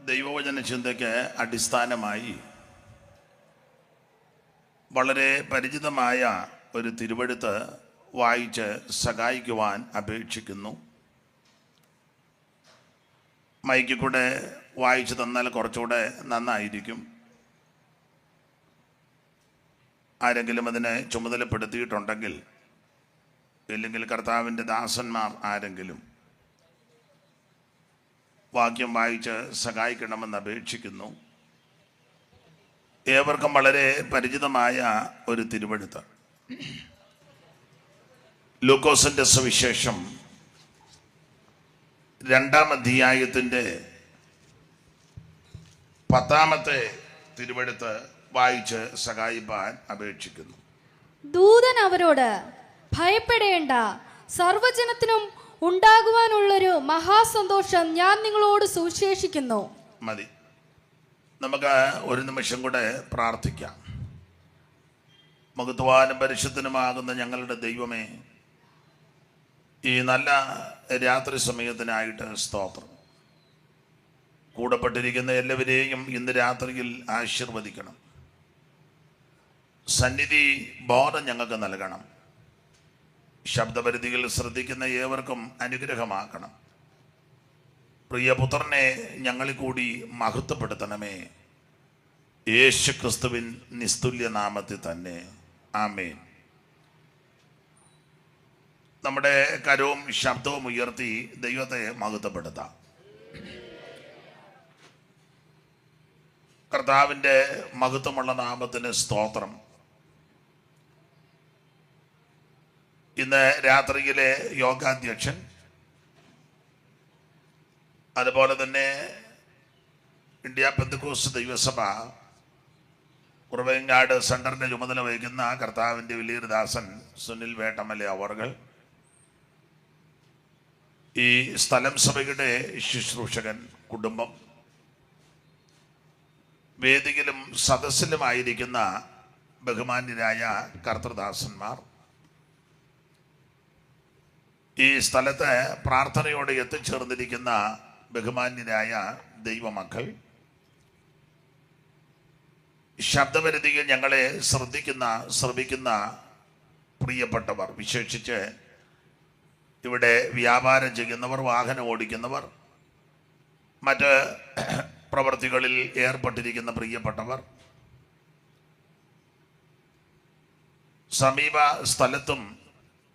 ദൈവവചന ചിന്തയ്ക്ക് അടിസ്ഥാനമായി വളരെ പരിചിതമായ ഒരു തിരുവെഴുത്ത് വായിച്ച് സഹായിക്കുവാൻ അപേക്ഷിക്കുന്നു. മൈക്കിൽ കൂടെ വായിച്ചു തന്നാൽ കുറച്ചുകൂടെ നന്നായിരിക്കും. ആരെങ്കിലും അതിനെ ചുമതലപ്പെടുത്തിയിട്ടുണ്ടെങ്കിൽ, ഇല്ലെങ്കിൽ കർത്താവിൻ്റെ ദാസന്മാർ ആരെങ്കിലും വാക്യം വായിച്ച് സഹായിക്കണമെന്ന് അപേക്ഷിക്കുന്നു. ഏവർക്കും വളരെ പരിചിതമായ ഒരു തിരുവെഴുത്ത്, ലൂക്കോസിൻ്റെ സുവിശേഷം 2-ാം അധ്യായത്തിൻ്റെ 10-ാമത്തെ തിരുവെഴുത്ത് വായിച്ച് സഹായിപ്പാൻ അപേക്ഷിക്കുന്നു. ദൂതൻ അവരോട്, ഭയപ്പെടേണ്ട, സർവ്വജനത്തിനും ഉണ്ടാകുവാനുള്ളൊരു മഹാസന്തോഷം ഞാൻ നിങ്ങളോട് സുവിശേഷിക്കുന്നു. മതി, നമുക്ക് ഒരു നിമിഷം കൂടെ പ്രാർത്ഥിക്കാം. മഹത്വാനും പരിശുദ്ധനുമാകുന്ന ഞങ്ങളുടെ ദൈവമേ, ഈ നല്ല രാത്രി സമയത്തിനായിട്ട് സ്തോത്രം. കൂടപ്പെട്ടിരിക്കുന്ന എല്ലാവരെയും ഇന്ന് രാത്രിയിൽ ആശീർവദിക്കണം. സന്നിധി ബോധം ഞങ്ങൾക്ക് നൽകണം. ശബ്ദപരിധിയിൽ ശ്രദ്ധിക്കുന്ന ഏവർക്കും അനുഗ്രഹമാക്കണം. പ്രിയപുത്രനെ ഞങ്ങളിൽ കൂടി മഹത്വപ്പെടുത്തണമേ. യേശു ക്രിസ്തുവിൻ നിസ്തുല്യ നാമത്തിൽ തന്നെ, ആമേൻ. നമ്മുടെ കരവും ശബ്ദവും ഉയർത്തി ദൈവത്തെ മഹത്വപ്പെടുത്താം. കർത്താവിൻ്റെ മഹത്വമുള്ള നാമത്തിന് സ്തോത്രം. ഇന്ന് രാത്രിയിലെ യോഗാധ്യക്ഷൻ, അതുപോലെ തന്നെ ഇന്ത്യ പെന്തക്കോസ്ത് ദൈവസഭ കുറവങ്ങാട് സെന്ററിന്റെ ചുമതല വഹിക്കുന്ന കർത്താവിൻ്റെ വലിയൊരു ദാസൻ സുനിൽ വേട്ടമല അവർകൾ, ഈ സ്ഥലം സഭയുടെ ശുശ്രൂഷകൻ കുടുംബം, വേദിയിലും സദസ്സിലുമായിരിക്കുന്ന ബഹുമാന്യരായ കർത്തൃദാസന്മാർ, ഈ സ്ഥലത്ത് പ്രാർത്ഥനയോടെ എത്തിച്ചേർന്നിരിക്കുന്ന ബഹുമാന്യരായ ദൈവമക്കൾ, ശബ്ദപരിധിയിൽ ഞങ്ങളെ ശ്രവിക്കുന്ന പ്രിയപ്പെട്ടവർ, വിശേഷിച്ച് ഇവിടെ വ്യാപാരം ചെയ്യുന്നവർ, വാഹനം ഓടിക്കുന്നവർ, മറ്റ് പ്രവൃത്തികളിൽ ഏർപ്പെട്ടിരിക്കുന്ന പ്രിയപ്പെട്ടവർ, സമീപ സ്ഥലത്തും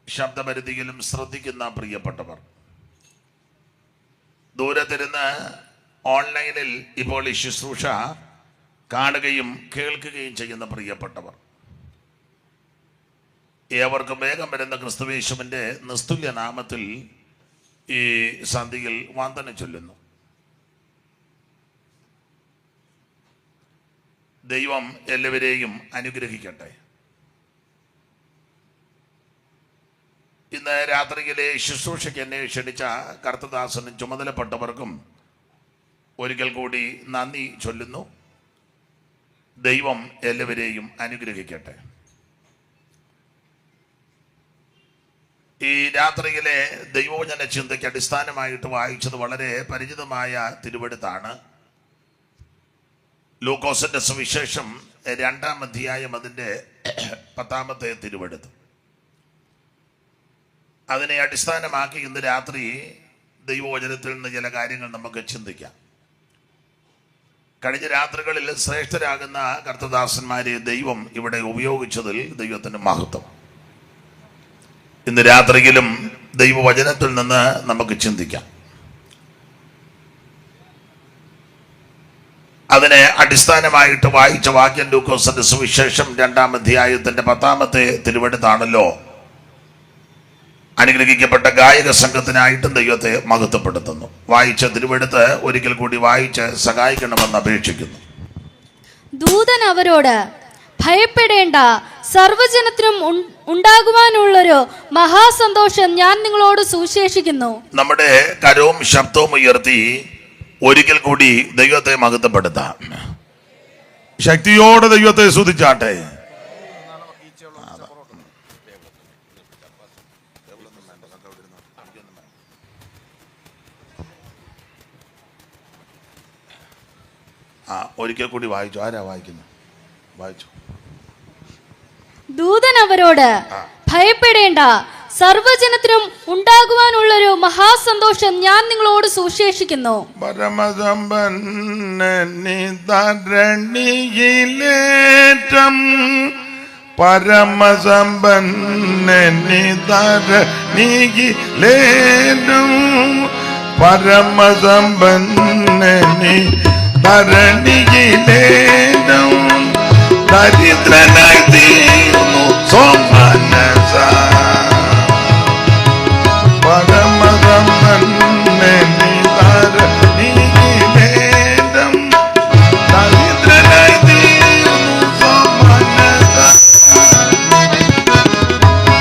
ശബ്ദപരിധിയിലും ശ്രദ്ധിക്കുന്ന പ്രിയപ്പെട്ടവർ, ദൂരത്തിരുന്ന് ഓൺലൈനിൽ ഇപ്പോൾ ഈ ശുശ്രൂഷ കാണുകയും കേൾക്കുകയും ചെയ്യുന്ന പ്രിയപ്പെട്ടവർ, ഏവർക്കും വേഗം വരുന്ന ക്രിസ്തുയേശുവിൻ്റെ നിസ്തുല്യ നാമത്തിൽ ഈ സന്ധിയിൽ വന്ദനം ചൊല്ലുന്നു. ദൈവം എല്ലാവരെയും അനുഗ്രഹിക്കട്ടെ. ഇന്ന് രാത്രിയിലെ ശുശ്രൂഷയ്ക്ക് എന്നെ ക്ഷണിച്ച കർത്തദാസനും ചുമതലപ്പെട്ടവർക്കും ഒരിക്കൽ കൂടി നന്ദി ചൊല്ലുന്നു. ദൈവം എല്ലാവരെയും അനുഗ്രഹിക്കട്ടെ. ഈ രാത്രിയിലെ ദൈവവചന ചിന്തയ്ക്ക് അടിസ്ഥാനമായിട്ട് വായിച്ചത് വളരെ പരിചിതമായ തിരുവെഴുത്താണ്. ലൂക്കോസിന്റെ സുവിശേഷം 2-ാം അധ്യായം അതിൻ്റെ 10-ാമത്തെ തിരുവെഴുത്ത്. അതിനെ അടിസ്ഥാനമാക്കി ഇന്ന് രാത്രി ദൈവവചനത്തിൽ നിന്ന് ചില കാര്യങ്ങൾ നമുക്ക് ചിന്തിക്കാം. കഴിഞ്ഞ രാത്രികളിൽ ശ്രേഷ്ഠരാകുന്ന കർത്തദാസന്മാരെ ദൈവം ഇവിടെ ഉപയോഗിച്ചതിൽ ദൈവത്തിന് മഹത്വം. ഇന്ന് രാത്രിയിലും ദൈവവചനത്തിൽ നിന്ന് നമുക്ക് ചിന്തിക്കാം. അതിനെ അടിസ്ഥാനമായിട്ട് വായിച്ച വാക്യം ലൂക്കോസിന്റെ സുവിശേഷം 2-ാം അധ്യായത്തിന്റെ 10-ാമത്തെ തിരുവെഴുത്താണല്ലോ. അനുഗ്രഹിക്കപ്പെട്ട ഗായക സംഘത്തിനായിട്ടും ദൈവത്തെ മഹത്വപ്പെടുത്തുന്നു. വായിച്ച തിരുവെഴുത്ത് ഒരിക്കൽ കൂടി വായിച്ച് സഹായിക്കണമെന്ന് അപേക്ഷിക്കുന്നു. ദൂതൻ അവരോട്, ഭയപ്പെടേണ്ട, സർവ്വജനത്തിനും ഉണ്ടാകുവാനുള്ളൊരു മഹാസന്തോഷം ഞാൻ നിങ്ങളോട് സുവിശേഷിക്കുന്നു. നമ്മുടെ കരവും ശബ്ദവും ഉയർത്തി ഒരിക്കൽ കൂടി ദൈവത്തെ മഹത്വപ്പെടുത്താം. ശക്തിയോടെ ദൈവത്തെ സ്തുതിച്ചാട്ടെ. ഒരിക്കൽ കൂടി വായിച്ചു. ആരാ വായിക്കുന്നത്? വായിച്ചു. ദൂതൻ അവരോട് ഭയപ്പെടേണ്ട, സർവജനത്തിനും ഉണ്ടാകുവാനുള്ളൊരു മഹാസന്തോഷം ഞാൻ നിങ്ങളോട് സുശേഷിക്കുന്നു. പരമസമ്പന്നനിതരണിയിലേറ്റം പരമസമ്പന്നനിതരണിയിലേറ്റം പരമസമ്പന്നനിതരണിയിലേറ്റം ദരിദ്രനായി തീർന്നു സോമനസ. പരമസമ്പന്നനിതരണിയിലേറ്റം ദരിദ്രനായി തീർന്നു സോമനസ.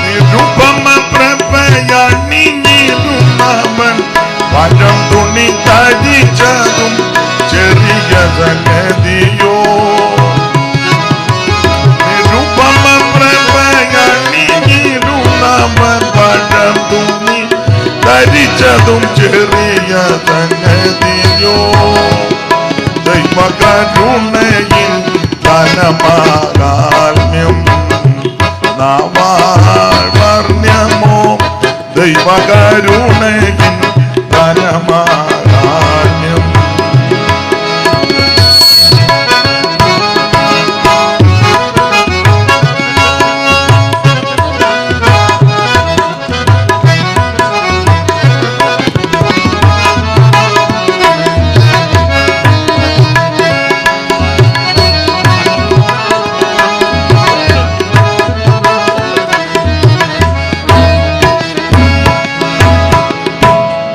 നിരുപമ പ്രഭയണിഞ്ഞിരുന്നവൻ പരം തുണി തടിച്ചതും ചെറിയ സംഗതിയോ. നിരുപമ പ്രഭയണിഞ്ഞിരുന്നവൻ പരം തുണി ധരിച്ചതും ചെറിയ സംഗതിയോ. ദൈവകരുണയിൽ ധനമാകാത്മ്യം നാവാർണ്യമോ. ദൈവകരുണയിൽ ധനമാകാത്മ്യം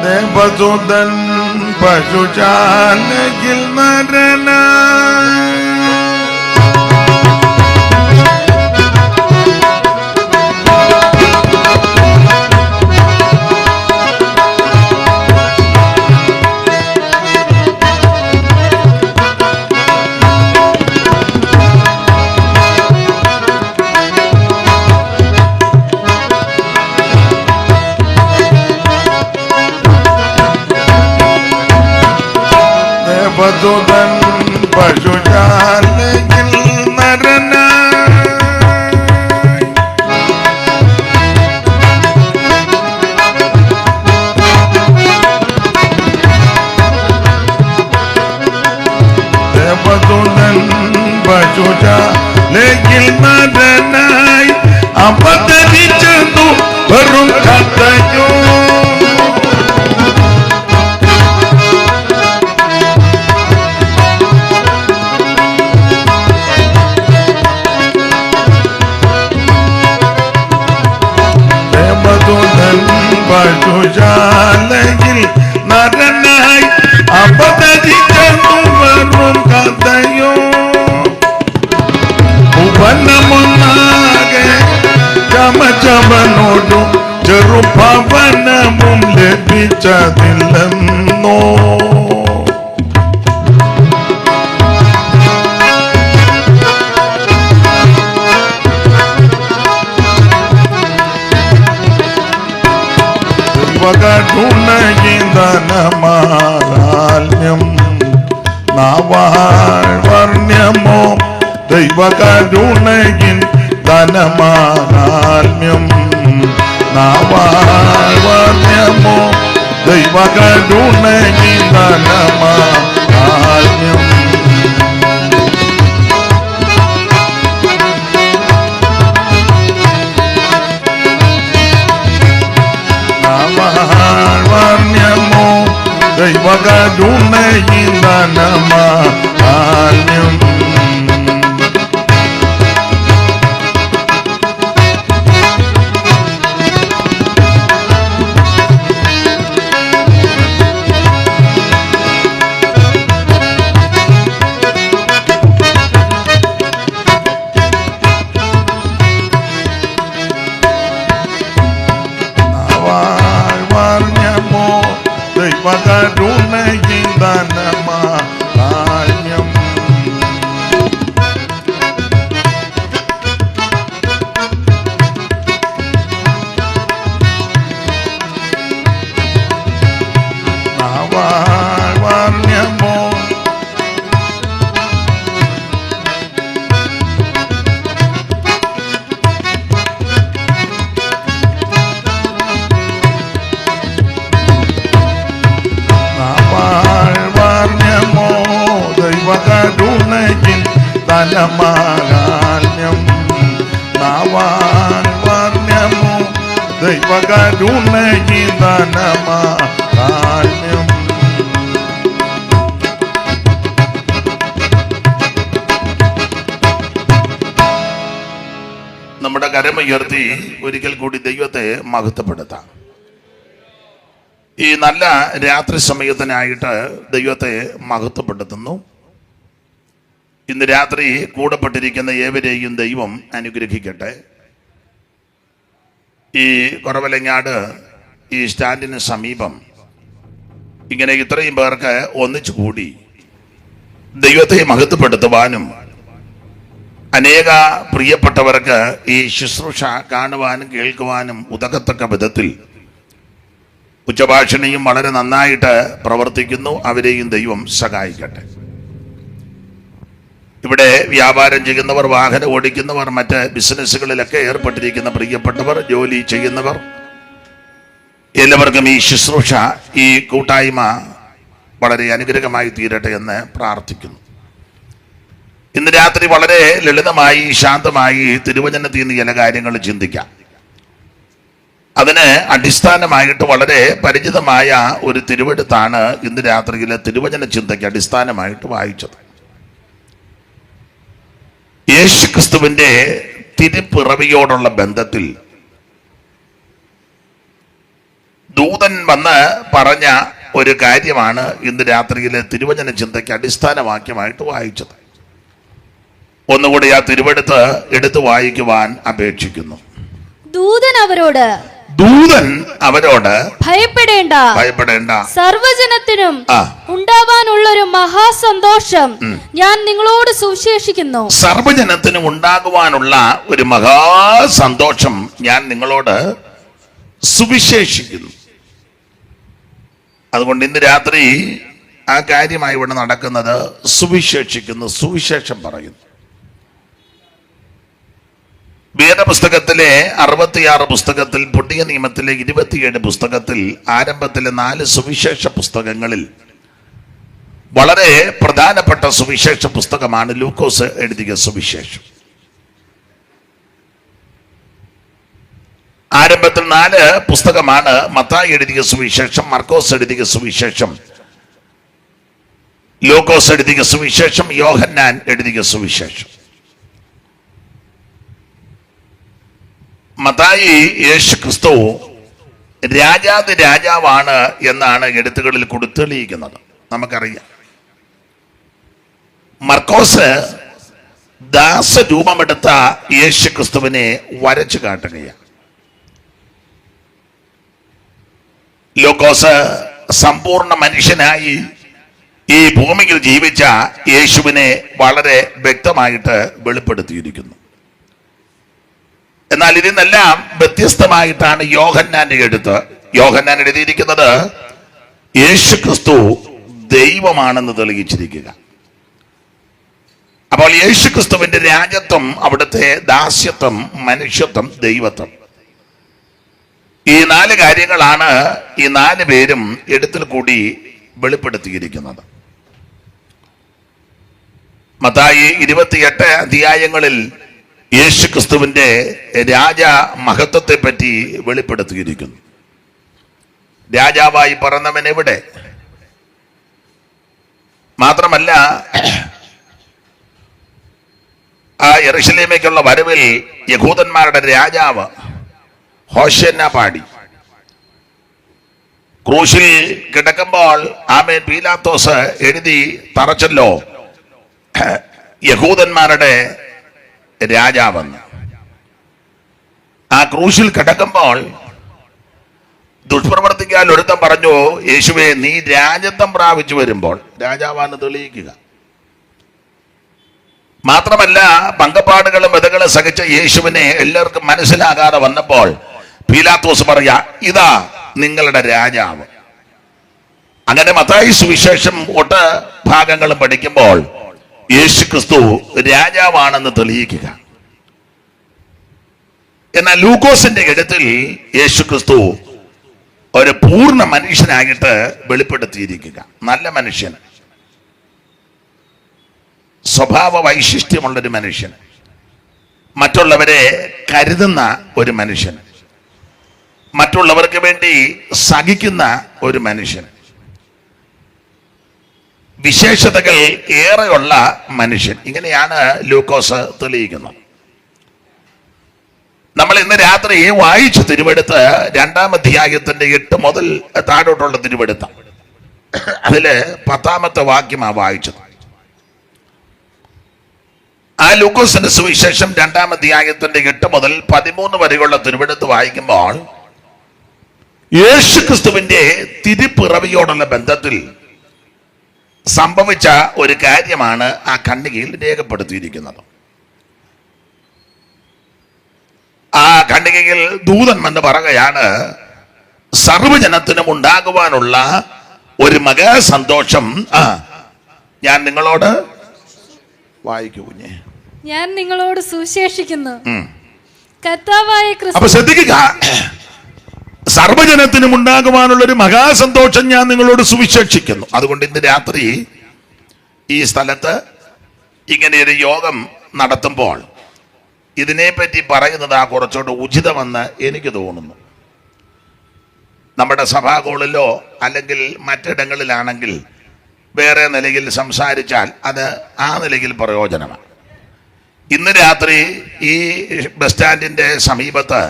ദേവദൂതൻ പശുശാലയിൽ നരനായി ദേവദൂതൻ പശുശാലയിൽ നരനായി ദേവദൂതൻ പശുശാലയിൽ നരനായി അവതരിച്ചതു വെറും കഥയോ. പശുശാലയിൽ നരനായി അവതരിച്ചതു വെറും കഥയോ. ഭുവനമൊന്നാകെ ചമചവനോടും ചെറുഭവനവും ലഭിച്ചതില്ലെന്നോ. ദൈവകരുണയിന്ദനമാഹാത്മ്യം നാവാർണ്യമോ. ദൈവകരുണയിൻ ധനമാഹാത്മ്യം നാവാർണ്യമോ. ദൈവകരുണയിൻ ധനമാഹാത്മ്യം നാവാർണ്യമോ. ദൈവകരുണയിൻ ധനമാഹാത്മ്യം ദൈവകരുണയിൻ ധനമാഹാത്മ്യം ദാനമാഹാത്മ്യം നാവാൻ വർണ്യമോ ദൈവകരുണയിൽ ദാനമാഹാത്മ്യം. നമ്മുടെ കരമുയർത്തി ഒരിക്കൽ കൂടി ദൈവത്തെ മഹത്വപ്പെടുത്താം. ഈ നല്ല രാത്രി സമയത്തിനായിട്ട് ദൈവത്തെ മഹത്വപ്പെടുത്തുന്നു. ഇന്ന് രാത്രി കൂടപ്പെട്ടിരിക്കുന്ന ഏവരെയും ദൈവം അനുഗ്രഹിക്കട്ടെ. ഈ കുറവലങ്ങാട് ഈ സ്റ്റാൻഡിന് സമീപം ഇങ്ങനെ ഇത്രയും പേർക്ക് ഒന്നിച്ചു കൂടി ദൈവത്തെ മഹത്വപ്പെടുത്തുവാനും അനേക പ്രിയപ്പെട്ടവർക്ക് ഈ ശുശ്രൂഷ കാണുവാനും കേൾക്കുവാനും ഉതകത്തക്ക വിധത്തിൽ ഉച്ചഭാഷണിയും വളരെ നന്നായിട്ട് പ്രവർത്തിക്കുന്നു. അവരെയും ദൈവം സഹായിക്കട്ടെ. ഇവിടെ വ്യാപാരം ചെയ്യുന്നവർ, വാഹനം ഓടിക്കുന്നവർ, മറ്റ് ബിസിനസ്സുകളിലൊക്കെ ഏർപ്പെട്ടിരിക്കുന്ന പ്രിയപ്പെട്ടവർ, ജോലി ചെയ്യുന്നവർ, എല്ലാവർക്കും ഈ ശുശ്രൂഷ, ഈ കൂട്ടായ്മ വളരെ അനുഗ്രഹമായി തീരട്ടെ എന്ന് പ്രാർത്ഥിക്കുന്നു. ഇന്ന് രാത്രി വളരെ ലളിതമായി ശാന്തമായി തിരുവചനത്തിൽ നിന്ന് ചില കാര്യങ്ങൾ ചിന്തിക്കാം. അതിന് അടിസ്ഥാനമായിട്ട് വളരെ പരിചിതമായ ഒരു തിരുവെടുത്താണ് ഇന്ന് രാത്രിയിലെ തിരുവചന ചിന്തയ്ക്ക് അടിസ്ഥാനമായിട്ട് വായിച്ചത്. യേശുക്രിസ്തുവിന്റെ തിരുപ്പിറവിയോടുള്ള ബന്ധത്തിൽ ദൂതൻ വന്ന് പറഞ്ഞ ഒരു കാര്യമാണ് ഇന്ന് രാത്രിയിലെ തിരുവചന ചിന്തയ്ക്ക് അടിസ്ഥാനവാക്യമായിട്ട് വായിച്ചത്. ഒന്നുകൂടി ആ തിരുവെടുത്ത് എടുത്തു വായിക്കുവാൻ അപേക്ഷിക്കുന്നു. ദൂതൻ അവരോട് ഭയപ്പെടേണ്ട, സർവജനത്തിനും ഉണ്ടാവാനുള്ള ഒരു മഹാസന്തോഷം ഞാൻ നിങ്ങളോട് സുവിശേഷിക്കുന്നു. സർവജനത്തിനും ഉണ്ടാകുവാനുള്ള ഒരു മഹാസന്തോഷം ഞാൻ നിങ്ങളോട് സുവിശേഷിക്കുന്നു. അതുകൊണ്ട് ഇന്ന് രാത്രി ആ കാര്യമായി ഇവിടെ നടക്കുന്നത് സുവിശേഷിക്കുന്നു, സുവിശേഷം പറയുന്നു. വേദപുസ്തകത്തിലെ 66 പുസ്തകത്തിൽ, പുതിയ നിയമത്തിലെ 27 പുസ്തകത്തിൽ, ആരംഭത്തിലെ 4 സുവിശേഷ പുസ്തകങ്ങളിൽ വളരെ പ്രധാനപ്പെട്ട സുവിശേഷ പുസ്തകമാണ് ലൂക്കോസ് എഴുതിയ സുവിശേഷം. ആരംഭത്തിൽ 4 പുസ്തകമാണ് മത്തായി എഴുതിയ സുവിശേഷം, മർക്കോസ് എഴുതിയ സുവിശേഷം, ലൂക്കോസ് എഴുതിയ സുവിശേഷം, യോഹന്നാൻ എഴുതിയ സുവിശേഷം. മത്തായി യേശുക്രിസ്തു രാജാതി രാജാവാണ് എന്നാണ് എഴുത്തുകളിൽ കൊടുത്തെളിയിക്കുന്നത്, നമുക്കറിയാം. മർക്കോസ് ദാസരൂപമെടുത്ത യേശുക്രിസ്തുവിനെ വരച്ചു കാട്ടുകയാണ്. ലൂക്കോസ് സമ്പൂർണ്ണ മനുഷ്യനായി ഈ ഭൂമിയിൽ ജീവിച്ച യേശുവിനെ വളരെ വ്യക്തമായിട്ട് വെളിപ്പെടുത്തിയിരിക്കുന്നു. എന്നാൽ ഇതിനെല്ലാം വ്യത്യസ്തമായിട്ടാണ് യോഹന്നാന്റെ എഴുത്ത്. യോഹന്നാൻ എഴുതിയിരിക്കുന്നത് യേശുക്രിസ്തു ദൈവമാണെന്ന് തെളിയിച്ചിരിക്കുക. അപ്പോൾ യേശുക്രിസ്തുവിന്റെ രാജത്വം, അവിടുത്തെ ദാസ്യത്വം, മനുഷ്യത്വം, ദൈവത്വം, ഈ 4 കാര്യങ്ങളാണ് ഈ 4 പേരും എഴുത്തിൽ കൂടി വെളിപ്പെടുത്തിയിരിക്കുന്നത്. മത്തായി 28 അധ്യായങ്ങളിൽ യേശുക്രിസ്തുവിന്റെ രാജ മഹത്വത്തെ പറ്റി വെളിപ്പെടുത്തിയിരിക്കുന്നു. രാജാവായി പറന്നവൻ എവിടെ? മാത്രമല്ല, ആ യെരൂശലേമിലേക്കുള്ള വരവിൽ യഹൂദന്മാരുടെ രാജാവ് ഹോശന്ന പാടി. ക്രൂശിൽ കിടക്കുമ്പോൾ ആമേൻ പീലാത്തോസ് എഴുതി തറച്ചല്ലോ, യഹൂദന്മാരുടെ രാജാവെന്ന്. ആ ക്രൂശിൽ കിടക്കുമ്പോൾ ദുഷ്പ്രവർത്തിക്കാൻ ഒരുത്തം പറഞ്ഞു, യേശുവേ, നീ രാജത്വം പ്രാപിച്ചു വരുമ്പോൾ രാജാവാന്ന് തെളിയിക്കുക. മാത്രമല്ല, പങ്കപ്പാടുകളും വിധകളും സഹിച്ച യേശുവിനെ എല്ലാവർക്കും മനസ്സിലാകാതെ വന്നപ്പോൾ പീലാത്തോസ് പറയാ, ഇതാ നിങ്ങളുടെ രാജാവ്. അങ്ങനെ മത്തായി സുവിശേഷം ഒട്ട് ഭാഗങ്ങളും പഠിക്കുമ്പോൾ യേശുക്രിസ്തു രാജാവാണെന്ന് തെളിയിക്കുക. എന്നാൽ ലൂക്കോസിന്റെ എഴുത്തിൽ യേശുക്രിസ്തു ഒരു പൂർണ്ണ മനുഷ്യനായിട്ട് വെളിപ്പെടുത്തിയിരിക്കുക. നല്ല മനുഷ്യൻ. സ്വഭാവ വൈശിഷ്ട്യമുള്ളൊരു മനുഷ്യൻ, മറ്റുള്ളവരെ കരുതുന്ന ഒരു മനുഷ്യൻ, മറ്റുള്ളവർക്ക് വേണ്ടി സഹിക്കുന്ന ഒരു മനുഷ്യൻ, വിശേഷതകൾ ഏറെയുള്ള മനുഷ്യൻ. ഇങ്ങനെയാണ് ലൂക്കോസ് തെളിയിക്കുന്നത്. നമ്മൾ ഇന്ന് രാത്രി വായിച്ച തിരുവെടുത്ത് 2-ാം അധ്യായത്തിന്റെ 8 മുതൽ താഴോട്ടുള്ള തിരുവെടുത്ത, അതില് 10-ാമത്തെ വാക്യമാണ് വായിച്ചത്. ആ ലൂക്കോസിന്റെ സുവിശേഷം 2-ാം അധ്യായത്തിന്റെ 8 മുതൽ 13 വരെയുള്ള തിരുവെടുത്ത് വായിക്കുമ്പോൾ യേശുക്രിസ്തുവിന്റെ തിരുപ്പിറവിയോടുള്ള ബന്ധത്തിൽ സംഭവിച്ച ഒരു കാര്യമാണ് ആ ഖണ്ഡികയിൽ രേഖപ്പെടുത്തിയിരിക്കുന്നത്. ആ ഖണ്ഡികയിൽ ദൂതൻ എന്ന് പറയുകയാണ്, സർവ്വജനത്തിനും ഉണ്ടാകുവാനുള്ള ഒരു മഹാ സന്തോഷം ഞാൻ നിങ്ങളോട് വായിക്കൂ കുഞ്ഞേ. ഞാൻ നിങ്ങളോട് സുവിശേഷിക്കുന്നു. കർത്താവായ ക്രിസ്തു. അപ്പൊ ശ്രദ്ധിക്കുക, സർവ്വജനത്തിനും ഉണ്ടാകുവാനുള്ള ഒരു മഹാസന്തോഷം ഞാൻ നിങ്ങളോട് സുവിശേഷിക്കുന്നു. അതുകൊണ്ട് ഇന്ന് രാത്രി ഈ സ്ഥലത്ത് ഇങ്ങനെ ഒരു യോഗം നടത്തുമ്പോൾ ഇതിനെപ്പറ്റി പറയുന്നത് കുറച്ചുകൂടെ ഉചിതമെന്ന് എനിക്ക് തോന്നുന്നു. നമ്മുടെ സഭാഗോളിലോ അല്ലെങ്കിൽ മറ്റിടങ്ങളിലാണെങ്കിൽ വേറെ നിലയിൽ സംസാരിച്ചാൽ അത് ആ നിലയിൽ പ്രയോജനമാണ്. ഇന്ന് രാത്രി ഈ ബസ് സ്റ്റാൻഡിന്റെ സമീപത്ത്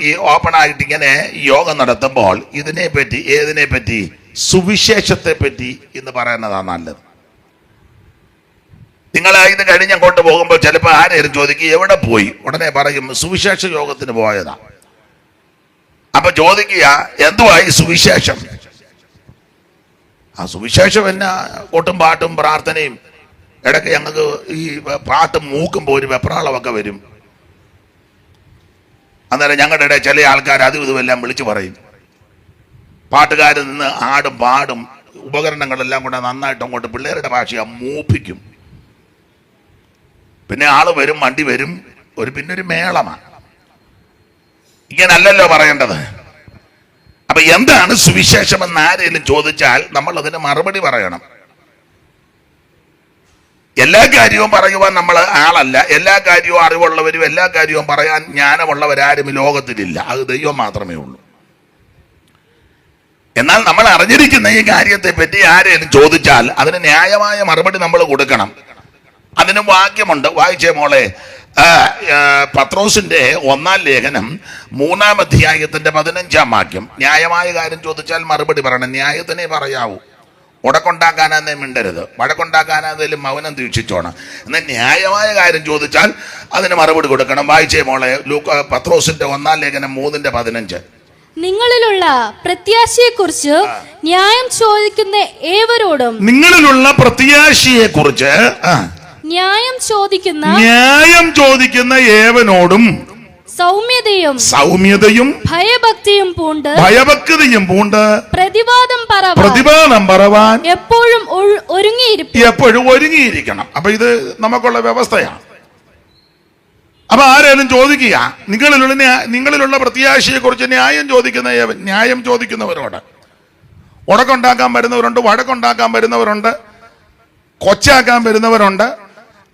ഈ ഓപ്പൺ ആയിട്ട് ഇങ്ങനെ യോഗം നടത്തുമ്പോൾ ഇതിനെപ്പറ്റി, ഏതിനെപ്പറ്റി, സുവിശേഷത്തെ പറ്റി ഇന്ന് പറയുന്നതാണ് നല്ലത്. നിങ്ങൾ ഇത് കഴിഞ്ഞ് അങ്ങോട്ട് പോകുമ്പോൾ ചിലപ്പോൾ ആരെയും ചോദിക്കും എവിടെ പോയി, ഉടനെ പറയും സുവിശേഷ യോഗത്തിന് പോയതാ. അപ്പൊ ചോദിക്കുക എന്തുവായി സുവിശേഷം? ആ സുവിശേഷം എന്നാ കൊട്ടും പാട്ടും പ്രാർത്ഥനയും, ഇടയ്ക്ക് ഞങ്ങൾക്ക് ഈ പാട്ട് മൂക്കുമ്പോൾ ഒരു വെപ്രാളമൊക്കെ വരും. അന്നേരം ഞങ്ങളുടെ ഇടയിൽ ചില ആൾക്കാർ അതും ഇതുമെല്ലാം വിളിച്ചു പറയും. പാട്ടുകാരിൽ നിന്ന് ആടും പാടും ഉപകരണങ്ങളെല്ലാം കൂടെ നന്നായിട്ട് അങ്ങോട്ട് പിള്ളേരുടെ ഭാഷ മൂപ്പിക്കും. പിന്നെ ആള് വരും, വണ്ടി വരും, പിന്നൊരു മേളമാണ്. ഇങ്ങനല്ലല്ലോ പറയേണ്ടത്. അപ്പൊ എന്താണ് സുവിശേഷം എന്ന് ആരെങ്കിലും ചോദിച്ചാൽ നമ്മൾ അതിന് മറുപടി പറയണം. എല്ലാ കാര്യവും പറയുവാൻ നമ്മൾ ആളല്ല, എല്ലാ കാര്യവും അറിവുള്ളവരും എല്ലാ കാര്യവും പറയാൻ ജ്ഞാനമുള്ളവരാരും ലോകത്തിലില്ല. അത് ദൈവം മാത്രമേ ഉള്ളൂ. എന്നാൽ നമ്മൾ അറിഞ്ഞിരിക്കുന്ന ഈ കാര്യത്തെ പറ്റി ആരെങ്കിലും ചോദിച്ചാൽ അതിന് ന്യായമായ മറുപടി നമ്മൾ കൊടുക്കണം. അതിന് വാക്യമുണ്ട്, വായിച്ചേ മോളെ. പത്രോസിന്റെ 1-ാം ലേഖനം 3-ാം അധ്യായത്തിന്റെ 15-ാം വാക്യം. ന്യായമായ കാര്യം ചോദിച്ചാൽ മറുപടി പറയണം, ന്യായത്തിനെ പറയാവൂ. ഉടക്കുണ്ടാക്കാനാന്നേ മിണ്ടരുത്, വഴക്കുണ്ടാക്കാനാന്നേലും മൗനം ദീക്ഷിച്ചോണം. എന്നാൽ ന്യായമായ കാര്യം ചോദിച്ചാൽ അതിന് മറുപടി കൊടുക്കണം. വായിച്ചേ മോളെ, പത്രോസിന്റെ 1-ാം ലേഖനം 3-15. നിങ്ങളിലുള്ള പ്രത്യാശയെക്കുറിച്ച് ന്യായം ചോദിക്കുന്ന ഏവരോടും, നിങ്ങളിലുള്ള പ്രത്യാശയെക്കുറിച്ച് ന്യായം ചോദിക്കുന്ന ഏവനോടും സൗമ്യതയും ഭയഭക്തിയും പൂണ്ട് പ്രതിവാദം പറവാൻ എപ്പോഴും ഒരുങ്ങിയിരിക്കണം. അപ്പൊ ഇത് നമുക്കുള്ള വ്യവസ്ഥയാണ്. അപ്പൊ ആരെങ്കിലും ചോദിക്കുക നിങ്ങളിലുള്ള പ്രത്യാശയെ കുറിച്ച് ന്യായം ചോദിക്കുന്നവരോട്, ഉടക്കുണ്ടാക്കാൻ വരുന്നവരുണ്ട്, വഴക്കുണ്ടാക്കാൻ വരുന്നവരുണ്ട്, കൊച്ചാക്കാൻ വരുന്നവരുണ്ട്,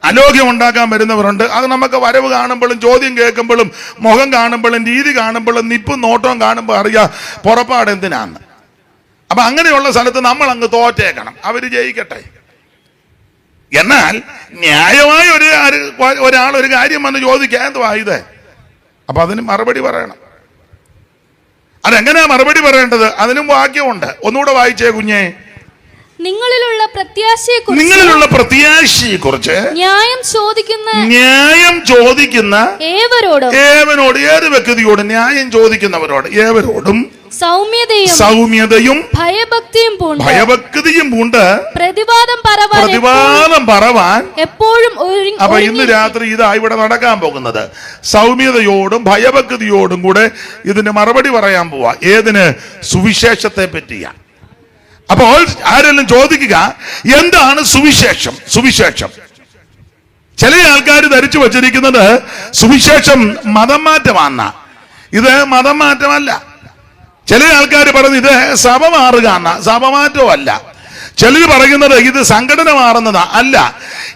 അലോഗ്യം ഉണ്ടാക്കാൻ വരുന്നവരുണ്ട്. അത് നമുക്ക് വരവ് കാണുമ്പോഴും ചോദ്യം കേൾക്കുമ്പോഴും മുഖം കാണുമ്പോഴും രീതി കാണുമ്പോഴും നിപ്പും നോട്ടവും കാണുമ്പോൾ അറിയാം പുറപ്പാട് എന്തിനാന്ന്. അപ്പൊ അങ്ങനെയുള്ള സ്ഥലത്ത് നമ്മൾ അങ്ങ് തോറ്റേക്കണം, അവര് ജയിക്കട്ടെ. എന്നാൽ ന്യായമായ ഒരാൾ ഒരു കാര്യം വന്ന് ചോദിക്കാൻ എന്തുവാ ഇത്, അപ്പൊ അതിന് മറുപടി പറയണം. അതെങ്ങനെയാ മറുപടി പറയേണ്ടത്? അതിനും വാക്യമുണ്ട്. ഒന്നുകൂടെ വായിച്ചേ കുഞ്ഞേ. നിങ്ങളിലുള്ള പ്രത്യാശയെക്കുറിച്ച് ന്യായം ചോദിക്കുന്ന ഏവനോട്, ഏത് വ്യക്തിയോട്? ന്യായം ചോദിക്കുന്നവരോട്, ഏവരോടും സൗമ്യതയും ഭയഭക്തിയും പൂണ്ട് പ്രതിവാദം പറവാൻ എപ്പോഴും. അപ്പൊ ഇന്ന് രാത്രി ഇതാ ഇവിടെ നടക്കാൻ പോകുന്നത്. സൗമ്യതയോടും ഭയഭക്തിയോടും കൂടെ ഇതിന് മറുപടി പറയാൻ പോവാ. ഏതിന്? സുവിശേഷത്തെ പറ്റിയാ. അപ്പോൾ ആരെല്ലാം ചോദിക്കുക എന്താണ് സുവിശേഷം? ചില ആൾക്കാർ ധരിച്ചു വച്ചിരിക്കുന്നത് സുവിശേഷം മതം മാറ്റമാണെന്ന. ഇത് മതം മാറ്റമല്ല. ചില ആൾക്കാർ പറഞ്ഞു ഇത് സഭ മാറുക എന്ന. സഭ മാറ്റമല്ല. ചിലർ പറയുന്നത് ഇത് സംഘടന മാറുന്നതാ. അല്ല,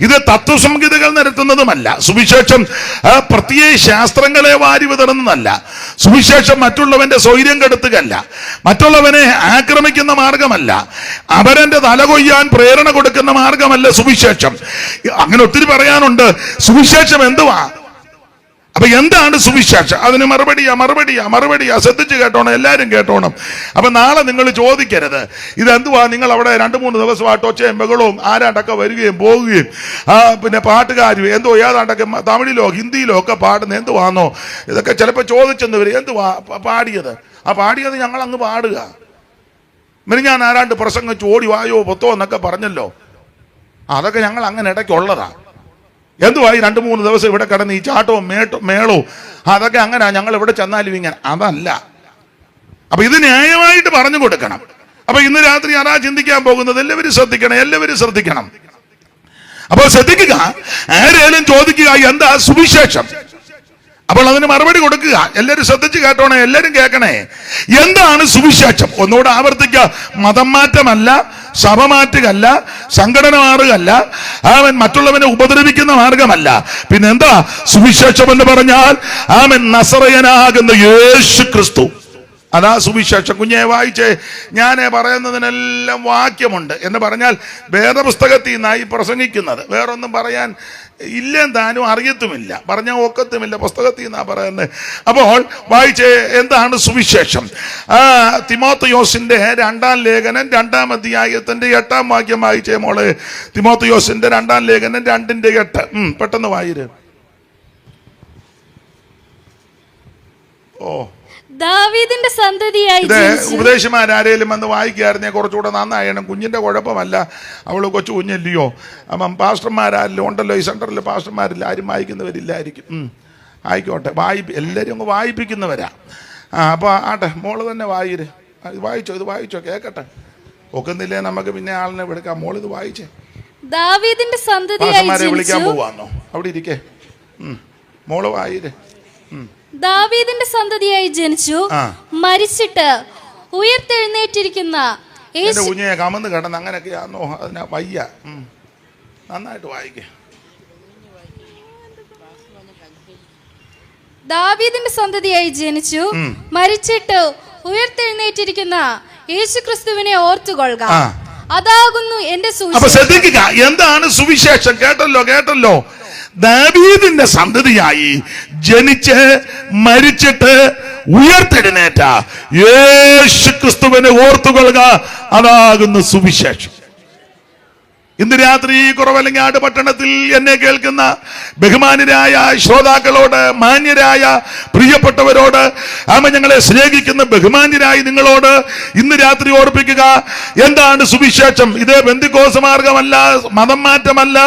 ഇത് തത്വസംഹിതകൾ നിരത്തുന്നതുമല്ല. സുവിശേഷം പ്രത്യേക ശാസ്ത്രങ്ങളെ വാരി വിതറുന്നതല്ല. സുവിശേഷം മറ്റുള്ളവന്റെ സ്വൈര്യം കെടുത്തുകയല്ല, മറ്റുള്ളവനെ ആക്രമിക്കുന്ന മാർഗമല്ല, അവരന്റെ തല കൊയ്യാൻ പ്രേരണ കൊടുക്കുന്ന മാർഗമല്ല സുവിശേഷം. അങ്ങനെ ഒത്തിരി പറയാനുണ്ട്. സുവിശേഷം എന്തുവാ? അപ്പൊ എന്താണ് സുവിശേഷം? അതിന് മറുപടിയാ. ശ്രദ്ധിച്ച് കേട്ടോണം, എല്ലാരും കേട്ടോണം. അപ്പൊ നാളെ നിങ്ങൾ ചോദിക്കരുത് ഇതെന്തുവാ, നിങ്ങൾ അവിടെ 2-3 ദിവസമായിട്ട് ഒച്ചയും ബഹളവും ആരാണ്ടൊക്കെ വരികയും പോവുകയും പിന്നെ പാട്ടുകാരും എന്തോ ഏതാണ്ടൊക്കെ തമിഴിലോ ഹിന്ദിയിലോ ഒക്കെ പാടുന്ന എന്തുവാന്നോ ഇതൊക്കെ ചിലപ്പോൾ ചോദിച്ചെന്ന് വരും. എന്തുവാ പാടിയത്? പാടിയത് ഞങ്ങൾ അങ്ങ് പാടുക. ഞാൻ ആരാണ്ട് പ്രസംഗിച്ച് ഓടി വായോ പൊത്തോ എന്നൊക്കെ പറഞ്ഞല്ലോ. അതൊക്കെ ഞങ്ങൾ അങ്ങനെ ഇടയ്ക്കുള്ളതാ. എന്തുവായി 2-3 ദിവസം ഇവിടെ കിടന്ന് ഈ ചാട്ടവും മേളവും അതൊക്കെ അങ്ങനെ ഞങ്ങൾ ഇവിടെ ചെന്നാലും ഇങ്ങനെ അതല്ല. അപ്പൊ ഇത് ന്യായമായിട്ട് പറഞ്ഞു കൊടുക്കണം. അപ്പൊ ഇന്ന് രാത്രി ആരാ ചിന്തിക്കാൻ പോകുന്നത്? എല്ലാവരും ശ്രദ്ധിക്കണം. അപ്പൊ ശ്രദ്ധിക്കുക, ആരേലും ചോദിക്കുക എന്താ സുവിശേഷം, അപ്പോൾ അതിന് മറുപടി കൊടുക്കുക. എല്ലാവരും ശ്രദ്ധിച്ച് കേട്ടോണേ, എല്ലാവരും കേൾക്കണേ. എന്താണ് സുവിശേഷം? ഒന്നുകൂടെ ആവർത്തിക്കുക. മതം മാറ്റമല്ല, സഭ മാറ്റുകയല്ല, സംഘടന മാറുകയല്ല, അവൻ മറ്റുള്ളവനെ ഉപദ്രവിക്കുന്ന മാർഗമല്ല. പിന്നെ എന്താ സുവിശേഷം എന്ന് പറഞ്ഞാൽ? അവൻ നസറയനാകുന്ന യേശു ക്രിസ്തു. അതാ സുവിശേഷം. കുഞ്ഞെ വായിച്ചേ. ഞാൻ പറയുന്നതിനെല്ലാം വാക്യമുണ്ട് എന്ന് പറഞ്ഞാൽ വേദപുസ്തകത്തിൽ നിന്നായി പ്രസംഗിക്കുന്നത്. വേറൊന്നും പറയാൻ ഇല്ലെന്താനും അറിയത്തുമില്ല, പറഞ്ഞാൽ ഒക്കത്തുമില്ല, പുസ്തകത്തിൽ നിന്നാ പറയുന്നത്. അപ്പോൾ വായിച്ചേ, എന്താണ് സുവിശേഷം? തിമോത്തിയോസിന്റെ 2-ാം ലേഖനം 2-ാം അധ്യായത്തിന്റെ 8-ാം വാക്യം വായിച്ചേ മോളെ. തിമോത്തിയോസിന്റെ 2-ാം ലേഖനം 2:8. പെട്ടെന്ന് വായിര്. ദാവീദിന്റെ സന്തതിയായി ഉപദേശമാരാരേലും വന്ന് വായിക്കായിരുന്നേ കുറച്ചുകൂടെ നന്നായണം. കുഞ്ഞിന്റെ കുഴപ്പമല്ല, അവള് കൊച്ചു കുഞ്ഞല്ലയോ. അപ്പം പാസ്റ്റർമാരാരിലും ഉണ്ടല്ലോ ഈ സെന്ററിൽ, പാസ്റ്റർമാരില്ല, ആരും വായിക്കുന്നവരില്ലായിരിക്കും. ആയിക്കോട്ടെ, എല്ലാവരും അങ്ങ് വായിപ്പിക്കുന്നവരാ. അപ്പൊ ആട്ടെ, മോള് തന്നെ ഇത് വായിച്ചോ കേക്കട്ടെ. ഒക്കുന്നില്ലേ നമുക്ക് പിന്നെ ആളിനെ വിളിക്കാം. മോള് ഇത് വായിച്ചേ. ദാവീദിന്റെ സന്തതിയായി വിളിക്കാൻ പോവാന്നോ? അവിടെ ഇരിക്കേ. മോള് വായിര്. ദാവീദിന്റെ സന്തതിയായി ജനിച്ചു, മരിച്ചിട്ട് ഉയർത്തെഴുന്നേറ്റിരിക്കുന്ന കുഞ്ഞെ കമന്ന് കിടന്ന് അങ്ങനെയൊക്കെയാന്നോ? അതിനാ വയ്യ. നന്നായിട്ട് വായിക്കേ. ദാവീദിന്റെ സന്തതിയായി ജനിച്ചു, മരിച്ചിട്ട് ഉയർത്തെഴുന്നേറ്റിരിക്കുന്ന യേശു ക്രിസ്തുവിനെ ഓർത്തുകൊള്ളുക. അതാകുന്നു എന്റെ സുവിശേഷം. ശ്രദ്ധിക്കുക, എന്താണ് സുവിശേഷം? കേട്ടല്ലോ. ദാവീദിന്റെ സന്തതിയായി ജനിച്ച് മരിച്ചിട്ട് ഉയർത്തെഴുന്നേറ്റ യേശു ക്രിസ്തുവിനെ ഓർത്തുകൊള്ളുക. അതാകുന്നു സുവിശേഷം. ഇന്ന് രാത്രി കുറവലങ്ങാട് പട്ടണത്തിൽ എന്നെ കേൾക്കുന്ന ബഹുമാന്യരായ ശ്രോതാക്കളോട്, മാന്യരായ പ്രിയപ്പെട്ടവരോട്, ഞങ്ങളെ സ്നേഹിക്കുന്ന ബഹുമാന്യരായ നിങ്ങളോട് ഇന്ന് രാത്രി ഓർപ്പിക്കുക, എന്താണ് സുവിശേഷം? ഇത് ബന്ധുക്കോസ് മാർഗമല്ല, മതം മാറ്റമല്ല,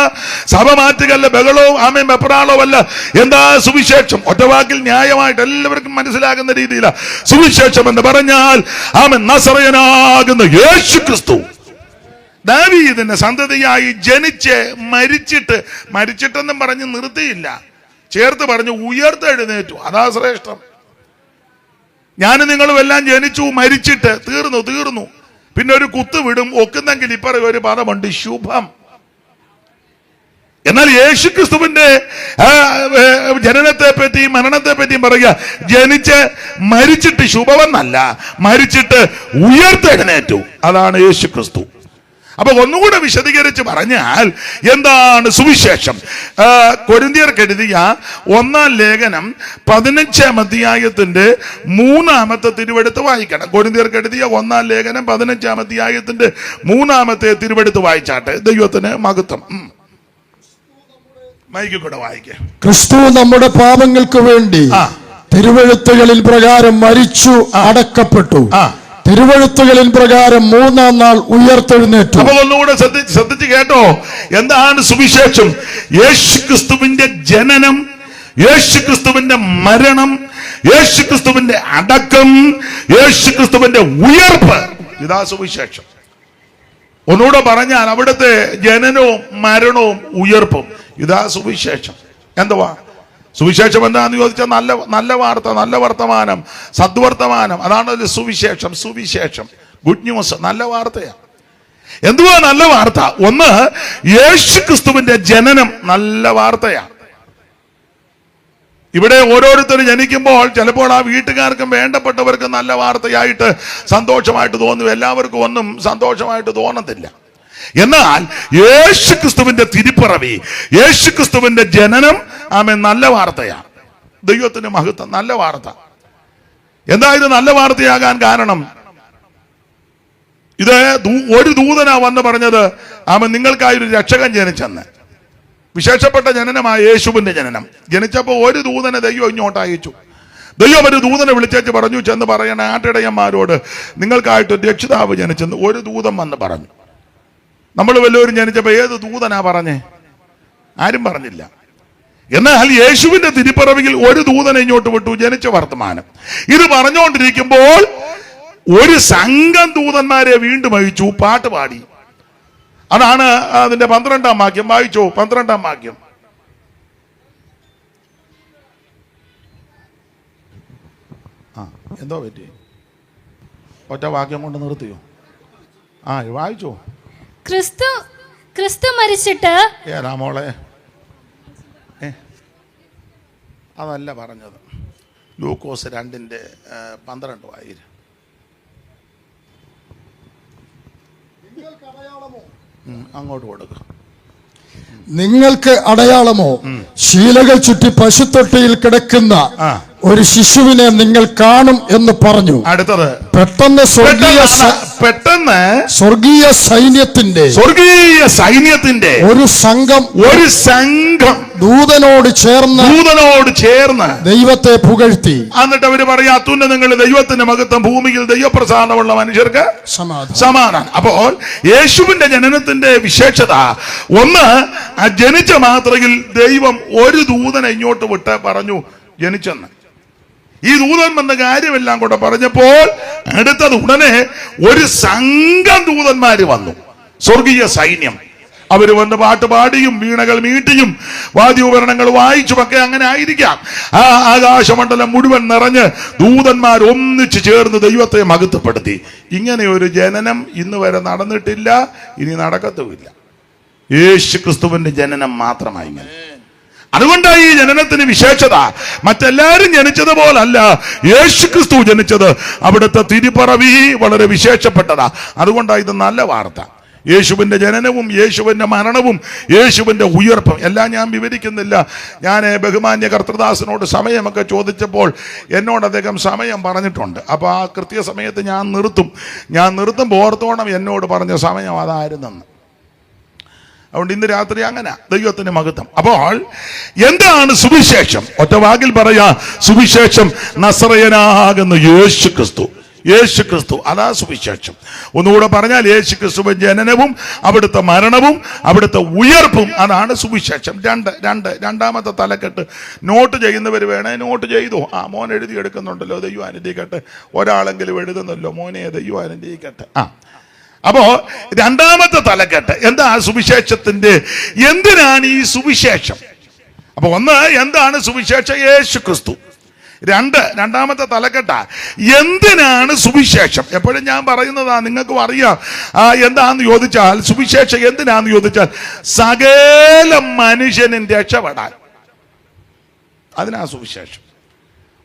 സഭ മാറ്റുകയല്ല, ബഹളവും വെപ്രാളവും അല്ല. എന്താ സുവിശേഷം? ഒറ്റവാക്കിൽ ന്യായമായിട്ട് എല്ലാവർക്കും മനസ്സിലാകുന്ന രീതിയിലാണ് സുവിശേഷം എന്ന് പറഞ്ഞാൽ നസറയനാകുന്ന യേശു ക്രിസ്തു. ദാവീദിന്റെ സന്തതിയായി ജനിച്ച് മരിച്ചിട്ടെന്നും പറഞ്ഞ് നിർത്തിയില്ല, ചേർത്ത് പറഞ്ഞു ഉയർത്തെഴുന്നേറ്റു. അതാ ശ്രേഷ്ഠം. ഞാനും നിങ്ങളും എല്ലാം ജനിച്ചു, മരിച്ചിട്ട് തീർന്നു. പിന്നെ ഒരു കുത്തു വിടും. ഒക്കുന്നെങ്കിൽ ഇപ്പറ ഒരു പദമുണ്ട്, ശുഭം. എന്നാൽ യേശുക്രിസ്തുവിന്റെ ജനനത്തെ പറ്റിയും മരണത്തെ പറ്റിയും പറയുക, ജനിച്ച് മരിച്ചിട്ട് ശുഭമെന്നല്ല, മരിച്ചിട്ട് ഉയർത്തെഴുന്നേറ്റു. അതാണ് യേശുക്രിസ്തു. അപ്പൊ ഒന്നുകൂടെ വിശദീകരിച്ച് പറഞ്ഞാൽ എന്താണ് സുവിശേഷം? കൊരിന്ത്യർക്ക് എഴുതിയ 1-ാം ലേഖനം 15-ാം അധ്യായത്തിന്റെ 3-ാമത്തെ തിരുവെടുത്ത് വായിക്കണം. കൊരിന്ത്യർക്ക് എഴുതിയ 1-ാം ലേഖനം 15-ാം അധ്യായത്തിന്റെ 3-ാമത്തെ തിരുവെടുത്ത് വായിച്ചാട്ടെ. ദൈവത്തിന് മഹത്വം. മൈക്കിൽ കൂടെ വായിക്കാം. ക്രിസ്തു നമ്മുടെ പാപങ്ങൾക്ക് വേണ്ടി തിരുവെഴുത്തുകളിൽ പ്രകാരം മരിച്ചു, അടക്കപ്പെട്ടു, തിരുവെഴുത്തുകളിൻ പ്രകാരം 3-ാം നാൾ ഉയർത്തെഴുന്നേറ്റു. അപ്പൊ ഒന്നുകൂടെ ശ്രദ്ധിച്ച് കേട്ടോ, എന്താണ് സുവിശേഷം? യേശുക്രിസ്തുവിന്റെ ജനനം, യേശുക്രിസ്തുവിന്റെ മരണം, യേശുക്രിസ്തുവിന്റെ അടക്കം, യേശുക്രിസ്തുവിന്റെ ഉയർപ്പ്. ഇതാ സുവിശേഷം. ഒന്നുകൂടെ പറഞ്ഞാൽ അവിടുത്തെ ജനനവും മരണവും ഉയർപ്പും. ഇതാ സുവിശേഷം. എന്തുവാ സുവിശേഷം? എന്താന്ന് ചോദിച്ചാൽ നല്ല വാർത്ത, നല്ല വർത്തമാനം, സദ്വർത്തമാനം. അതാണ് സുവിശേഷം. ഗുഡ് ന്യൂസ്, നല്ല വാർത്തയാണ്. എന്തുവാ നല്ല വാർത്ത? ഒന്ന്, യേശുക്രിസ്തുവിന്റെ ജനനം നല്ല വാർത്തയാണ്. ഇവിടെ ഓരോരുത്തരും ജനിക്കുമ്പോൾ ചിലപ്പോൾ ആ വീട്ടുകാർക്കും വേണ്ടപ്പെട്ടവർക്കും നല്ല വാർത്തയായിട്ട് സന്തോഷമായിട്ട് തോന്നും. എല്ലാവർക്കും ഒന്നും സന്തോഷമായിട്ട് തോന്നത്തില്ല. എന്നാൽ യേശുക്രിസ്തുവിന്റെ തിരുപ്പിറവി, യേശുക്രിസ്തുവിന്റെ ജനനം നല്ല വാർത്തയാണ്. ദൈവത്തിന്റെ മഹത്വം, നല്ല വാർത്ത. എന്താ ഇത് നല്ല വാർത്തയാകാൻ കാരണം? ഇത് ഒരു ദൂതനാ വന്ന് പറഞ്ഞത്, നിങ്ങൾക്കായി ഒരു രക്ഷകൻ ജനിച്ചെന്ന്. വിശേഷപ്പെട്ട ജനനമായ യേശുവിന്റെ ജനനം. ജനിച്ചപ്പോൾ ഒരു ദൂതനെ ദൈവം ഇങ്ങോട്ട് അയച്ചു. ദൈവം ഒരു ദൂതനെ വിളിച്ചേച്ച് പറഞ്ഞു, ചെന്ന് പറയണ ആട്ടിടയന്മാരോട് നിങ്ങൾക്കായിട്ട് രക്ഷിതാവ് ജനിച്ചെന്ന് ഒരു ദൂതൻ വന്ന് പറഞ്ഞു. നമ്മൾ വല്ലവരും ജനിച്ചപ്പോൾ ഏത് ദൂതനാ പറഞ്ഞേ? ആരും പറഞ്ഞില്ല. എന്നാൽ യേശുവിന്റെ തിരുപ്പിറവിയിൽ ഒരു ദൂതനെ ഇങ്ങോട്ട് വിട്ടു, ജനിച്ച വർത്തമാനം. ഇത് പറഞ്ഞുകൊണ്ടിരിക്കുമ്പോൾ ഒരു സംഘം ദൂതന്മാരെ വീണ്ടും അയച്ചു, പാട്ട് പാടി. അതാണ് അതിന്റെ 12-ാം വാക്യം. വായിച്ചോ, 12-ാം വാക്യം. എന്തോ പറ്റി? ഒറ്റ വാക്യം കൊണ്ട് നിർത്തിയോ? വായിച്ചോ. ക്രിസ്തു മരിച്ചിട്ട് മോളെ, അതല്ല പറഞ്ഞത്. ലൂക്കോസ് 2:12 വായിര്. അങ്ങോട്ട് കൊടുക്കുക. നിങ്ങൾക്ക് അടയാളമോ? ശീലകൾ ചുറ്റി പശുത്തൊട്ടിയിൽ കിടക്കുന്ന ഒരു ശിശുവിനെ നിങ്ങൾ കാണും എന്ന് പറഞ്ഞു. അടുത്തത്, പെട്ടെന്ന് സ്വർഗീയ സൈന്യത്തിന്റെ ഒരു സംഘം ദൂതനോട് ചേർന്ന് ദൈവത്തെ പുകഴ്ത്തി. എന്നിട്ട് അവര് പറയാ, അത്യുന്നതങ്ങളിൽ ദൈവത്തിന്റെ മഹത്വം, ഭൂമിയിൽ ദൈവപ്രസാദമുള്ള മനുഷ്യർക്ക് സമാധാനം. അപ്പോൾ യേശുവിന്റെ ജനനത്തിന്റെ വിശേഷത ഒന്ന്, ജനിച്ച മാത്രയിൽ ദൈവം ഒരു ദൂതനെ ഇങ്ങോട്ട് വിട്ട് പറഞ്ഞു ജനിച്ചെന്ന്. ഈ ദൂതൻ വന്ന കാര്യമെല്ലാം കൂടെ പറഞ്ഞപ്പോൾ അടുത്തത് ഉടനെ ഒരു സംഘം ദൂതന്മാര് വന്നു, സ്വർഗീയ സൈന്യം. അവര് വന്ന് പാട്ടുപാടിയും വീണകൾ മീട്ടിയും വാദ്യോപകരണങ്ങൾ വായിച്ചുമൊക്കെ അങ്ങനെ ആയിരിക്കാം. ആ ആകാശമണ്ഡലം മുഴുവൻ നിറഞ്ഞ് ദൂതന്മാർ ഒന്നിച്ചു ചേർന്ന് ദൈവത്തെ മഹത്വപ്പെടുത്തി. ഇങ്ങനെ ഒരു ജനനം ഇന്ന് വരെ നടന്നിട്ടില്ല, ഇനി നടക്കത്തുമില്ല. യേശുക്രിസ്തുവിന്റെ ജനനം മാത്രമായി ഇങ്ങനെ. അതുകൊണ്ടാണ് ഈ ജനനത്തിന് വിശേഷത. മറ്റെല്ലാവരും ജനിച്ചതുപോലല്ല യേശുക്രിസ്തു ജനിച്ചത്. അവിടുത്തെ തിരുപ്പിറവി വളരെ വിശേഷപ്പെട്ടതാ. അതുകൊണ്ടാണ് ഇത് നല്ല വാർത്ത. യേശുവിന്റെ ജനനവും യേശുവിന്റെ മരണവും യേശുവിന്റെ ഉയർപ്പും എല്ലാം ഞാൻ വിവരിക്കുന്നില്ല. ഞാൻ ബഹുമാന്യ കർത്തൃദാസനോട് സമയമൊക്കെ ചോദിച്ചപ്പോൾ എന്നോട് അദ്ദേഹം സമയം പറഞ്ഞിട്ടുണ്ട്. അപ്പോൾ ആ കൃത്യസമയത്ത് ഞാൻ നിർത്തുമ്പോൾ ഓർത്തോണം എന്നോട് പറഞ്ഞ സമയം അതായിരുന്നെന്ന്. അതുകൊണ്ട് ഇന്ന് രാത്രി അങ്ങനെ ദൈവത്തിന്റെ മഹത്വം. അപ്പോൾ എന്താണ് സുവിശേഷം? ഒറ്റ വാക്കിൽ പറയാ, സുവിശേഷം നസറയനാകുന്ന യേശുക്രിസ്തു അതാ സുവിശേഷം. ഒന്നുകൂടെ പറഞ്ഞാൽ യേശുക്രിസ്തുവിന്റെ ജനനവും അവിടുത്തെ മരണവും അവിടുത്തെ ഉയർപ്പും അതാണ് സുവിശേഷം. രണ്ടാമത്തെ തലക്കെട്ട് നോട്ട് ചെയ്യുന്നവർ വേണേ നോട്ട് ചെയ്തു. മോൻ എഴുതി എടുക്കുന്നുണ്ടല്ലോ, ദൈവം അനുഗ്രഹിക്കട്ടെ. ഒരാളെങ്കിലും എഴുതുന്നല്ലോ, മോനെ ദൈവം അനുഗ്രഹിക്കട്ടെ. അപ്പോ രണ്ടാമത്തെ തലക്കെട്ട് എന്താ? സുവിശേഷത്തിന്റെ എന്തിനാണ് ഈ സുവിശേഷം? അപ്പൊ ഒന്ന്, എന്താണ് സുവിശേഷം? യേശുക്രിസ്തു. രണ്ടാമത്തെ തലക്കെട്ട എന്തിനാണ് സുവിശേഷം? എപ്പോഴും ഞാൻ പറയുന്നതാ, നിങ്ങൾക്കും അറിയാം. എന്താന്ന് ചോദിച്ചാൽ, സുവിശേഷം എന്തിനാന്ന് ചോദിച്ചാൽ സകല മനുഷ്യനും രക്ഷപ്പെടാൻ. അതിനാ സുവിശേഷം.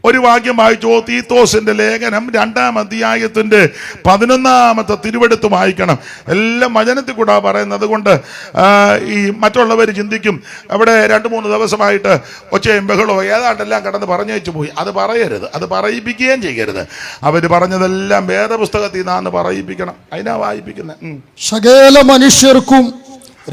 ഒരു വാക്യം വായിച്ചോ, തീത്തോസിന്റെ ലേഖനം 2-ാം അധ്യായത്തിന്റെ 11-ാമത്തെ തിരുവെടുത്ത് വായിക്കണം. എല്ലാം വചനത്തിൽ കൂടാ പറയുന്നത് കൊണ്ട് ഈ മറ്റുള്ളവർ ചിന്തിക്കും അവിടെ 2-3 ദിവസമായിട്ട് ഒച്ചയും ബഹളോ ഏതാണ്ടെല്ലാം കടന്ന് പറഞ്ഞേച്ചു പോയി. അത് പറയരുത്, അത് പറയിപ്പിക്കുകയും ചെയ്യരുത്. അവർ പറഞ്ഞതെല്ലാം വേദപുസ്തകത്തിൽ നിന്നാണ് പറയിപ്പിക്കണം. അതിനാ വായിപ്പിക്കുന്നത്. സകല മനുഷ്യർക്കും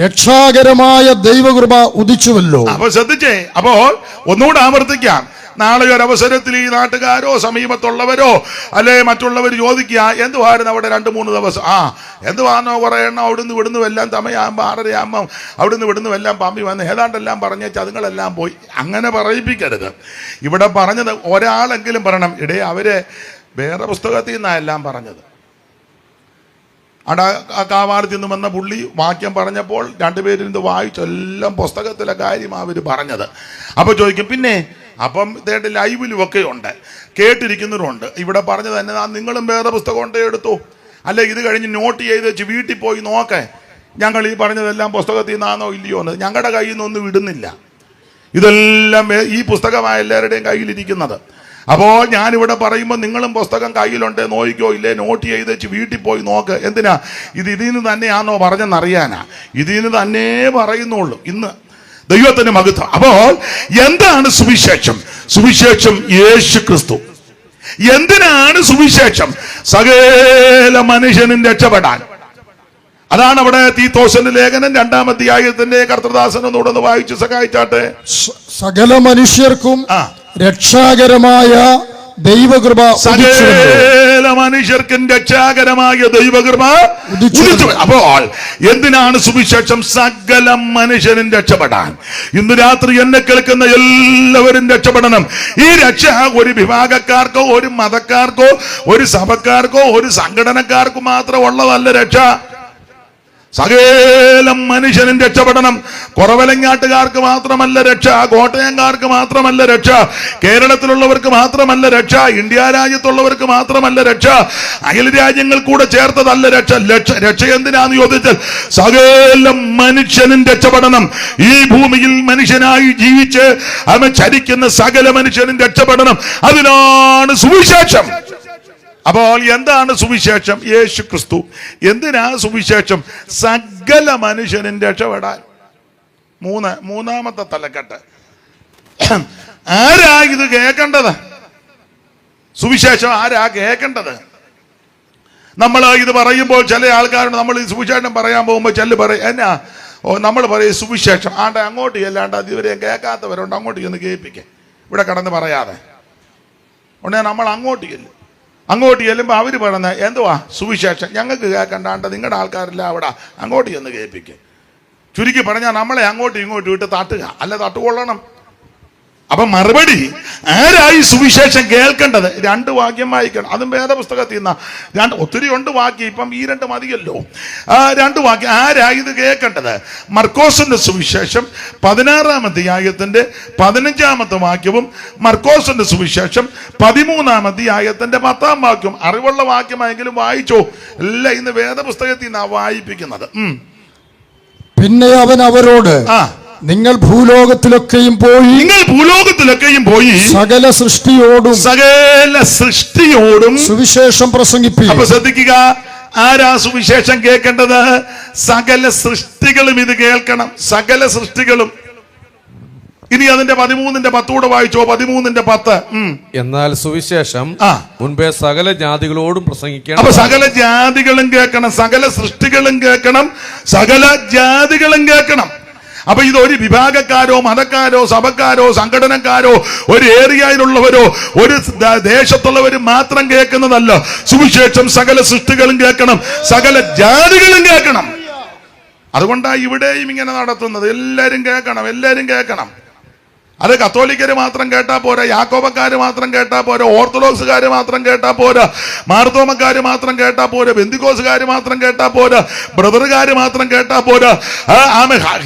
രക്ഷാകരമായ ദൈവകൃപ ഉദിച്ചുവല്ലോ. അപ്പൊ ശ്രദ്ധിച്ചേ. അപ്പോൾ ഒന്നുകൂടെ ആവർത്തിക്കാം. നാളെ ഒരു അവസരത്തിൽ ഈ നാട്ടുകാരോ സമീപത്തുള്ളവരോ അല്ലെ മറ്റുള്ളവർ ചോദിക്കുക, എന്തുവായിരുന്നു അവിടെ 2-3 ദിവസം? എന്തുവാന്നോ കുറെ എണ്ണം അവിടുന്ന് ഇവിടുന്ന് എല്ലാം സമയമാകുമ്പോൾ 6:30 അവിടുന്ന് ഇവിടുന്ന് എല്ലാം പമ്പി വന്ന് ഏതാണ്ടെല്ലാം പറഞ്ഞേച്ച് അതുങ്ങളെല്ലാം പോയി. അങ്ങനെ പറയിപ്പിക്കരുത്. ഇവിടെ പറഞ്ഞത് ഒരാളെങ്കിലും പറയണം, അവര് വേറെ പുസ്തകത്തിൽ നിന്നാണ് എല്ലാം പറഞ്ഞത്. കാവാലത്തിൽ നിന്ന് വന്ന പുള്ളി വാക്യം പറഞ്ഞപ്പോൾ 2 പേരിൽ നിന്ന് വായിച്ചു എല്ലാം പുസ്തകത്തിലെ കാര്യം അവർ പറഞ്ഞത്. അപ്പോൾ ചോദിക്കും, പിന്നെ അപ്പം ലൈവിലും ഒക്കെ ഉണ്ട്, കേട്ടിരിക്കുന്നവരുണ്ട്. ഇവിടെ പറഞ്ഞത് തന്നെ നിങ്ങളും വേറെ പുസ്തകം കൊണ്ടേ എടുത്തു. അല്ല ഇത് കഴിഞ്ഞ് നോട്ട് ചെയ്ത് വെച്ച് വീട്ടിൽ പോയി നോക്കേ ഞങ്ങൾ ഈ പറഞ്ഞതെല്ലാം പുസ്തകത്തിൽ നിന്നാണോ ഇല്ലയോ എന്ന്. ഞങ്ങളുടെ കയ്യിൽ നിന്നൊന്നും വിടുന്നില്ല. ഇതെല്ലാം ഈ പുസ്തകമായ എല്ലാവരുടെയും കയ്യിലിരിക്കുന്നത്. അപ്പോൾ ഞാനിവിടെ പറയുമ്പോൾ നിങ്ങളും പുസ്തകം കയ്യിലുണ്ട്, നോക്കിക്കോ, ഇല്ലേ നോട്ട് ചെയ്ത് വെച്ച് വീട്ടിൽ പോയി നോക്ക്. എന്തിനാ? ഇതിൽ നിന്ന് തന്നെയാണോ പറഞ്ഞെന്നറിയാനാ. ഇതിൽ നിന്ന് തന്നെ പറയുന്നുള്ളൂ. ഇന്ന് ദൈവത്തിന് മഹത്വം. അപ്പോൾ എന്താണ് സുവിശേഷം? സുവിശേഷം യേശു ക്രിസ്തു. എന്തിനാണ് സുവിശേഷം? സകല മനുഷ്യനും രക്ഷപ്പെടാൻ. അതാണ് അവിടെ തീത്തോസിന്റെ ലേഖനം 2-ാം അധ്യായത്തിന്റെ കർത്തൃദാസൻ ഒന്നുകൂടെ വായിച്ച് സഹായിച്ചാട്ടെ. സകല മനുഷ്യർക്കും രക്ഷാകരമായ ദൈവകൃപ, സകല മനുഷ്യർക്കും രക്ഷാകരമായ ദൈവകൃപ ഉദിച്ചു. അപ്പോൾ എന്തിനാണ് സുവിശേഷം? സകല മനുഷ്യനും രക്ഷപ്പെടാൻ. ഇന്ന് രാത്രി എന്നെ കേൾക്കുന്ന എല്ലാവരും രക്ഷപ്പെടണം. ഈ രക്ഷ ഒരു വിഭാഗക്കാർക്കോ ഒരു മതക്കാർക്കോ ഒരു സഭക്കാർക്കോ ഒരു സംഘടനക്കാർക്കോ മാത്രം ഉള്ളതല്ല രക്ഷ. സകല മനുഷ്യനും രക്ഷപ്പെടണം. കുറവലങ്ങാട്ടുകാർക്ക് മാത്രമല്ല രക്ഷ, കോട്ടയംകാർക്ക് മാത്രമല്ല രക്ഷ, കേരളത്തിലുള്ളവർക്ക് മാത്രമല്ല രക്ഷ, ഇന്ത്യ രാജ്യത്തുള്ളവർക്ക് മാത്രമല്ല രക്ഷ, അയൽ രാജ്യങ്ങൾ കൂടെ ചേർത്തതല്ല രക്ഷ. രക്ഷ എന്തിനാന്ന് ചോദിച്ചാൽ സകല മനുഷ്യനും രക്ഷപ്പെടണം. ഈ ഭൂമിയിൽ മനുഷ്യനായി ജീവിച്ച് അവൻ ചരിക്കുന്ന സകല മനുഷ്യനും രക്ഷപ്പെടണം. അതിനാണ് സുവിശേഷം. അപ്പോൾ എന്താണ് സുവിശേഷം? യേശു ക്രിസ്തു. എന്തിനാ സുവിശേഷം? സകല മനുഷ്യനും രക്ഷപ്പെടാൻ. മൂന്നാമത്തെ തലക്കെട്ട്. ആരാ ഇത് കേൾക്കേണ്ടത്? സുവിശേഷം ആരാ കേൾക്കേണ്ടത്? നമ്മൾ ഇത് പറയുമ്പോൾ ചില ആൾക്കാരുണ്ട്, നമ്മൾ ഈ സുവിശേഷം പറയാൻ പോകുമ്പോൾ ചില പറയും എന്നാ നമ്മൾ പറയും സുവിശേഷം ആണ്ട് അങ്ങോട്ട് ചെല്ലാണ്ട് അതുവരെ കേൾക്കാത്തവരുണ്ട്, അങ്ങോട്ട് ചെന്ന് കേൾപ്പിക്കേ, ഇവിടെ കടന്ന് പറയാതെ ഉടനെ നമ്മൾ അങ്ങോട്ട് ചെല്ലും. അങ്ങോട്ട് ചെല്ലുമ്പോൾ അവർ പറയുന്ന എന്തുവാ സുവിശേഷം ഞങ്ങൾക്ക് കേൾക്കണ്ടാണ്ട് നിങ്ങളുടെ ആൾക്കാരില്ല അവിടെ, അങ്ങോട്ട് ചെന്ന് കേൾപ്പിക്കുക. ചുരുക്കി പറഞ്ഞാൽ നമ്മളെ അങ്ങോട്ടും ഇങ്ങോട്ടും ഇട്ട് തട്ടുക, അല്ല തട്ടുകൊള്ളണം. അപ്പൊ മറുപടി ആരായി സുവിശേഷം കേൾക്കേണ്ടത്? 2 വാക്യം വായിക്കണം. അതും വേദപുസ്തകത്തിൽ നിന്ന ഒത്തിരി ഉണ്ട് വാക്യം, ഇപ്പം ഈ 2 മതിയല്ലോ. 2 വാക്യം. ആരായി ഇത് കേൾക്കേണ്ടത്? മർക്കോസിന്റെ സുവിശേഷം 16-ാം അധ്യായത്തിന്റെ 15-ാമത്തെ വാക്യവും മർക്കോസിന്റെ സുവിശേഷം 13-ാം അധ്യായത്തിന്റെ 10-ാം വാക്യവും. അറിവുള്ള വാക്യമായെങ്കിലും വായിച്ചോ. എല്ലാം ഇന്ന് വേദപുസ്തകത്തിൽ നിന്നാണ് വായിപ്പിക്കുന്നത്. പിന്നെ അവൻ അവരോട് നിങ്ങൾ ഭൂലോകത്തിലൊക്കെയും പോയി സകല സൃഷ്ടിയോടും സുവിശേഷം പ്രസംഗിപ്പിക്കും. അപ്പൊ ശ്രദ്ധിക്കുക, ആരാ സുവിശേഷം കേൾക്കേണ്ടത്? സകല സൃഷ്ടികളും ഇത് കേൾക്കണം. സകല സൃഷ്ടികളും. ഇനി അതിന്റെ 13-ന്റെ 10 വായിച്ചോ. 13-ന്റെ 10. എന്നാൽ സുവിശേഷം മുൻപേ സകല ജാതികളോടും പ്രസംഗിക്കണം. അപ്പൊ സകല ജാതികളും കേൾക്കണം, സകല സൃഷ്ടികളും കേൾക്കണം, സകല ജാതികളും കേൾക്കണം. അപ്പൊ ഇത് ഒരു വിഭാഗക്കാരോ മതക്കാരോ സഭക്കാരോ സംഘടനക്കാരോ ഒരു ഏരിയയിലുള്ളവരോ ഒരു ദേശത്തുള്ളവരും മാത്രം കേൾക്കുന്നതല്ല. സുവിശേഷം സകല സൃഷ്ടികളും കേൾക്കണം, സകല ജാതികളും കേൾക്കണം. അതുകൊണ്ടാണ് ഇവിടെയും ഇങ്ങനെ നടത്തുന്നത്. എല്ലാവരും കേൾക്കണം. അത് കത്തോലിക്കര് മാത്രം കേട്ടാ പോരാ, യാക്കോബക്കാര് മാത്രം കേട്ടാ പോരാ, ഓർത്തഡോക്സുകാര് മാത്രം കേട്ടാ പോരാ, മാർത്തോമക്കാര് മാത്രം കേട്ടാ പോരാ, ബെന്തിക്കോസുകാര് മാത്രം കേട്ടാ പോരാ, ബ്രദറുകാര് മാത്രം കേട്ടാ പോരാ,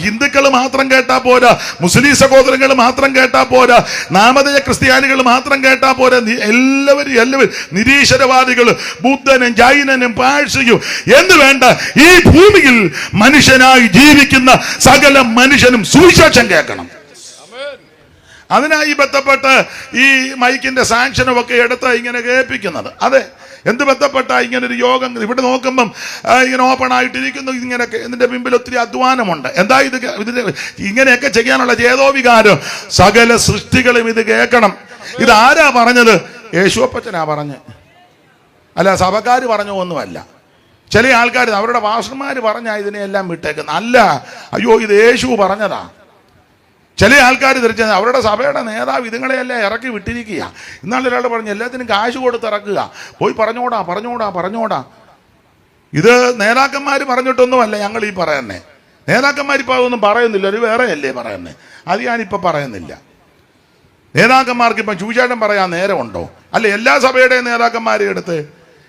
ഹിന്ദുക്കൾ മാത്രം കേട്ടാ പോരാ, മുസ്ലിം സഹോദരങ്ങൾ മാത്രം കേട്ടാ പോരാ, നാമധേയ ക്രിസ്ത്യാനികൾ മാത്രം കേട്ടാ പോരാ. എല്ലാവരും നിരീശ്വരവാദികൾ, ബുദ്ധനും ജൈനനും പാഴ്സിയും എന്ന് വേണ്ട, ഈ ഭൂമിയിൽ മനുഷ്യനായി ജീവിക്കുന്ന സകല മനുഷ്യനും സുവിശേഷം കേൾക്കണം. അതിനായി ബന്ധപ്പെട്ട് ഈ മൈക്കിന്റെ സാങ്ഷനും ഒക്കെ എടുത്ത് ഇങ്ങനെ കേൾപ്പിക്കുന്നത്. അതെ, എന്ത് ബന്ധപ്പെട്ട ഇങ്ങനൊരു യോഗം ഇവിടെ നോക്കുമ്പം ഇങ്ങനെ ഓപ്പൺ ആയിട്ടിരിക്കുന്നു. ഇങ്ങനെയൊക്കെ ഇതിന്റെ പിമ്പിൽ ഒത്തിരി അധ്വാനമുണ്ട്. എന്താ ഇതിന് ഇങ്ങനെയൊക്കെ ചെയ്യാനുള്ള ചേതോവികാരം? സകല സൃഷ്ടികളും ഇത് കേൾക്കണം. ഇത് ആരാ പറഞ്ഞത്? യേശുവപ്പച്ചനാ പറഞ്ഞ്, അല്ല സഭക്കാര് പറഞ്ഞോ ഒന്നുമല്ല. ചില ആൾക്കാർ അവരുടെ പാസ്റ്റർമാര് പറഞ്ഞാ ഇതിനെയെല്ലാം വിട്ടേക്കുന്നു. അല്ല, അയ്യോ ഇത് യേശു പറഞ്ഞതാ. ചില ആൾക്കാർ ധരിച്ചത് അവരുടെ സഭയുടെ നേതാവ് ഇതുങ്ങളെയെല്ലാം ഇറക്കി വിട്ടിരിക്കുക. ഇന്നാളെ ഒരാൾ പറഞ്ഞു എല്ലാത്തിനും കാശ് കൊടുത്ത് ഇറക്കുക, പോയി പറഞ്ഞോടാ. ഇത് നേതാക്കന്മാർ പറഞ്ഞിട്ടൊന്നുമല്ല ഞങ്ങൾ ഈ പറയുന്നേ. നേതാക്കന്മാരിപ്പോൾ അതൊന്നും പറയുന്നില്ല, ഒരു വേറെയല്ലേ പറയുന്നേ. അത് ഞാനിപ്പോൾ പറയുന്നില്ല. നേതാക്കന്മാർക്ക് ഇപ്പം ചൂചാട്ടം പറയാൻ നേരമുണ്ടോ? അല്ല, എല്ലാ സഭയുടെയും നേതാക്കന്മാരെ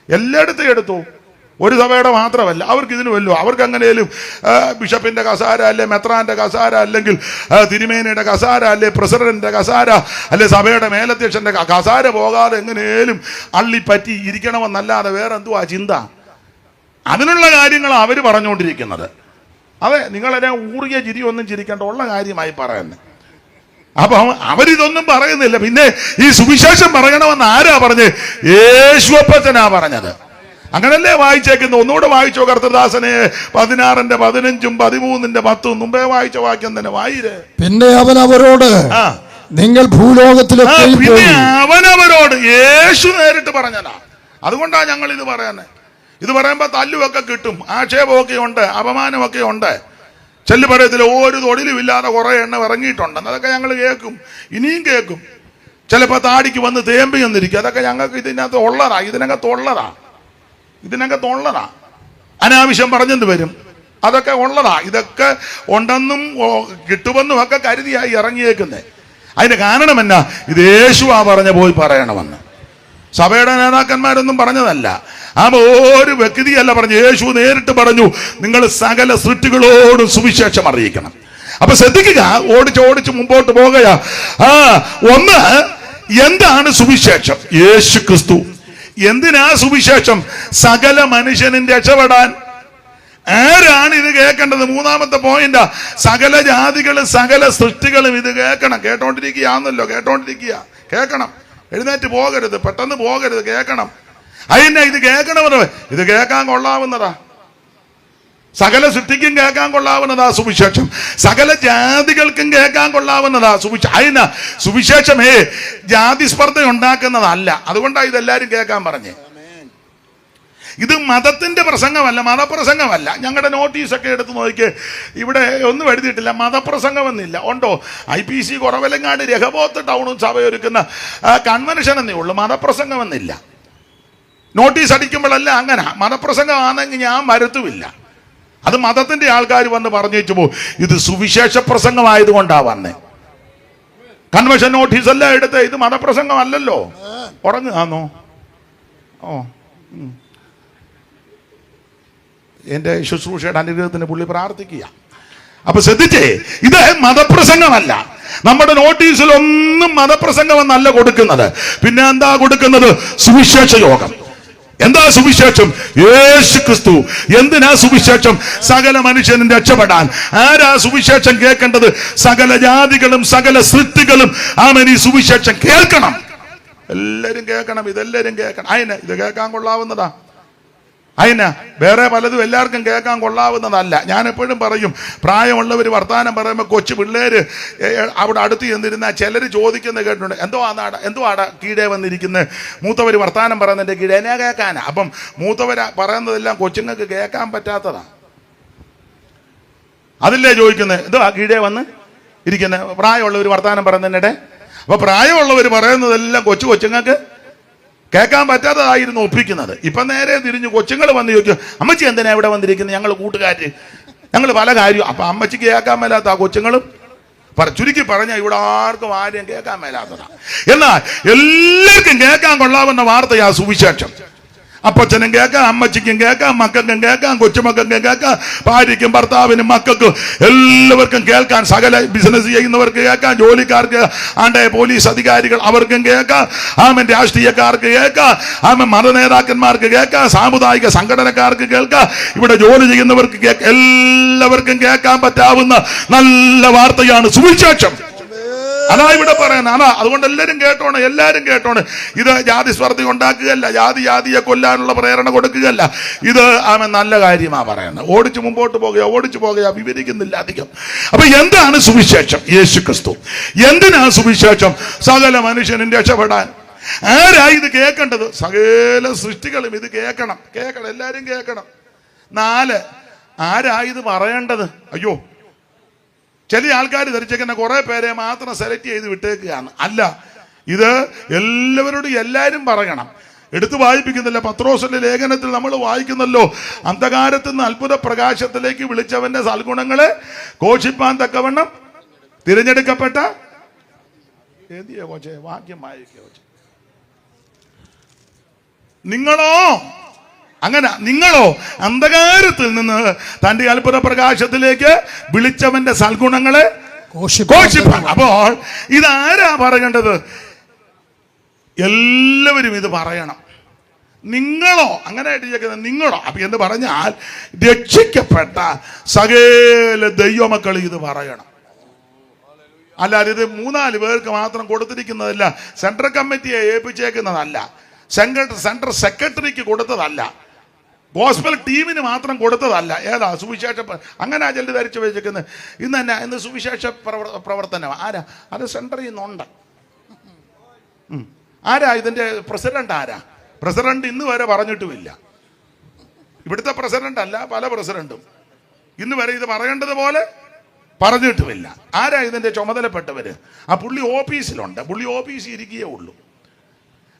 എല്ലായിടത്തും എടുത്തു. ഒരു സഭയുടെ മാത്രമല്ല. അവർക്ക് ഇതിന് വല്ലോ, അവർക്ക് എങ്ങനെയും ബിഷപ്പിന്റെ കസാര അല്ലെ, മെത്രാന്റെ കസാര, അല്ലെങ്കിൽ തിരുമേനിയുടെ കസാര അല്ലെ, പ്രസിഡന്റിന്റെ കസാര അല്ലെ, സഭയുടെ മേലധ്യക്ഷന്റെ കസാര പോകാതെ എങ്ങനെയും അള്ളിപ്പറ്റി ഇരിക്കണമെന്നല്ലാതെ വേറെ എന്തുവാ ചിന്ത? അതിനുള്ള കാര്യങ്ങൾ അവർ പറഞ്ഞുകൊണ്ടിരിക്കുന്നത്. അതെ, നിങ്ങളെന്നെ ഊറിയ ചിരി ഒന്നും ചിരിക്കേണ്ട, ഉള്ള കാര്യമായി പറയുന്നത്. അപ്പം അവരിതൊന്നും പറയുന്നില്ല. പിന്നെ ഈ സുവിശേഷം പറയണമെന്ന് ആരാ പറഞ്ഞത്? യേശുവപ്പച്ചനാ പറഞ്ഞത്. അങ്ങനല്ലേ വായിച്ചേക്കുന്നു? ഒന്നുകൂടെ വായിച്ചോ കർത്തൃദാസനെ 16-ന്റെ 15-ഉം 13-ന്റെ 10-ഉം മുമ്പേ വായിച്ച വാക്യം തന്നെ വായിരേ. പിന്നെ അവൻ അവരോട് നിങ്ങൾ ഭൂലോകത്തിലൊക്കെ പിന്നെ അവനവരോട് യേശു നേരിട്ട് പറഞ്ഞതാ. അതുകൊണ്ടാ ഞങ്ങൾ ഇത് പറയുന്നത്. ഇത് പറയുമ്പോ തല്ലുമൊക്കെ കിട്ടും, ആക്ഷേപമൊക്കെ ഉണ്ട്, അപമാനമൊക്കെ ഉണ്ട്. ചെല്ലു പറയത്തില്ല ഒരു തൊഴിലും ഇല്ലാതെ കുറെ എണ്ണം ഇറങ്ങിയിട്ടുണ്ട്. അതൊക്കെ ഞങ്ങൾ കേൾക്കും, ഇനിയും കേൾക്കും. ചിലപ്പോ താടിക്ക് വന്ന് തേമ്പി എന്നിരിക്കും. അതൊക്കെ ഞങ്ങൾക്ക് ഇതിനകത്ത് ഉള്ളതാ, ഇതിനകത്തുള്ളതാ. അനാവശ്യം പറഞ്ഞെന്ന് വരും, അതൊക്കെ ഉള്ളതാ. ഇതൊക്കെ ഉണ്ടെന്നും കിട്ടുമെന്നും ഒക്കെ കരുതിയായി ഇറങ്ങിയേക്കുന്നേ. അതിന്റെ കാരണം എന്നാ? ഇത് യേശുവാ പറഞ്ഞ പോയി പറയണമെന്ന്. സഭയുടെ നേതാക്കന്മാരൊന്നും പറഞ്ഞതല്ല, ആ ഒരു വ്യക്തിയല്ല പറഞ്ഞു. യേശു നേരിട്ട് പറഞ്ഞു, നിങ്ങൾ സകല സൃഷ്ടികളോടും സുവിശേഷം അറിയിക്കണം. അപ്പൊ ശ്രദ്ധിക്കുക, ഓടിച്ച് മുമ്പോട്ട് പോകുക. ഒന്ന്, എന്താണ് സുവിശേഷം? യേശു ക്രിസ്തു. എന്തിനാ സുവിശേഷം? സകല മനുഷ്യനും രക്ഷപ്പെടാൻ. ആരാണ് ഇത് കേൾക്കേണ്ടത്? മൂന്നാമത്തെ പോയിന്റാ, സകല ജാതികളും സകല സൃഷ്ടികളും ഇത് കേൾക്കണം. കേൾക്കണം. എഴുന്നേറ്റ് പോകരുത്, പെട്ടെന്ന് പോകരുത്, കേൾക്കണം. അതിനെ ഇത് കേൾക്കണമെന്ന്, ഇത് കേൾക്കാൻ കൊള്ളാവുന്നതാ. സകല സൃഷ്ടിക്കും കേൾക്കാൻ കൊള്ളാവുന്നതാ സുവിശേഷം. സകല ജാതികൾക്കും കേൾക്കാൻ കൊള്ളാവുന്നതാ സുവിശേഷം. അതിനാ സുവിശേഷമേ ജാതി സ്പർദ്ധ ഉണ്ടാക്കുന്നതല്ല. അതുകൊണ്ടാണ് ഇതെല്ലാരും കേൾക്കാൻ പറഞ്ഞേ. ഇത് മതത്തിന്റെ പ്രസംഗമല്ല, മതപ്രസംഗമല്ല. ഞങ്ങളുടെ നോട്ടീസൊക്കെ എടുത്ത് നോക്കിയേ, ഇവിടെ ഒന്നും എഴുതിയിട്ടില്ല മതപ്രസംഗമെന്നില്ല. ഉണ്ടോ? IPC കുറവലങ്ങാട് രഹബോത്ത് ടൗണും സഭയൊരുക്കുന്ന കൺവെൻഷൻ എന്നേ ഉള്ളൂ, മതപ്രസംഗമെന്നില്ല. നോട്ടീസ് അടിക്കുമ്പോഴല്ല അങ്ങനെ. മതപ്രസംഗമാണെങ്കിൽ ഞാൻ വരുത്തുമില്ല. അത് മതത്തിന്റെ ആൾക്കാർ വന്ന് പറഞ്ഞു വെച്ചു പോകും. ഇത് സുവിശേഷ പ്രസംഗമായതുകൊണ്ടാ വന്നേ. കൺവെൻഷൻ നോട്ടീസ് എല്ലാം എടുത്ത് ഇത് മതപ്രസംഗമല്ലല്ലോ. ഉറങ്ങുകയാണോ? എന്റെ ശുശ്രൂഷയുടെ അനുഗ്രഹത്തിന് പുള്ളി പ്രാർത്ഥിക്കുക. അപ്പൊ ശ്രദ്ധിച്ചേ, ഇത് മതപ്രസംഗമല്ല. നമ്മുടെ നോട്ടീസിലൊന്നും മതപ്രസംഗമെന്നല്ല കൊടുക്കുന്നത്. പിന്നെ എന്താ കൊടുക്കുന്നത്? സുവിശേഷ യോഗം. എന്താ സുവിശേഷം? യേശു ക്രിസ്തു. എന്തിനാ സുവിശേഷം? സകല മനുഷ്യനും രക്ഷപ്പെടാൻ. ആരാ സുവിശേഷം കേൾക്കേണ്ടത്? സകല ജാതികളും സകല സൃഷ്ടികളും ആമേൻ ഈ സുവിശേഷം കേൾക്കണം. എല്ലാരും കേൾക്കണം, ഇതെല്ലാരും കേൾക്കണം. ഇത് കേൾക്കാൻ കൊള്ളാവുന്നതാ. വേറെ പലതും എല്ലാവർക്കും കേൾക്കാൻ കൊള്ളാവുന്നതല്ല. ഞാൻ എപ്പോഴും പറയും, പ്രായമുള്ളവർ വർത്താനം പറയുമ്പോൾ കൊച്ചു പിള്ളേര് അവിടെ അടുത്ത് ചെന്നിരുന്ന ചിലർ ചോദിക്കുന്നത് കേട്ടിട്ടുണ്ട്, എന്തുവാടാ കീഴേ വന്നിരിക്കുന്നത്? മൂത്തവർ വർത്താനം പറയുന്നതിന്റെ കീഴേ എന്നെ കേൾക്കാനാ. അപ്പം മൂത്തവർ പറയുന്നതെല്ലാം കൊച്ചുങ്ങൾക്ക് കേൾക്കാൻ പറ്റാത്തതാ. അതില്ലേ ചോദിക്കുന്നത്, എന്തുവാ കീഴേ വന്ന് ഇരിക്കുന്നത്? പ്രായമുള്ളവർ വർത്താനം പറയുന്നതിനിടെ. അപ്പൊ പ്രായമുള്ളവർ പറയുന്നതെല്ലാം കൊച്ചുങ്ങൾക്ക് കേൾക്കാൻ പറ്റാത്തതായിരുന്നു ഒപ്പിക്കുന്നത്. ഇപ്പൊ നേരെ തിരിഞ്ഞു കൊച്ചുങ്ങൾ വന്ന് ചോദിക്കും, അമ്മച്ചി എന്തിനാ ഇവിടെ വന്നിരിക്കുന്നത്? ഞങ്ങൾ കൂട്ടുകാര്, ഞങ്ങൾ പല കാര്യവും. അപ്പൊ അമ്മച്ചിക്ക് കേൾക്കാൻ മേലാത്ത ആ കൊച്ചുങ്ങളും ചുരുക്കി പറഞ്ഞാൽ ഇവിടെ ആർക്കും ആരെയും കേൾക്കാൻ മേലാത്തതാ. എന്നാൽ എല്ലാവർക്കും കേൾക്കാൻ കൊള്ളാവുന്ന വാർത്തയാ സുവിശേഷം. അപ്പച്ചനും കേൾക്കാം, അമ്മച്ചിക്കും കേൾക്കാം, മക്കൾക്കും കേൾക്കാം, കൊച്ചുമക്കൾക്കും കേൾക്കാം, ഭാര്യയ്ക്കും ഭർത്താവിനും മക്കൾക്കും എല്ലാവർക്കും കേൾക്കാൻ. സകല ബിസിനസ് ചെയ്യുന്നവർക്ക് കേൾക്കാം, ജോലിക്കാർക്ക്, പോലീസ് അധികാരികൾ അവർക്കും കേൾക്കാം, രാഷ്ട്രീയക്കാർക്ക് കേൾക്കാം, മത നേതാക്കന്മാർക്ക് കേൾക്കാം, സാമുദായിക സംഘടനക്കാർക്ക് കേൾക്കാം, ഇവിടെ ജോലി ചെയ്യുന്നവർക്ക് കേൾക്കാം. എല്ലാവർക്കും കേൾക്കാൻ പറ്റാവുന്ന നല്ല വാർത്തയാണ് സുവിശേഷം. അതാ ഇവിടെ പറയാൻ. അതുകൊണ്ട് എല്ലാരും കേട്ടോണ്. ഇത് ജാതി സ്പർദ്ധ ഉണ്ടാക്കുകയല്ല, ജാതിയെ കൊല്ലാനുള്ള പ്രേരണ കൊടുക്കുകയല്ല. ഇത് നല്ല കാര്യമാ പറയുന്നത്. ഓടിച്ചു മുമ്പോട്ട് പോകുക, വിവരിക്കുന്നില്ല അധികം. അപ്പൊ എന്താണ് സുവിശേഷം? യേശു ക്രിസ്തു. എന്തിനാ സുവിശേഷം? സകല മനുഷ്യനും രക്ഷപ്പെടാൻ. ആരാ ഇത് കേൾക്കേണ്ടത്? സകല സൃഷ്ടികളും ഇത് കേൾക്കണം. എല്ലാരും കേൾക്കണം. 4, ആരാ ഇത് പറയേണ്ടത്? അയ്യോ, ചില ആൾക്കാർ ധരിച്ചേക്കുന്ന കുറെ പേരെ മാത്രം സെലക്ട് ചെയ്ത് വിട്ടേക്കുകയാണ്. അല്ല, ഇത് എല്ലാവരോടും എല്ലാവരും പറയണം. എടുത്തു വായിപ്പിക്കുന്നില്ല, പത്രോസിന്റെ ലേഖനത്തിൽ നമ്മൾ വായിക്കുന്നല്ലോ, അന്ധകാരത്തിൽ നിന്ന് അത്ഭുത പ്രകാശത്തിലേക്ക് വിളിച്ചവന്റെ സൽഗുണങ്ങളെ ഘോഷിപ്പാൻ തക്കവണ്ണം തിരഞ്ഞെടുക്കപ്പെട്ട വാക്യം വായിക്കോ. നിങ്ങളോ അന്ധകാരത്തിൽ നിന്ന് തന്റെ അത്ഭുത പ്രകാശത്തിലേക്ക് വിളിച്ചവന്റെ സൽഗുണങ്ങളെ ഘോഷിപ്പാൻ. അപ്പോൾ ഇതാരാ പറയേണ്ടത്? എല്ലാവരും ഇത് പറയണം. നിങ്ങളോ, അങ്ങനെ എഴുതിയേക്കുന്നത് നിങ്ങളോ. അപ്പൊ എന്ന് പറഞ്ഞാൽ രക്ഷിക്കപ്പെട്ട സകല ദൈവമക്കൾ ഇത് പറയണം. അല്ലാതെ ഇത് 3-4 പേർക്ക് മാത്രം കൊടുത്തിരിക്കുന്നതല്ല, സെൻട്രൽ കമ്മിറ്റിയെ ഏൽപ്പിച്ചേക്കുന്നതല്ല, സെൻട്രൽ സെക്രട്ടറിക്ക് കൊടുത്തതല്ല, ഗോസ്പൽ ടീമിന് മാത്രം കൊടുത്തതല്ല. ഏതാ സുവിശേഷ, അങ്ങനെ ചിലർ ധരിച്ചു വെച്ചേക്കുന്നത്. ഇന്ന് തന്നെ ഇന്ന് സുവിശേഷ പ്രവർത്തനം ആരാ? അത് സെൻട്രൽ നിന്നുണ്ട്. ആരാ ഇതിന്റെ പ്രസിഡന്റ്? ആരാ പ്രസിഡന്റ്? ഇന്ന് വരെ പറഞ്ഞിട്ടുമില്ല. ഇവിടുത്തെ പ്രസിഡന്റ് അല്ല, പല പ്രസിഡന്റും ഇന്ന് വരെ ഇത് പറയേണ്ടതുപോലെ പറഞ്ഞിട്ടുമില്ല. ആരാ ഇതിന്റെ ചുമതലപ്പെട്ടവര്? ആ പുള്ളി ഓഫീസിലുണ്ട്, പുള്ളി ഓഫീസിൽ ഇരിക്കുകയേ ഉള്ളൂ.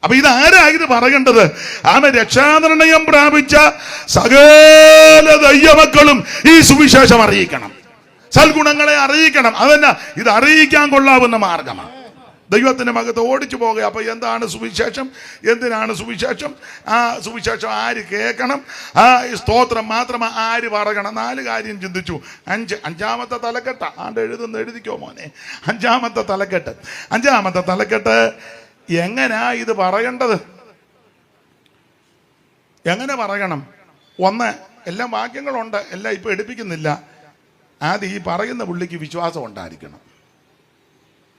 അപ്പൊ ഇതാരാ ഇത് പറയേണ്ടത്? ആമേ, രക്ഷാനിർണയം പ്രാപിച്ച സകല ദൈവമക്കളും ഈ സുവിശേഷം അറിയിക്കണം, സൽഗുണങ്ങളെ അറിയിക്കണം. അതന്നെ ഇത് അറിയിക്കാൻ കൊള്ളാവുന്ന മാർഗമാണ്. ദൈവത്തിന്റെ മകത്ത് ഓടിച്ചു പോകുക. അപ്പൊ എന്താണ് സുവിശേഷം? എന്തിനാണ് സുവിശേഷം? ആ സുവിശേഷം ആര് കേൾക്കണം? ആ സ്തോത്രം മാത്രം ആര് പറയണം? 4 കാര്യം ചിന്തിച്ചു. 5ാമത്തെ തലക്കെട്ട് ആണ്ട് എഴുതിക്കോ മോനെ. 5ാമത്തെ തലക്കെട്ട് എങ്ങനാ ഇത് പറയേണ്ടത്? എങ്ങനെ പറയണം? 1, എല്ലാം വാക്യങ്ങളുണ്ട്, എല്ലാം ഇപ്പൊ എടുപ്പിക്കുന്നില്ല. ആദ്യം ഈ പറയുന്ന പുള്ളിക്ക് വിശ്വാസം ഉണ്ടായിരിക്കണം.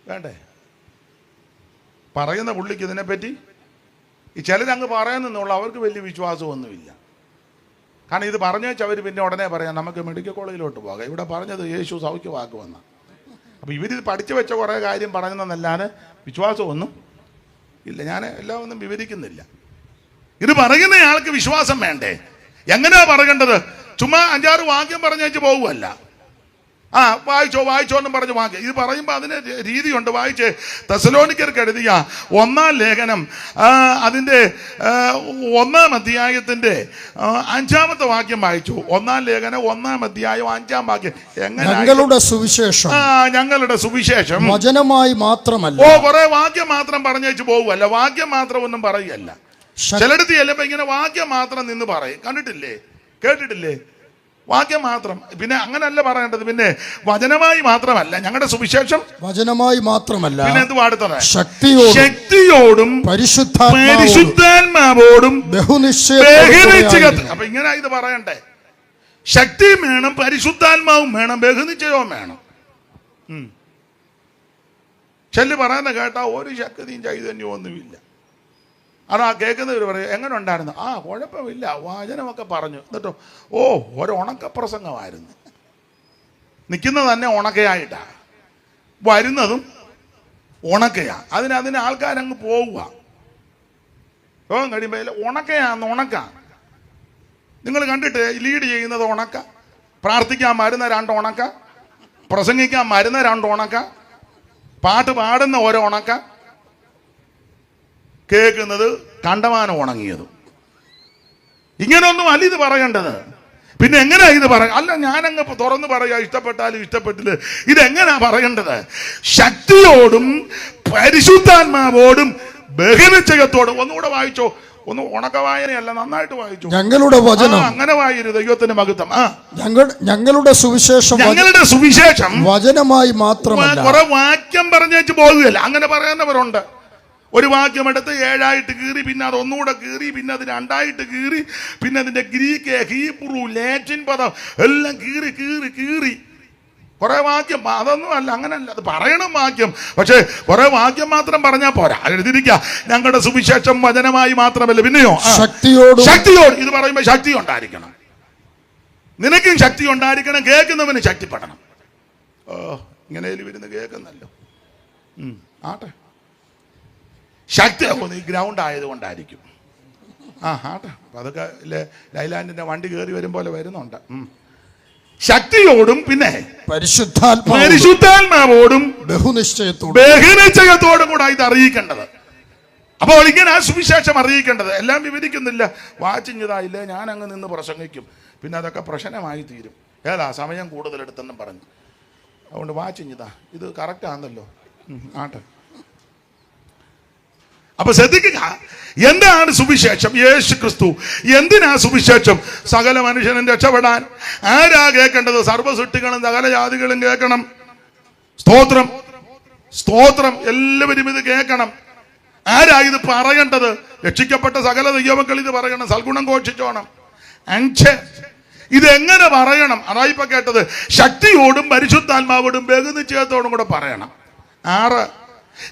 വേണ്ടേ? പറയുന്ന പുള്ളിക്ക് ഇതിനെപ്പറ്റി ഈ ചിലരങ്ങ് പറയുന്നുള്ള അവർക്ക് വലിയ വിശ്വാസമൊന്നുമില്ല. കാരണം ഇത് പറഞ്ഞു വെച്ചാൽ അവർ പിന്നെ ഉടനെ പറയാം നമുക്ക് മെഡിക്കൽ കോളേജിലോട്ട് പോകാം, ഇവിടെ പറഞ്ഞത് യേശു സൗഖ്യമാക്കുമെന്ന്. അപ്പോൾ ഇവരിത് പഠിച്ചു വെച്ച കുറേ കാര്യം പറഞ്ഞതെന്നല്ലാതെ വിശ്വാസമൊന്നും ഇല്ല. ഞാൻ എല്ലാം ഒന്നും വിവരിക്കുന്നില്ല. ഇത് പറയുന്നയാൾക്ക് വിശ്വാസം വേണ്ടേ? എങ്ങനെയാ പറയേണ്ടത്? ചുമ്മാ 5-6 വാക്യം പറഞ്ഞേച്ച് പോകുമല്ല. വായിച്ചോ എന്നും പറഞ്ഞ് വാക്യം ഇത് പറയുമ്പോൾ അതിന് രീതിയുണ്ട്. വായിച്ച് തെസ്സലോനിക്കർക്ക് എഴുതിയ 1-ാം ലേഖനം അതിൻ്റെ 1-ാം അധ്യായത്തിന്റെ 5-ാമത്തെ വാക്യം വായിച്ചു. 1-ാം ലേഖനം 1-ാം അധ്യായം 5-ാം വാക്യം. എങ്ങനെ? ഞങ്ങളുടെ സുവിശേഷം വചനമായി മാത്രമല്ല. കുറെ വാക്യം മാത്രം പറഞ്ഞേച്ച് പോകുമല്ല, വാക്യം മാത്രം ഒന്നും പറയുകയല്ല. ചിലടത്ത് ചെല്ലുമ്പോ ഇങ്ങനെ വാക്യം മാത്രം നിന്ന് പറയും. കണ്ടിട്ടില്ലേ? കേട്ടിട്ടില്ലേ? വാക്യം മാത്രം. പിന്നെ അങ്ങനല്ല പറയേണ്ടത്. പിന്നെ വചനമായി മാത്രമല്ല, ഞങ്ങളുടെ സുവിശേഷം വചനമായി മാത്രമല്ല, പിന്നെ എന്ത് പാടുത്തത്? ശക്തിയോടും പരിശുദ്ധാത്മാവോടും ബഹുനിശ്ചയം. അപ്പൊ ഇങ്ങനെ ഇത് പറയണ്ടേ? ശക്തിയും വേണം, പരിശുദ്ധാത്മാവും വേണം, ബഹുനിശ്ചയവും വേണം. ചെല്ല് പറയുന്ന കേട്ടാ ഒരു ശക്തിയും ചൈതന്യവും ഒന്നുമില്ല. അതാ കേൾക്കുന്നവർ പറയും എങ്ങനെ ഉണ്ടായിരുന്നു? കുഴപ്പമില്ല, വചനമൊക്കെ പറഞ്ഞു. എന്നിട്ടോ ഒരു ഉണക്കപ്രസംഗമായിരുന്നു. നിൽക്കുന്നത് തന്നെ ഉണക്കയായിട്ടാ, വരുന്നതും ഉണക്കയാ. അതിന് ആൾക്കാരങ്ങ് പോവുക. രോഗം കഴിയുമ്പോൾ ഉണക്ക. നിങ്ങൾ കണ്ടിട്ട് ലീഡ് ചെയ്യുന്നത് ഉണക്ക, പ്രാർത്ഥിക്കാൻ വരുന്ന 2 ഉണക്ക, പ്രസംഗിക്കാൻ വരുന്ന 2 ഉണക്ക, പാട്ട് പാടുന്ന ഓരോ ഉണക്ക, കേൾക്കുന്നത് കണ്ടമാനം ഉണങ്ങിയത്. ഇങ്ങനെയൊന്നും അല്ല ഇത് പറയേണ്ടത്. പിന്നെ എങ്ങനെയാ ഇത് പറയാ? അല്ല, ഞാനങ്ങ് തുറന്നു പറയാ, ഇഷ്ടപ്പെട്ടാലും ഇഷ്ടപ്പെട്ടില്ല. ഇതെങ്ങനാ പറയേണ്ടത്? ശക്തിയോടും പരിശുദ്ധാത്മാവോടും ബഹുനിശ്ചയത്തോടും. ഒന്നുകൂടെ വായിച്ചോ. ഒന്ന് ഉണക്ക വായനയല്ല, നന്നായിട്ട് വായിച്ചു. ഞങ്ങളുടെ വചനം അങ്ങനെ വായന. ദൈവത്തിന്റെ മഹത്വം. ഞങ്ങളുടെ സുവിശേഷം വചനമായി മാത്രമല്ല. കുറെ വാക്യം പറഞ്ഞേച്ച് പോകുകയല്ല. അങ്ങനെ പറയുന്നവരുണ്ട്. ഒരു വാക്യം എടുത്ത് 7ആയിട്ട് കീറി, പിന്നെ അത് ഒന്നുകൂടെ കീറി, പിന്നെ അത് 2ആയിട്ട് കീറി, പിന്നെ അതിന്റെ ഗ്രീക്ക്, ഹീബ്രു, ലാറ്റിൻ പദം എല്ലാം കീറി കുറെ വാക്യം. അതൊന്നും അല്ല, അങ്ങനല്ല. അത് പറയണം വാക്യം. പക്ഷെ കുറെ വാക്യം മാത്രം പറഞ്ഞാൽ പോരാ. എഴുതിയിരിക്കുക ഞങ്ങളുടെ സുവിശേഷം വചനമായി മാത്രമല്ല, പിന്നെയോ ശക്തിയോട്. ഇത് പറയുമ്പോൾ ശക്തി ഉണ്ടായിരിക്കണം. നിനക്കും ശക്തി ഉണ്ടായിരിക്കണം, കേൾക്കുന്നവന് ശക്തിപ്പെടണം. ഇങ്ങനെ ഇരുന്ന് കേൾക്കുന്നല്ലോ. ആട്ടെ, ശക്തി ഈ ഗ്രൗണ്ട് ആയതുകൊണ്ടായിരിക്കും. ആട്ടെ, അപ്പൊ അതൊക്കെ ലൈലാൻഡിന്റെ വണ്ടി കയറി വരും പോലെ വരുന്നുണ്ട്. ശക്തിയോടും പിന്നെ പരിശുദ്ധാത്മാവോടും ബഹുനിശ്ചയത്തോടും കൂടെ ഇത് അറിയിക്കേണ്ടത്. അപ്പോൾ ഇങ്ങനെ ആ സുവിശേഷം അറിയിക്കേണ്ടത്. എല്ലാം വിവരിക്കുന്നില്ല. വാച്ചിഞ്ഞതായില്ലേ, ഞാൻ അങ്ങ് നിന്ന് പ്രസംഗിക്കും, പിന്നെ അതൊക്കെ പ്രശ്നമായി തീരും. സമയം കൂടുതലെടുത്തെന്നും പറഞ്ഞു. അതുകൊണ്ട് വാച്ചിഞ്ഞതാ, ഇത് കറക്റ്റ് ആണല്ലോ. ആട്ടെ, അപ്പൊ ശ്രദ്ധിക്കുക, എന്താണ് സുവിശേഷം? യേശു ക്രിസ്തു. എന്തിനാ സുവിശേഷം? സകല മനുഷ്യനും രക്ഷപ്പെടാൻ. ആരാ കേൾക്കേണ്ടത്? സർവ്വസൃഷ്ടികളും സകല ജാതികളും കേൾക്കണം. സ്തോത്രം. എല്ലാവരും ഇത് കേൾക്കണം. ആരാ ഇത് പറയേണ്ടത്? രക്ഷിക്കപ്പെട്ട സകല ദൈവമക്കൾ ഇത് പറയണം. സൽഗുണം ഘോഷിച്ചോണം. ഇതെങ്ങനെ പറയണം? അതായിപ്പോ കേട്ടത്. ശക്തിയോടും പരിശുദ്ധാത്മാവോടും ബഹുനിശ്ചയത്തോടും കൂടെ പറയണം. 6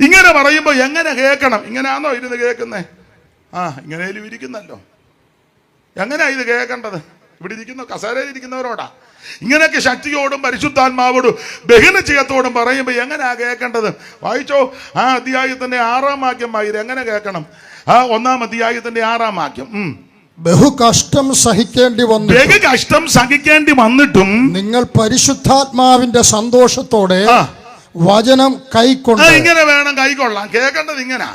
ഇങ്ങനെ പറയുമ്പോ എങ്ങനെ കേൾക്കണം? ഇങ്ങനെയാണോ ഇരുന്ന് കേൾക്കുന്നേ? ഇങ്ങനെയും ഇരിക്കുന്നല്ലോ. എങ്ങനെയാ ഇത് കേൾക്കേണ്ടത്? ഇവിടെ ഇരിക്കുന്ന കസേരയിൽ ഇരിക്കുന്നവരോടാ. ഇങ്ങനെയൊക്കെ ശക്തിയോടും പരിശുദ്ധാത്മാവോടും ബഹുനിശ്ചയത്തോടും പറയുമ്പോ എങ്ങനെയാ കേൾക്കേണ്ടത്? വായിച്ചോ. അധ്യായത്തിന്റെ 6-ാം വാക്യം വായിര്. എങ്ങനെ കേൾക്കണം? 1-ാം അധ്യായത്തിന്റെ 6-ാം വാക്യം. ബഹുകഷ്ടം സഹിക്കേണ്ടി വന്നിട്ടും നിങ്ങൾ പരിശുദ്ധാത്മാവിന്റെ സന്തോഷത്തോടെ വചനം കൈക്കൊണ്ട്. ഇങ്ങനെ വേണം കൈക്കൊള്ളാൻ. കേൾക്കേണ്ടത് ഇങ്ങനെ.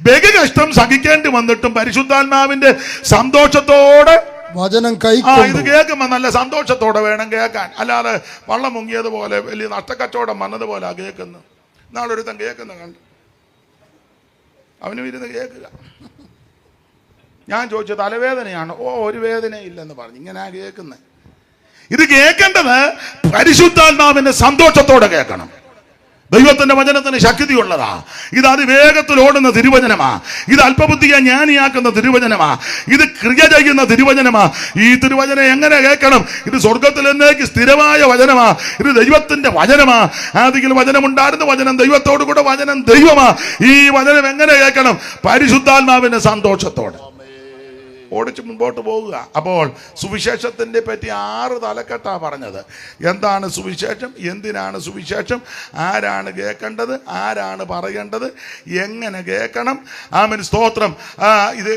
ബഹുകഷ്ടം സഹിക്കേണ്ടി വന്നിട്ടും പരിശുദ്ധാത്മാവിന്റെ സന്തോഷത്തോടെ വചനം കൈക്കൊണ്ട്. ഇത് കേൾക്കുമ്പോ നല്ല സന്തോഷത്തോടെ വേണം കേൾക്കാൻ. അല്ലാതെ വള്ളം മുങ്ങിയതുപോലെ വലിയ നഷ്ടക്കച്ചവടം വന്നതുപോലെ കേൾക്കുന്നു. നാളൊരുത്തൻ കേൾക്കുന്ന കണ്ട് അവനും ഇരുന്ന് കേൾക്കുക. ഞാൻ ചോദിച്ചു, തലവേദനയാണ്? ഒരു വേദനയില്ലെന്ന് പറഞ്ഞു. ഇങ്ങനെ കേൾക്കുന്നത്. ഇത് കേൾക്കേണ്ടത് പരിശുദ്ധാത്മാവിന്റെ സന്തോഷത്തോടെ കേൾക്കണം. ദൈവത്തിന്റെ വചനത്തിന് ശക്തിയുള്ളതാ. ഇത് അതിവേഗത്തിൽ ഓടുന്ന തിരുവചനമാ. ഇത് അല്പബുദ്ധിയെ ജ്ഞാനിയാക്കുന്ന തിരുവചനമാ. ഇത് ക്രിയ ചെയ്യുന്ന തിരുവചനമാ. ഈ തിരുവചനം എങ്ങനെ കേൾക്കണം? ഇത് സ്വർഗത്തിൽ എന്നേക്ക് സ്ഥിരമായ വചനമാ. ഇത് ദൈവത്തിന്റെ വചനമാ. ആദിയിൽ വചനമുണ്ടായിരുന്നു, വചനം ദൈവത്തോടു കൂടെ, വചനം ദൈവമാ. ഈ വചനം എങ്ങനെ കേൾക്കണം? പരിശുദ്ധാത്മാവിന്റെ സന്തോഷത്തോടെ ഓടിച്ച് മുമ്പോട്ട് പോവുക. അപ്പോൾ സുവിശേഷത്തിൻ്റെ പറ്റി 6 തലക്കെട്ടാ പറഞ്ഞത്. എന്താണ് സുവിശേഷം? എന്തിനാണ് സുവിശേഷം? ആരാണ് കേൾക്കേണ്ടത്? ആരാണ് പറയേണ്ടത്? എങ്ങനെ കേൾക്കണം? ആമേൻ, സ്തോത്രം. ഇത്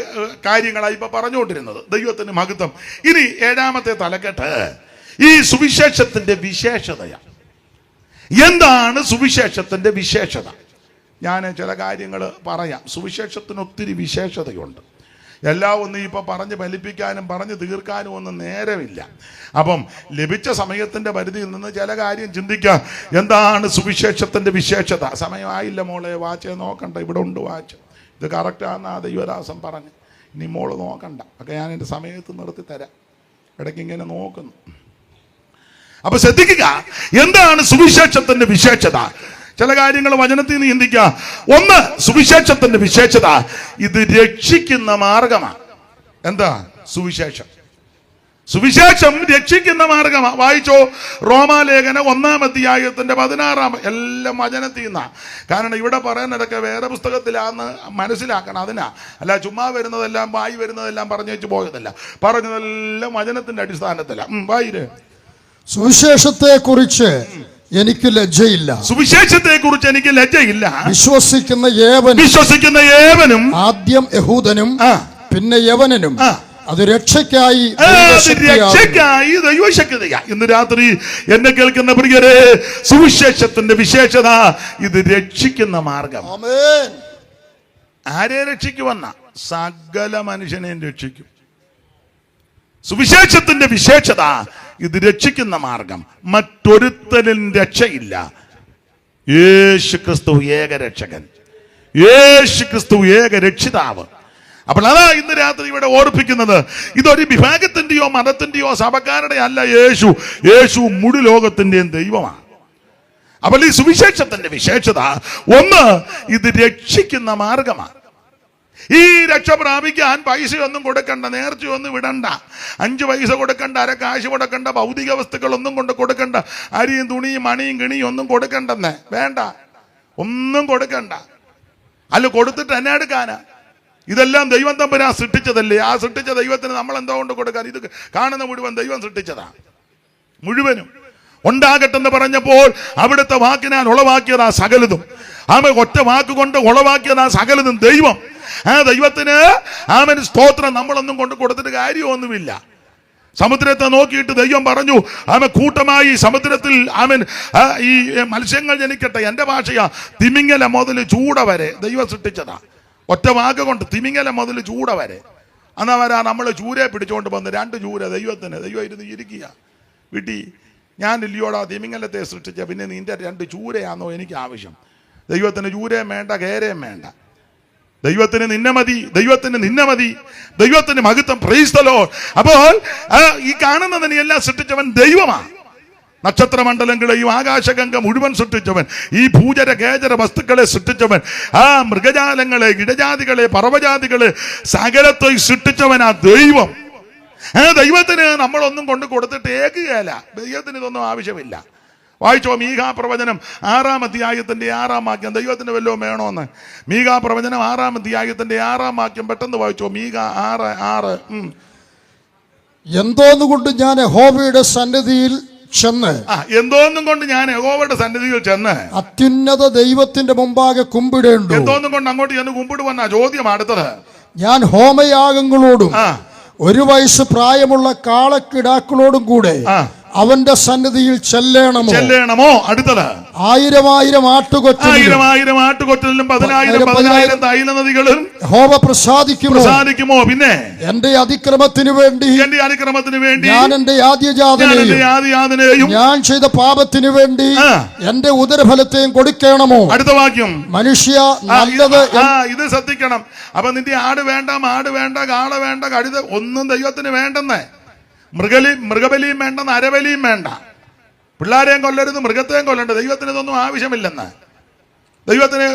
കാര്യങ്ങളായി ഇപ്പൊ പറഞ്ഞുകൊണ്ടിരുന്നത്. ദൈവത്തിന് മഹത്വം. ഇനി 7-ാമത്തെ തലക്കെട്ട് ഈ സുവിശേഷത്തിന്റെ വിശേഷതയാണ്. എന്താണ് സുവിശേഷത്തിന്റെ വിശേഷത? ഞാൻ ചില കാര്യങ്ങൾ പറയാം. സുവിശേഷത്തിന് ഒത്തിരി വിശേഷതയുണ്ട്. എല്ലാം ഒന്നും ഇപ്പൊ പറഞ്ഞ് ഫലിപ്പിക്കാനും പറഞ്ഞ് തീർക്കാനും ഒന്നും നേരമില്ല. അപ്പം ലഭിച്ച സമയത്തിന്റെ പരിധിയിൽ നിന്ന് ചില കാര്യം ചിന്തിക്കാം. എന്താണ് സുവിശേഷത്തിന്റെ വിശേഷത? സമയമായില്ല മോളെ, വാച്ച് നോക്കണ്ട. ഇവിടെ ഉണ്ട് വാച്ച്. ഇത് കറക്റ്റാന്ന് ദൈവദാസൻ പറഞ്ഞു. ഇനി മോള് നോക്കണ്ട. ഒക്കെ ഞാൻ എൻ്റെ സമയത്ത് നിർത്തി തരാം. ഇടയ്ക്ക് ഇങ്ങനെ നോക്കുന്നു. അപ്പൊ ശ്രദ്ധിക്കുക, എന്താണ് സുവിശേഷത്തിന്റെ വിശേഷത? ചില കാര്യങ്ങൾ വചനത്തിൽ നിന്ന് ചിന്തിക്കുക. 1, സുവിശേഷത്തിന്റെ വിശേഷത ഇത് രക്ഷിക്കുന്ന മാർഗമാണ്. എന്താ സുവിശേഷം? സുവിശേഷം രക്ഷിക്കുന്ന മാർഗമാണ്. വായിച്ചോ. റോമാലേഖനം 1-ാം അധ്യായത്തിന്റെ 16-ാം. എല്ലാം വചനത്തിൽ നിന്നാ. കാരണം ഇവിടെ പറയുന്നതൊക്കെ വേറെ പുസ്തകത്തിലാന്ന് മനസ്സിലാക്കണം. അതിനാ. അല്ല ചുമ്മാ വരുന്നതെല്ലാം വായി വരുന്നതെല്ലാം പറഞ്ഞു വെച്ച് പോയതല്ല. പറഞ്ഞതെല്ലാം വചനത്തിന്റെ അടിസ്ഥാനത്തിലാ. വായിര്. സുവിശേഷത്തെ കുറിച്ച് എനിക്ക് ലജ്ജയില്ല. സുവിശേഷത്തെ കുറിച്ച് എനിക്ക് ലജ്ജയില്ല. വിശ്വസിക്കുന്ന ഏവനും ആദ്യം യഹൂദനും പിന്നെ യവനനും അത് രക്ഷയ്ക്കായി ദൈവശക്തിയാ. ഇന്ന് രാത്രി എന്നെ കേൾക്കുന്ന പ്രിയരെ, സുവിശേഷത്തിന്റെ വിശേഷത ഇത് രക്ഷിക്കുന്ന മാർഗം. ആരെ രക്ഷിക്കുവന്ന? സകല മനുഷ്യനെയും രക്ഷിക്കും. സുവിശേഷത്തിന്റെ വിശേഷത ഇത് രക്ഷിക്കുന്ന മാർഗം. മറ്റൊരുത്തനും രക്ഷയില്ല. യേശു ക്രിസ്തു ഏക രക്ഷകൻ, യേശു ക്രിസ്തു ഏക രക്ഷിതാവ്. അപ്പോൾ അതാ ഇന്ന് രാത്രി ഇവിടെ ഓർപ്പിക്കുന്നത്. ഇതൊരു വിഭാഗത്തിന്റെയോ മതത്തിന്റെയോ സഭക്കാരുടെ അല്ല. യേശു മുഴു ലോകത്തിന്റെയും ദൈവമാണ്. അപ്പോൾ ഈ സുവിശേഷത്തിന്റെ വിശേഷത 1, ഇത് രക്ഷിക്കുന്ന മാർഗമാണ്. ഈ രക്ഷ പ്രാപിക്കാൻ പൈസയൊന്നും കൊടുക്കണ്ട, നേർച്ചയൊന്നും വിടണ്ട, 5 പൈസ കൊടുക്കണ്ട, അര കാശ് കൊടുക്കണ്ട, ഭൗതിക വസ്തുക്കളൊന്നും കൊണ്ട് കൊടുക്കണ്ട, അരിയും തുണിയും മണിയും കിണിയും ഒന്നും കൊടുക്കണ്ടെന്ന് വേണ്ട, ഒന്നും കൊടുക്കണ്ട. അല്ല കൊടുത്തിട്ട് എന്നെ എടുക്കാനാ? ഇതെല്ലാം ദൈവം തമ്പുരാൻ സൃഷ്ടിച്ചതല്ലേ? ആ സൃഷ്ടിച്ച ദൈവത്തിന് നമ്മൾ എന്തോ കൊണ്ട് കൊടുക്കാൻ? ഇത് കാണുന്ന മുഴുവൻ ദൈവം സൃഷ്ടിച്ചതാ. മുഴുവനും ഉണ്ടാകട്ടെന്ന് പറഞ്ഞപ്പോൾ അവിടുത്തെ വാക്കിനാൽ ഉളവാക്കിയതാ സകലതും. ഒറ്റ വാക്കുകൊണ്ട് ഉളവാക്കിയതാ സകലതും ദൈവം. ആ ദൈവത്തിന് ആമൻ സ്തോത്രം നമ്മളൊന്നും കൊണ്ട് കൊടുത്തിട്ട് കാര്യമൊന്നുമില്ല. സമുദ്രത്തെ നോക്കിയിട്ട് ദൈവം പറഞ്ഞു, കൂട്ടമായി സമുദ്രത്തിൽ ഈ മത്സ്യങ്ങൾ ജനിക്കട്ടെ. എൻ്റെ ഭാഷയാ. തിമിങ്ങല മുതൽ ചൂട വരെ ദൈവം സൃഷ്ടിച്ചതാ. ഒറ്റ വാക്ക് കൊണ്ട് തിമിങ്ങല മുതൽ ചൂട വരെ. എന്നാ വരാ നമ്മൾ ചൂരയെ പിടിച്ചുകൊണ്ട് വന്ന് 2 ചൂര ദൈവത്തിന്. ദൈവം ഇരുന്ന് ഇരിക്കുക വീട്ടി. ഞാൻ ഇല്ലയോടാ തിമിങ്ങലത്തെ സൃഷ്ടിച്ച, പിന്നെ നിന്റെ 2 ചൂരയാണോ എനിക്ക് ആവശ്യം? ദൈവത്തിന് ചൂരയും വേണ്ട, കേരയും വേണ്ട. ദൈവത്തിന് നിന്നെ മതി, ദൈവത്തിന് നിന്നെ മതി, ദൈവത്തിന് മഹത്വം. Praise the Lord. അപ്പോൾ ഈ കാണുന്നതിനെ എല്ലാം സൃഷ്ടിച്ചവൻ ദൈവമാണ്. നക്ഷത്രമണ്ഡലങ്ങളെയും ആകാശഗംഗ മുഴുവൻ സൃഷ്ടിച്ചവൻ, ഈ ഭൂചര കേചര വസ്തുക്കളെ സൃഷ്ടിച്ചവൻ, ആ മൃഗജാലങ്ങളെ, ഇടജാതികളെ, പറവജാതികളെ സകലത്തെയും സൃഷ്ടിച്ചവൻ ആ ദൈവം. ദൈവത്തിന് നമ്മളൊന്നും കൊണ്ട് കൊടുത്തിട്ട് ഏകുകയല്ല. ദൈവത്തിന് ഇതൊന്നും ആവശ്യമില്ല. വായിച്ചോ മീഖാ പ്രവചനം 6-ാം അധ്യായത്തിന്റെ 6-ാം വാക്യം. ദൈവത്തിന് വല്ലതും വേണോന്ന്? മീഖാ പ്രവചനം 6-ാം അധ്യായത്തിന്റെ 6-ാം വാക്യം പെട്ടെന്ന് വായിച്ചോ. മീഖാ 6:6. എന്തോന്നുകൊണ്ട് ഞാൻ യഹോവയുടെ സന്നിധിയിൽ ചെന്ന്, എന്തോന്നും കൊണ്ട് ഞാൻ യഹോവയുടെ സന്നിധിയിൽ ചെന്ന് അത്യുന്നത ദൈവത്തിന്റെ മുമ്പാകെ കുമ്പിടേണ്ടു. എന്തോന്നും കൊണ്ട് അങ്ങോട്ട് ചെന്ന് കുമ്പിടുവന്ന ചോദ്യം അടുത്തത്. ഞാൻ ഹോമയാഗങ്ങളോടും 1 വയസ്സ് പ്രായമുള്ള കാളക്കിടാക്കളോടും കൂടെ അവന്റെ സന്നിധിയിൽ ചെല്ലണമോ? അടുത്തത് 1000 ആട്ടുകൊറ്റലിലും 10,000 തൈലനദികളും യഹോവ പ്രസാദിക്കുമോ? പിന്നെ എന്റെ അതിക്രമത്തിന് വേണ്ടി ഞാൻ എന്റെ ആദ്യജാതനെയും ഞാൻ ചെയ്ത പാപത്തിന് വേണ്ടി എന്റെ ഉദരഫലത്തെയും കൊടുക്കണമോ? അടുത്ത വാക്യം. മനുഷ്യ നല്ലത്. ഇത് ശ്രദ്ധിക്കണം. അപ്പൊ നിന്റെ ആട് വേണ്ട, മാട് വേണ്ട, കാള വേണ്ട, കഴുത ഒന്നും ദൈവത്തിന് വേണ്ടെന്ന്. മൃഗബലിയും വേണ്ടെന്ന്, അരബലിയും വേണ്ട. പിള്ളാരെയും കൊല്ലരുത്, മൃഗത്തെയും കൊല്ലണ്ട. ദൈവത്തിന് ഇതൊന്നും ആവശ്യമില്ലെന്ന്. ദൈവത്തിന്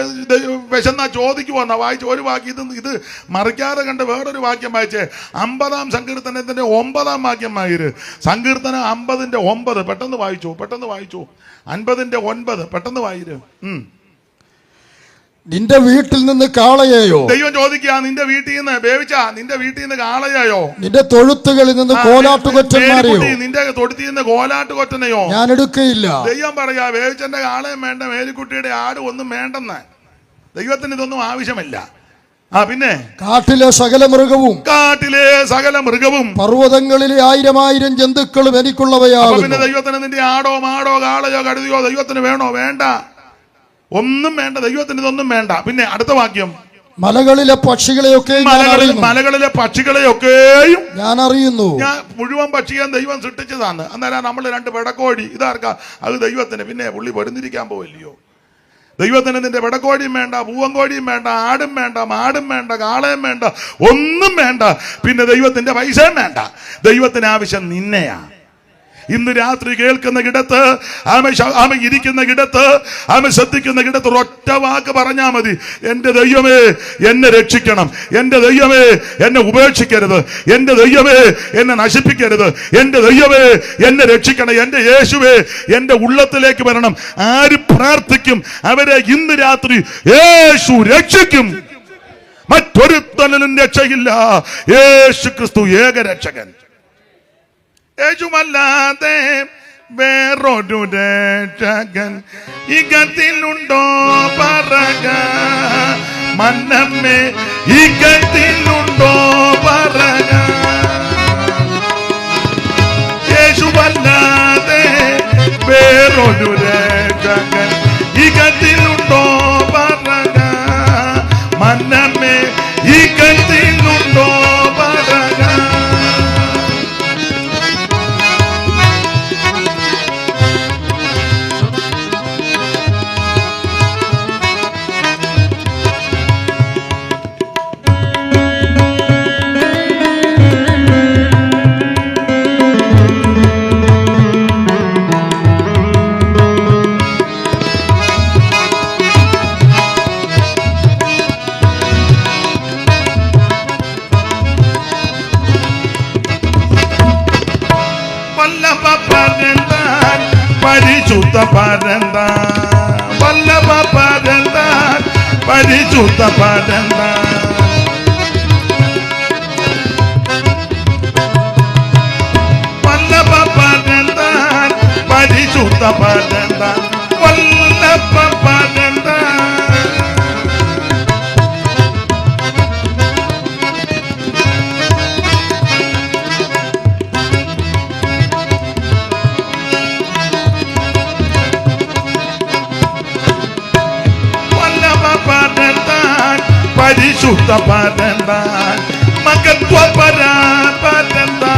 വിശന്നാ ചോദിക്കുവോന്നാ വായിച്ച് ഒരു വാക്യം. ഇത് മറിക്കാതെ കണ്ട് വേറൊരു വാക്യം വായിച്ചേ. 50-ാം സങ്കീർത്തനത്തിന്റെ 9-ാം വാക്യം വായിര്. സങ്കീർത്തനം 50-9 പെട്ടെന്ന് വായിച്ചു. 50-9 പെട്ടെന്ന് വായിര്. നിന്റെ വീട്ടിൽ നിന്ന് കാളയെയോ? ദൈവം ചോദിക്കുക, നിന്റെ വീട്ടിൽ നിന്ന് വേവിച്ചാ, നിന്റെ വീട്ടിൽ നിന്ന് കാളയോ? നിന്റെ തൊഴുത്തുകളിൽ നിന്ന് കോലാട്ടുകൊറ്റന്മാരെയോ? നിന്റെ തൊഴുത്തിൽ നിന്ന് കോലാട്ടുകൊറ്റനെയോ ഞാൻ എടുക്കയില്ല. ദൈവം പറയാ, വേവിച്ചന്റെ കാളയും വേണ്ട, മേലിക്കുട്ടിയുടെ ആട് ഒന്നും വേണ്ടെന്ന്. ദൈവത്തിന് ഇതൊന്നും ആവശ്യമില്ല. പിന്നെ കാട്ടിലെ സകല മൃഗവും പർവ്വതങ്ങളിലെ 1000 ജന്തുക്കളും എനിക്കുള്ളവയാകുന്നു. പിന്നെ ദൈവത്തിന് നിന്റെ ആടോ, മാടോ, കാളയോ, കഴുതിയോ ദൈവത്തിന് വേണോ? വേണ്ട, ഒന്നും വേണ്ട. ദൈവത്തിന് ഇതൊന്നും വേണ്ട. പിന്നെ അടുത്ത വാക്യം. മലകളിലെ പക്ഷികളെയൊക്കെയും ഞാൻ അറിയുന്നു. ഞാൻ മുഴുവൻ പക്ഷിയെ ദൈവം സൃഷ്ടിച്ചതാണ്. അന്നേരം നമ്മൾ 2 പെടക്കോഴി ഇതാർക്കാ? അത് ദൈവത്തിന്. പിന്നെ പുള്ളി പെടുന്നിരിക്കാൻ പോവില്ലയോ? ദൈവത്തിന് നിന്റെ പെടക്കോഴിയും വേണ്ട, പൂവൻകോഴിയും വേണ്ട, ആടും വേണ്ട, മാടും വേണ്ട, കാളയും വേണ്ട, ഒന്നും വേണ്ട. പിന്നെ ദൈവത്തിന്റെ പൈസയും വേണ്ട. ദൈവത്തിന് ആവശ്യം നിന്നെയാ. ഇന്ന് രാത്രി കേൾക്കുന്ന ഇടത്ത്, ആമ ഇരിക്കുന്ന ഇടത്ത്, ആമ ശ്രദ്ധിക്കുന്ന ഇടത്ത് ഒരൊറ്റ വാക്ക് പറഞ്ഞാൽ മതി. എന്റെ ദൈവമേ എന്നെ രക്ഷിക്കണം, എന്റെ ദൈവമേ എന്നെ ഉപേക്ഷിക്കരുത്, എന്റെ ദൈവമേ എന്നെ നശിപ്പിക്കരുത്, എന്റെ ദൈവമേ എന്നെ രക്ഷിക്കണം, എന്റെ യേശുവേ എന്റെ ഉള്ളത്തിലേക്ക് വരണം. ആര് പ്രാർത്ഥിക്കും അവരെ ഇന്ന് രാത്രി യേശു രക്ഷിക്കും. മറ്റൊരുത്തനും രക്ഷയില്ല. യേശു ക്രിസ്തു ഏകരക്ഷകൻ. യേശുവല്ലാതെ വേറൊരു രക്ഷകൻ ഇകത്തിലുണ്ടോ പറക മന്നമ്മേ, ഇകത്തിലുണ്ടോ പറക. യേശുവല്ലാതെ വേറൊരു രക്ഷകൻ ഇകത്തിലുണ്ടോ പറക മന്നമ്മേ, ഇകത്തിലുണ്ടോ പറക. പരിശുദ്ധ പരന്താൻ, വല്ലഭ പരന്താൻ, പരിശുദ്ധ പരന്താൻ. വല്ലഭ പരന്താൻ, പരിശുദ്ധ പരന്താൻ, വല്ലഭ പരന്താൻ. പരിശുദ്ധ പരന്താൻ, മകത്വ പരന്താൻ,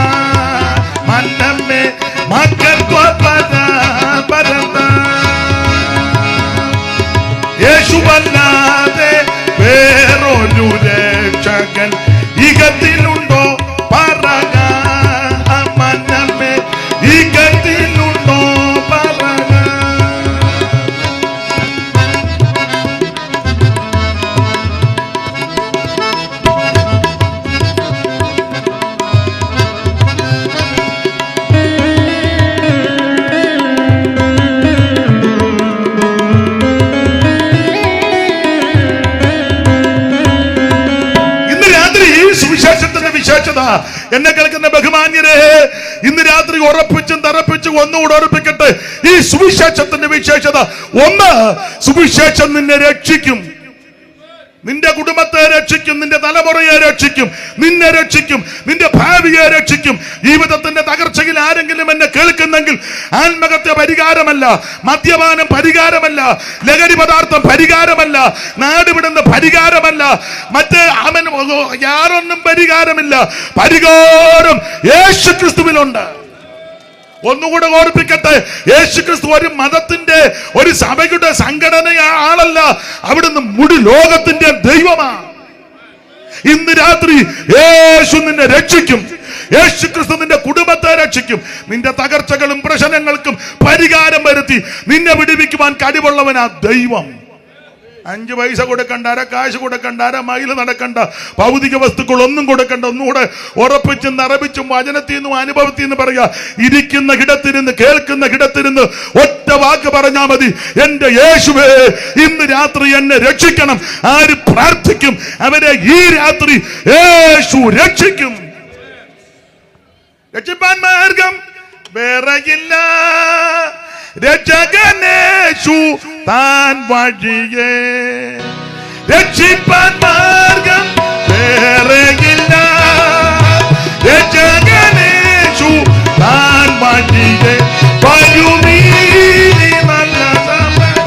മന്നമ്മേ മകത്വ പരന്താൻ. യേശുവല്ലാതെ വേറൊരു രക്ഷകൻ ഇകത്തിലുണ്ടോ പറക മന്നമ്മേ, ഇകത്തിലുണ്ടോ എന്നെ കേൾക്കുന്ന ബഹുമാന്യരെ, ഇന്ന് രാത്രി ഉറപ്പിച്ചും തറപ്പിച്ചും ഒന്നുകൂടെ ഉറപ്പിക്കട്ടെ, ഈ സുവിശേഷത്തിന്റെ വിശേഷത ഒന്ന്, സുവിശേഷം നിന്നെ രക്ഷിക്കും, നിന്റെ കുടുംബത്തെ രക്ഷിക്കും, നിന്റെ തലമുറയെ രക്ഷിക്കും, നിന്നെ രക്ഷിക്കും, നിന്റെ ഭാവിയെ രക്ഷിക്കും. ജീവിതത്തിന്റെ തകർച്ചയിൽ ആരെങ്കിലും എന്നെ കേൾക്കുന്നെങ്കിൽ ആത്മഹത്യ പരിഹാരമല്ല, മദ്യപാനം പരിഹാരമല്ല, ലഹരി പദാർത്ഥം പരിഹാരമല്ല, നാടുവിടുന്ന പരിഹാരമല്ല, മറ്റേ അവൻ യാതൊന്നും പരിഹാരമില്ല. പരിഹാരം യേശുക്രിസ്തുവിലുണ്ട്. ഒന്നുകൂടെ ഓർപ്പിക്കട്ടെ, യേശുക്രിസ്തു ഒരു മതത്തിന്റെ, ഒരു സഭയുടെ സംഘടന ആളല്ല, അവിടുന്ന് മുഴു ലോകത്തിന്റെ ദൈവമാണ്. ഇന്ന് രാത്രി യേശു നിന്നെ രക്ഷിക്കും. യേശുക്രിസ്തു നിന്റെ കുടുംബത്തെ രക്ഷിക്കും. നിന്റെ തകർച്ചകളും പ്രശ്നങ്ങൾക്കും പരിഹാരം വരുത്തി നിന്നെ വിടുവിക്കുവാൻ കഴിവുള്ളവനാ ദൈവം. 5 പൈസ കൊടുക്കണ്ട, അര കാശ് കൊടുക്കണ്ട, അര മൈൽ നടക്കണ്ട, ഭൗതിക വസ്തുക്കൾ ഒന്നും കൊടുക്കണ്ട. ഒന്നുകൂടെ ഉറപ്പിച്ചും നിറപ്പിച്ചും വചനത്തിൽ നിന്നും അനുഭവത്തിൽ നിന്ന് പറയുക, ഇരിക്കുന്ന കിടത്തിരുന്ന് കേൾക്കുന്ന കിടത്തിരുന്ന് ഒറ്റ വാക്ക് പറഞ്ഞാൽ മതി, എന്റെ യേശുവേ ഇന്ന് രാത്രി എന്നെ രക്ഷിക്കണം. ആര് പ്രാർത്ഥിക്കും അവരെ ഈ രാത്രി യേശു രക്ഷിക്കും. രക്ഷിപ്പാൻ മാർഗം വേറെയില്ല, രക്ഷകനേശു താൻ വഴിയേ. രക്ഷിപ്പാൻ മാർഗം വേറെയില്ല, രക്ഷകനേശു താൻ വഴിയേ. വരുമീ നല്ല സമയം.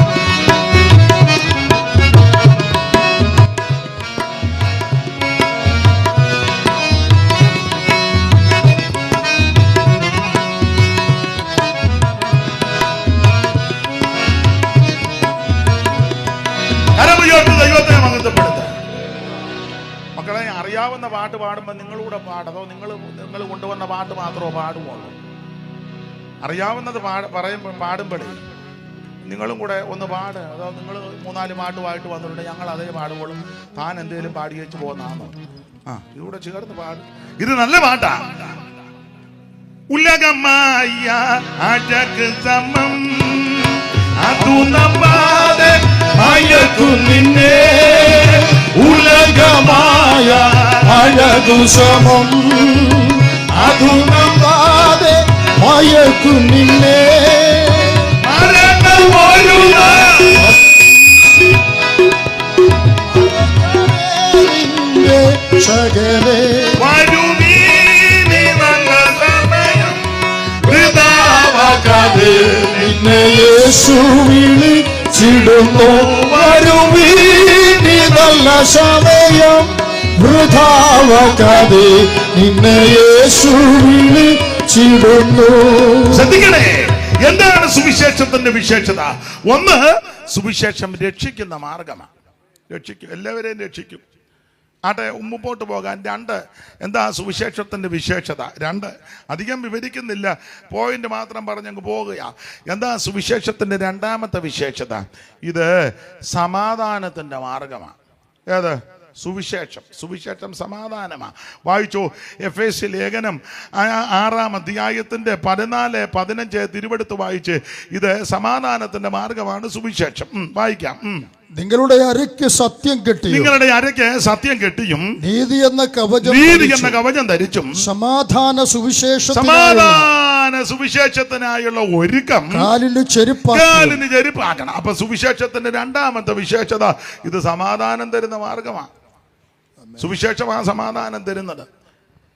ദൈവത്തെ മഹത്വപ്പെടുത്താൻ. മക്കളെ, അറിയാവുന്ന പാട്ട് പാടുമ്പോൾ നിങ്ങളൂടെ പാടതോ നിങ്ങൾ കൊണ്ടുവന്ന പാട്ട് മാത്രമോ പാടുമുള്ളൂ? അറിയാവുന്നത് പാടുമ്പോഴേ നിങ്ങളും കൂടെ ഒന്ന് പാട്. അതോ നിങ്ങൾ 3-4 പാട്ടുമായിട്ട് വന്നിട്ടുണ്ട്, ഞങ്ങൾ അതേ പാടുമ്പോഴും താൻ എന്തെങ്കിലും പാടി വെച്ച് പോകുന്നതാണോ? ഇതുകൂടെ ചേർന്ന് പാട്. ഇത് നല്ല പാട്ടാ. ഉലകമായ അജഗ് സമം അതു നമ്മാതെ മയക്കു നിന്നെ, ഉലകമായ അഴകു സമം അതു നമ്മാതെ മയക്കു നിന്നെ. ശകലേ വരുമീ നല്ല സമയം, നിന്നെ യേശു വിളിച്ചിടുന്നു. വരുമീ നല്ല സമയം, വൃഥാവാക്കാതെ നിന്നെ യേശു വിളിച്ചിടുന്നു. ശ്രദ്ധിക്കണേ, എന്താണ് സുവിശേഷത്തിന്റെ വിശേഷത? ഒന്ന്, സുവിശേഷം രക്ഷിക്കുന്ന മാർഗമാണ്. രക്ഷിക്കും, എല്ലാവരെയും രക്ഷിക്കും. ആട്ടെ, മുമ്പോട്ട് പോകാൻ. 2, എന്താ സുവിശേഷത്തിന്റെ വിശേഷത? 2 അധികം വിവരിക്കുന്നില്ല, പോയിന്റ് മാത്രം പറഞ്ഞങ്ങ് പോകുക. എന്താ സുവിശേഷത്തിന്റെ 2ാമത്തെ വിശേഷത? ഇത് സമാധാനത്തിന്റെ മാർഗമാണ്. ഏത്? സുവിശേഷം സമാധാനമാണ്. വായിച്ചോ, എഫേസ്യ ലേഖനം 6-ാം അധ്യായത്തിന്റെ 14-15 തിരുവെടുത്ത് വായിച്ച്. ഇത് സമാധാനത്തിന്റെ മാർഗമാണ് സുവിശേഷം. വായിക്കാം. നിങ്ങളുടെ അരയ്ക്ക് സത്യം കെട്ടി, നിങ്ങളുടെ അരയ്ക്ക് സത്യം കെട്ടിയും നീതി എന്ന കവചം ധരിച്ചും സമാധാന സുവിശേഷത്തിനായുള്ള ഒരുക്കം കാലിന് ചെരുപ്പാക്കണം. അപ്പൊ സുവിശേഷത്തിന്റെ 2ാമത്തെ വിശേഷത ഇത് സമാധാനം തരുന്ന മാർഗമാണ്. സുവിശേഷമാണ് സമാധാനം തരുന്നത്.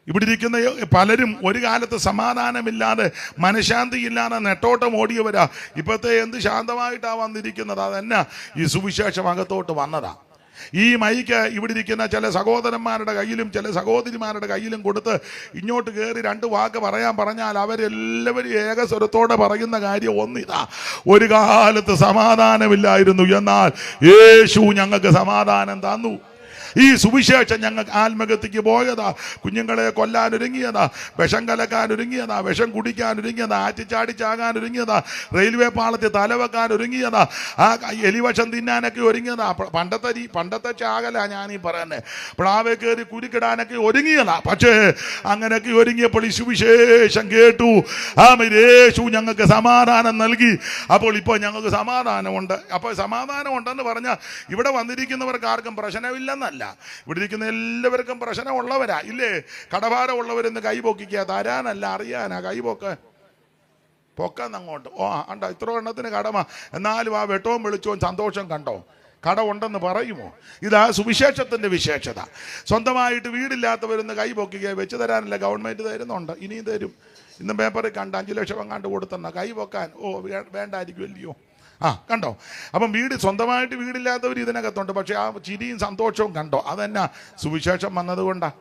ഇവിടെ ഇരിക്കുന്ന പലരും ഒരു കാലത്ത് സമാധാനമില്ലാതെ മനഃശാന്തിയില്ലാതെ നെട്ടോട്ടം ഓടിയവരാ. ഇപ്പോഴത്തെ എന്ത് ശാന്തമായിട്ടാ വന്നിരിക്കുന്നത്? അതന്നെ ഈ സുവിശേഷം അകത്തോട്ട് വന്നതാ. ഈ മൈക്ക് ഇവിടെ ഇരിക്കുന്ന ചില സഹോദരന്മാരുടെ കയ്യിലും ചില സഹോദരിമാരുടെ കയ്യിലും കൊടുത്ത് ഇങ്ങോട്ട് കയറി 2 വാക്ക് പറഞ്ഞാൽ അവരെല്ലാവരും ഏകസ്വരത്തോടെ പറയുന്ന കാര്യം ഒന്നിതാ: ഒരു കാലത്ത് സമാധാനമില്ലായിരുന്നു, എന്നാൽ യേശു ഞങ്ങൾക്ക് സമാധാനം തന്നു. ഈ സുവിശേഷം ഞങ്ങൾക്ക് ആത്മഹത്യക്ക് പോയതാ, കുഞ്ഞുങ്ങളെ കൊല്ലാൻ ഒരുങ്ങിയതാ, വിഷം കലക്കാൻ ഒരുങ്ങിയതാ, വിഷം കുടിക്കാൻ ഒരുങ്ങിയതാ, ആറ്റിച്ചാടി ചാകാൻ ഒരുങ്ങിയതാ, റെയിൽവേ പാളത്തിൽ തലവെക്കാൻ ഒരുങ്ങിയതാ, ആ എലിവശം തിന്നാനൊക്കെ ഒരുങ്ങിയതാ. പണ്ടത്തെ ചാകല ഞാനീ പറയുന്നത്. പ്ലാവെ കയറി കുരുക്കിടാനൊക്കെ ഒരുങ്ങിയതാ. പക്ഷേ അങ്ങനെയൊക്കെ ഒരുങ്ങിയപ്പോൾ ഈ സുവിശേഷം കേട്ടു. യേശു ഞങ്ങൾക്ക് സമാധാനം നൽകി. അപ്പോൾ ഇപ്പോൾ ഞങ്ങൾക്ക് സമാധാനമുണ്ട്. അപ്പോൾ സമാധാനം ഉണ്ടെന്ന് പറഞ്ഞാൽ ഇവിടെ വന്നിരിക്കുന്നവർക്ക് ആർക്കും പ്രശ്നമില്ലെന്നല്ല. എന്നല്ല. ഇവിടെ ഇരിക്കുന്ന എല്ലാവർക്കും പ്രശ്നമുള്ളവരാ ഇല്ലേ? കടഭാരമുള്ളവരെന്ന് കൈ പൊക്കിക്കുക. തരാനല്ല, അറിയാനാ കൈ പൊക്കാന്നങ്ങോട്ട്. അണ്ട ഇത്ര എണ്ണത്തിന് കടമ, എന്നാലും ആ വെട്ടവും വെളിച്ചവും സന്തോഷം കണ്ടോ? കട ഉണ്ടെന്ന് പറയുമോ? ഇതാ സുവിശേഷത്തിന്റെ വിശേഷത. സ്വന്തമായിട്ട് വീടില്ലാത്തവരെന്ന് കൈ പൊക്കിക്കുക. വെച്ച് തരാനല്ല, ഗവൺമെന്റ് തരുന്നുണ്ട്, ഇനിയും തരും. ഇന്ന് പേപ്പറിൽ കണ്ട 5 ലക്ഷം എങ്ങാണ്ട് കൊടുത്തെന്ന കൈ പൊക്കാൻ. വേണ്ടായിരിക്കുമല്ലയോ? കണ്ടോ? അപ്പം സ്വന്തമായിട്ട് വീടില്ലാത്തവർ ഇതിനകത്തുണ്ട്. പക്ഷെ ആ ചിരിയും സന്തോഷവും കണ്ടോ? അതന്നെ സുവിശേഷം വന്നതുകൊണ്ടാ.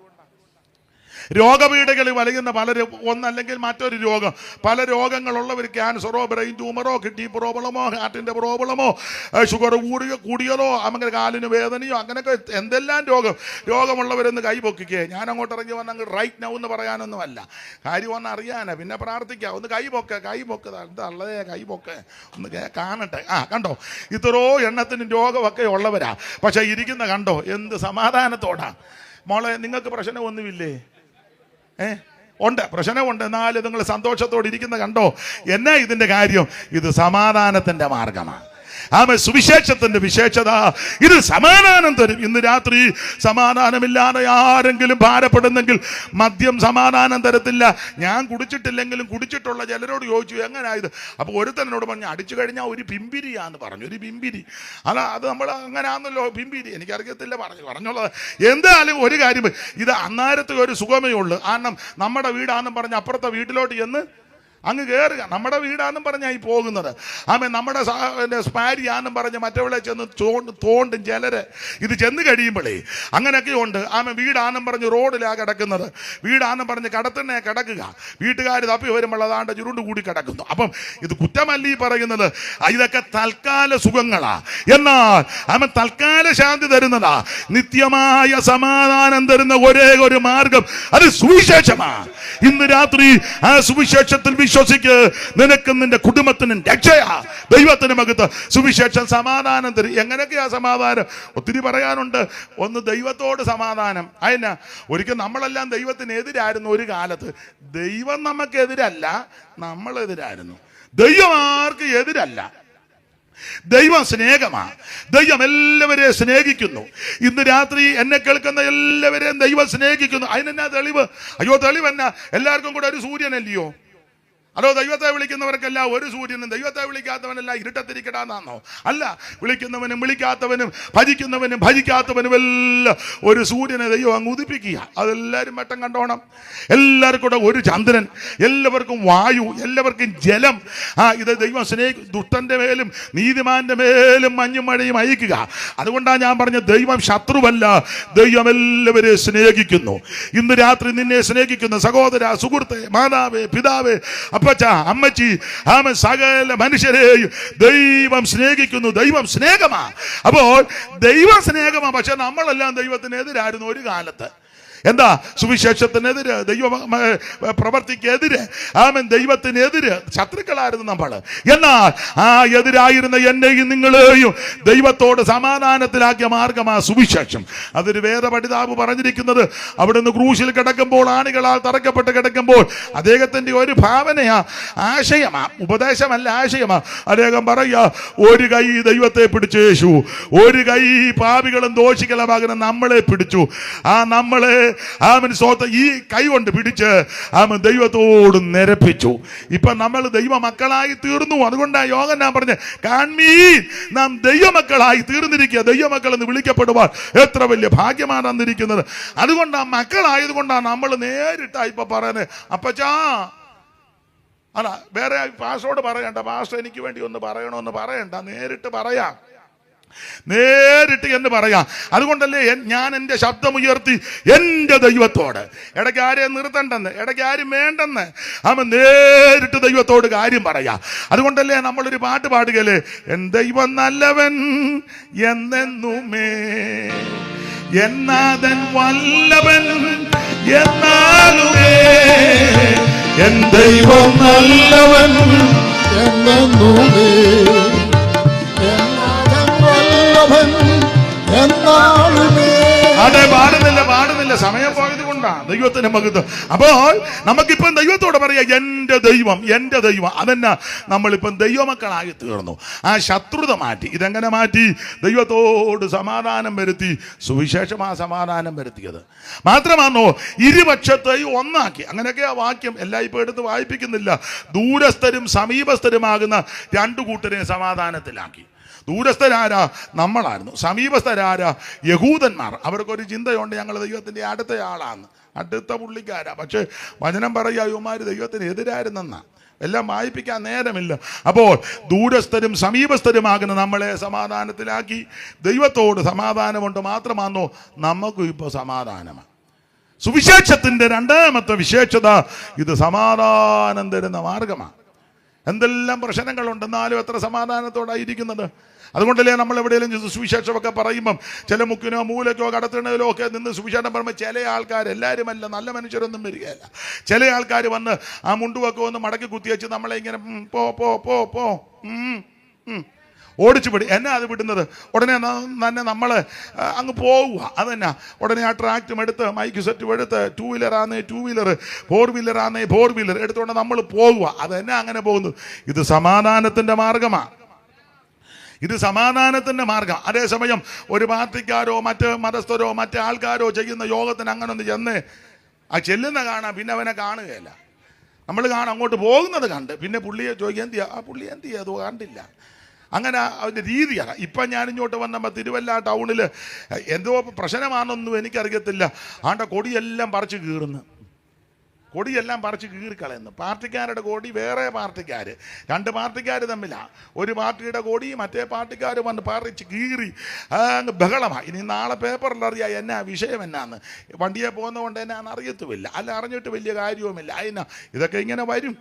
രോഗപീഠകളിൽ വലയുന്ന പലരും, ഒന്നല്ലെങ്കിൽ മറ്റൊരു രോഗം, പല രോഗങ്ങളുള്ളവർ, ക്യാൻസറോ ബ്രെയിൻ ട്യൂമറോ കിഡ്നി പ്രോബ്ലമോ ഹാർട്ടിന്റെ പ്രോബ്ലമോ ഷുഗർ കൂടിയതോ അങ്ങനെ കാലിന് വേദനയോ അങ്ങനെയൊക്കെ എന്തെല്ലാം രോഗമുള്ളവരെന്ന് കൈ പൊക്കിക്കേ. ഞാൻ അങ്ങോട്ട് ഇറങ്ങി വന്നങ്ങ് റൈറ്റ് നൗ എന്ന് പറയാനൊന്നുമല്ല, കാര്യം ഒന്ന് അറിയാനാ, പിന്നെ പ്രാർത്ഥിക്കാം. ഒന്ന് കൈ പൊക്കുക എന്താ ഉള്ളതേ, കൈ ഒന്ന് കാണട്ടെ. കണ്ടോ? ഇത്രയോ എണ്ണത്തിന് രോഗമൊക്കെ ഉള്ളവരാ. പക്ഷെ ഇരിക്കുന്ന കണ്ടോ എന്ത് സമാധാനത്തോടാ. മോളെ, നിങ്ങൾക്ക് പ്രശ്നമൊന്നുമില്ലേ? ഉണ്ട്, പ്രശ്നമുണ്ട്, എന്നാലും നിങ്ങൾ സന്തോഷത്തോടെ ഇരിക്കുന്ന കണ്ടോ? എന്നാ ഇതിന്റെ കാര്യം? ഇത് സമാധാനത്തിന്റെ മാർഗമാണ്. സുവിശേഷത്തിന്റെ വിശേഷത ഇത് സമാധാനം തരും. ഇന്ന് രാത്രി സമാധാനമില്ലാതെ ആരെങ്കിലും ഭാരപ്പെടുന്നെങ്കിൽ മദ്യം സമാധാനം തരത്തില്ല. ഞാൻ കുടിച്ചിട്ടില്ലെങ്കിലും കുടിച്ചിട്ടുള്ള ചിലരോട് ചോദിച്ചു എങ്ങനെയായത്. അപ്പോൾ ഒരുത്തനോട് പറഞ്ഞു, അടിച്ചു കഴിഞ്ഞാൽ ഒരു പിമ്പിരിയാന്ന് പറഞ്ഞു. ഒരു പിമ്പിരി, അത് നമ്മൾ അങ്ങനെയാണല്ലോ പിമ്പിരി, എനിക്കറിയത്തില്ല പറഞ്ഞോളത്. എന്തായാലും ഒരു കാര്യം, ഇത് അന്നേരത്തെ ഒരു സുഖമേ ഉള്ളൂ. കാരണം നമ്മുടെ വീടാണെന്നും പറഞ്ഞ് അപ്പുറത്തെ വീട്ടിലോട്ട് ചെന്ന് അങ്ങ് കയറുക. നമ്മുടെ വീടാണെന്നും പറഞ്ഞായി പോകുന്നത്. നമ്മുടെ സ്പാരിയാണെന്നും പറഞ്ഞ് മറ്റവളെ ചെന്ന് തോണ്ടും ചിലര്. ഇത് ചെന്ന് കഴിയുമ്പോഴേ അങ്ങനെയൊക്കെ ഉണ്ട്. വീടാണെന്നും പറഞ്ഞ് റോഡിലാ കിടക്കുന്നത്, വീടാണെന്നും പറഞ്ഞ് കടത്തന്നെ കിടക്കുക. വീട്ടുകാർ തപ്പി വരുമ്പോൾ അതാണ്ട് ചുരുണ്ട് കൂടി കിടക്കുന്നു. അപ്പം ഇത് കുറ്റമല്ല ഈ പറയുന്നത്. ഇതൊക്കെ തൽക്കാല സുഖങ്ങളാ. എന്നാൽ തൽക്കാല ശാന്തി തരുന്നതാ. നിത്യമായ സമാധാനം തരുന്ന ഒരേ ഒരു മാർഗം അത് സുവിശേഷമാണ്. ഇന്ന് രാത്രി ആ സുവിശേഷത്തിൽ വിശ്വസിക്ക്. നിനക്കും നിന്റെ കുടുംബത്തിനും രക്ഷയാ. ദൈവത്തിന് മഹത്വം. സുവിശേഷം സമാധാനം തരും. എങ്ങനെയൊക്കെയാ സമാധാനം? ഒത്തിരി പറയാനുണ്ട്. ഒന്ന്, ദൈവത്തോട് സമാധാനം. അതിനാ ഒരിക്കൽ നമ്മളെല്ലാം ദൈവത്തിനെതിരായിരുന്നു ഒരു കാലത്ത്. ദൈവം നമുക്കെതിരല്ല, നമ്മളെതിരായിരുന്നു. ദൈവം ആർക്ക് എതിരല്ല. ദൈവം സ്നേഹമാണ്. ദൈവം എല്ലാവരെയും സ്നേഹിക്കുന്നു. ഇന്ന് രാത്രി എന്നെ കേൾക്കുന്ന എല്ലാവരെയും ദൈവം സ്നേഹിക്കുന്നു. അതിനെന്നാ തെളിവ്? തെളിവെന്നാ? എല്ലാവർക്കും കൂടെ ഒരു സൂര്യനല്ലയോ? ദൈവത്തെ വിളിക്കുന്നവർക്കെല്ലാം ഒരു സൂര്യനും, ദൈവത്തെ വിളിക്കാത്തവനെല്ലാം ഇരുട്ടത്തിരിക്കടാന്നാണോ? അല്ല, വിളിക്കുന്നവനും വിളിക്കാത്തവനും ഭജിക്കുന്നവനും ഭജിക്കാത്തവനും എല്ലാം ഒരു സൂര്യനെ ദൈവം അങ്ങ് ഉദിപ്പിക്കുക. അതെല്ലാവരും വട്ടം കണ്ടോണം. എല്ലാവർക്കും കൂടെ ഒരു ചന്ദ്രൻ, എല്ലാവർക്കും വായു, എല്ലാവർക്കും ജലം. ഇത് ദൈവം ദുഷ്ടന്റെ മേലും നീതിമാന്റെ മേലും മഞ്ഞും മഴയും അയക്കുക. അതുകൊണ്ടാണ് ഞാൻ പറഞ്ഞ ദൈവം ശത്രുവല്ല, ദൈവം എല്ലാവരെയും സ്നേഹിക്കുന്നു. ഇന്ന് രാത്രി നിന്നെ സ്നേഹിക്കുന്ന സഹോദര, സുഹൃത്തെ, മാതാവേ, പിതാവേ, അപ്പച്ച, അമ്മച്ചി, സകല മനുഷ്യരെയും ദൈവം സ്നേഹിക്കുന്നു. ദൈവം സ്നേഹമാ. അപ്പോൾ ദൈവം സ്നേഹമാ. പക്ഷെ നമ്മളെല്ലാം ദൈവത്തിനെതിരായിരുന്നു ഒരു കാലത്ത്. എന്താ? സുവിശേഷത്തിനെതിര്, ദൈവ പ്രവർത്തിക്കെതിര്, ദൈവത്തിനെതിര് ശത്രുക്കളായിരുന്നു നമ്മൾ. എന്നാൽ ആ എതിരായിരുന്ന എന്നെയും നിങ്ങളെയും ദൈവത്തോട് സമാധാനത്തിലാക്കിയ മാർഗമാ സുവിശേഷം. അതൊരു വേദപഠിതാവ് പറഞ്ഞിരിക്കുന്നത്, അവിടുന്ന് ക്രൂശിൽ കിടക്കുമ്പോൾ, ആണികളാൽ തറയ്ക്കപ്പെട്ട് കിടക്കുമ്പോൾ അദ്ദേഹത്തിന്റെ ഒരു ഭാവനയാ, ആശയമാ, ഉപദേശമല്ല, ആശയമാ. അദ്ദേഹം പറയുക, ഒരു കൈ ദൈവത്തെ പിടിച്ചു യേശു, ഒരു കൈ പാപികളും ദോഷികളുമാകുന്ന നമ്മളെ പിടിച്ചു. നമ്മളെ ഈ കൈ കൊണ്ട് പിടിച്ച് ദൈവത്തോട് നിരപ്പിച്ചു. ഇപ്പൊ നമ്മൾ ദൈവമക്കളായി തീർന്നു. അതുകൊണ്ടാണ് യോഹന്നാൻ പറഞ്ഞ, കാൺമീൻ, നാം ദൈവമക്കളായി തീർന്നിരിക്കുക. ദൈവമക്കൾ എന്ന് വിളിക്കപ്പെടുവാൻ എത്ര വലിയ ഭാഗ്യമാണ് തന്നിരിക്കുന്നത്. അതുകൊണ്ടാണ്, മക്കളായതുകൊണ്ടാണ് നമ്മൾ നേരിട്ടാ ഇപ്പൊ പറയുന്നത്, അപ്പച്ചാ. അല്ല, വേറെ പാസ്റ്ററോട് പറയണ്ട, പാസ്റ്റർ എനിക്ക് വേണ്ടി ഒന്ന് പറയണമെന്ന് പറയണ്ട, നേരിട്ട് പറയാം, നേരിട്ട് എന്ന് പറയാം. അതുകൊണ്ടല്ലേ ഞാൻ എൻ്റെ ശബ്ദമുയർത്തി എൻ്റെ ദൈവത്തോട്, ഇടയ്ക്ക് ആരെയും നിർത്തണ്ടെന്ന്, ഇടയ്ക്ക് ആരും വേണ്ടെന്ന്, നേരിട്ട് ദൈവത്തോട് കാര്യം പറയാം. അതുകൊണ്ടല്ലേ നമ്മളൊരു പാട്ട് പാടുകയല്ലേ, എൻ ദൈവം നല്ലവൻ എന്നെന്നുമേ, എന്നാഥൻ വല്ലവൻ എന്നാലുമേ, എൻ ദൈവം നല്ലവൻ എന്നെന്നുമേ, അതെ, പാടുന്നില്ല, സമയം പോയത് കൊണ്ട് പറയണ്ട, ദൈവത്തിന് മഹത്വം. അപ്പോൾ നമുക്കിപ്പം ദൈവത്തോട് പറയാം, എൻ്റെ ദൈവം, എൻ്റെ ദൈവം. അതെന്നാ, നമ്മളിപ്പം ദൈവമക്കളായി തീർന്നു. ആ ശത്രുത മാറ്റി. ഇതെങ്ങനെ മാറ്റി? ദൈവത്തോട് സമാധാനം വരുത്തി. സുവിശേഷം ആ സമാധാനം വരുത്തിയത് മാത്രമാണോ, ഇരുപക്ഷത്തെയും ഒന്നാക്കി. അങ്ങനെയൊക്കെയാ വാക്യം. എല്ലാം ഇപ്പൊ എടുത്ത് വായിപ്പിക്കുന്നില്ല. ദൂരസ്ഥരും സമീപസ്ഥരുമാകുന്ന രണ്ടു കൂട്ടരെ സമാധാനത്തിലാക്കി. ദൂരസ്ഥരാരാ? നമ്മളായിരുന്നു. സമീപസ്ഥരാരാ? യഹൂദന്മാർ. അവർക്കൊരു ചിന്തയുണ്ട്, ഞങ്ങൾ ദൈവത്തിൻ്റെ അടുത്ത ആളാണ്, അടുത്ത പുള്ളിക്കാരാ. പക്ഷെ വചനം പറയുക, യുവമാര് ദൈവത്തിന് എതിരായിരുന്നെന്നാ. എല്ലാം വായിപ്പിക്കാൻ നേരമില്ല. അപ്പോൾ ദൂരസ്ഥരും സമീപസ്ഥരുമാകുന്ന നമ്മളെ സമാധാനത്തിലാക്കി. ദൈവത്തോട് സമാധാനമുണ്ട് മാത്രമാണോ നമുക്കും ഇപ്പോൾ സമാധാനമാണ്. സുവിശേഷത്തിന്റെ രണ്ടാമത്തെ വിശേഷത, ഇത് സമാധാനം തരുന്ന മാർഗമാണ്. എന്തെല്ലാം പ്രശ്നങ്ങളുണ്ടെന്നാലും എത്ര സമാധാനത്തോടായിരിക്കുന്നത്. അതുകൊണ്ടല്ലേ നമ്മൾ എവിടെയെങ്കിലും സുവിശേഷമൊക്കെ പറയുമ്പം ചില മുക്കിനോ മൂലക്കോ കടത്തിണയിലോ ഒക്കെ നിന്ന് സുവിശേഷം പറയുമ്പോൾ ചില ആൾക്കാർ, എല്ലാവരുമല്ല, നല്ല മനുഷ്യരൊന്നും വരികയല്ല, ചില ആൾക്കാർ വന്ന് ആ മുണ്ടുവൊക്കെ ഒന്ന് മടക്കി കുത്തിവെച്ച് നമ്മളെ ഇങ്ങനെ പോ പോ പോ പോ ഓടിച്ചു വിടും. എന്നാ അത് വിടുന്നത്? ഉടനെ തന്നെ നമ്മൾ അങ്ങ് പോവുക. അതെന്നാ, ഉടനെ ആ ട്രാക്റ്റും എടുത്ത് മൈക്ക് സെറ്റും എടുത്ത് 2 വീലറാന്നേ 2 വീലർ, 4 വീലറാന്നേ 4 വീലർ എടുത്തുകൊണ്ട് നമ്മൾ പോകുക. അതെന്നാ അങ്ങനെ പോകുന്നു? ഇത് സമാധാനത്തിൻ്റെ മാർഗമാണ്. ഇത് സമാധാനത്തിൻ്റെ മാർഗം. അതേസമയം ഒരു പാർട്ടിക്കാരോ മറ്റ് മതസ്ഥരോ മറ്റ് ആൾക്കാരോ ചെയ്യുന്ന യോഗത്തിന് അങ്ങനെ ഒന്ന് ചെന്ന് ആ ചെല്ലുന്ന കാണാം, പിന്നെ അവനെ കാണുകയില്ല. നമ്മൾ കാണാം, അങ്ങോട്ട് പോകുന്നത് കണ്ട് പിന്നെ പുള്ളിയെ ചോദിക്കുക, എന്തിയാ ആ പുള്ളി എന്തിയാ, അത് കണ്ടില്ല. അങ്ങനെ അതിൻ്റെ രീതിയാണ്. ഇപ്പം ഞാനിങ്ങോട്ട് വന്നപ്പോൾ തിരുവല്ല ടൗണിൽ എന്തോ പ്രശ്നമാണെന്നൊന്നും എനിക്കറിയത്തില്ല. ആണ്ട കൊടിയെല്ലാം പറിച്ച് കീറുന്നു, കൊടിയെല്ലാം പറിച്ച് കീറിക്കളയുന്നു. പാർട്ടിക്കാരുടെ കൊടി വേറെ പാർട്ടിക്കാർ, രണ്ട് പാർട്ടിക്കാർ തമ്മിലാണ്. ഒരു പാർട്ടിയുടെ കൊടി മറ്റേ പാർട്ടിക്കാർ വന്ന് പറിച്ച് കീറി അങ്ങ് ബഹളമാണ്. ഇനി നാളെ പേപ്പറിൽ അറിയാം എന്നാ വിഷയം എന്നാന്ന്. വണ്ടിയെ പോകുന്നതുകൊണ്ട് എന്നാന്ന് അറിയത്തുമില്ല, അല്ല അറിഞ്ഞിട്ട് വലിയ കാര്യവുമില്ല. അതിനാ ഇതൊക്കെ ഇങ്ങനെ വരും.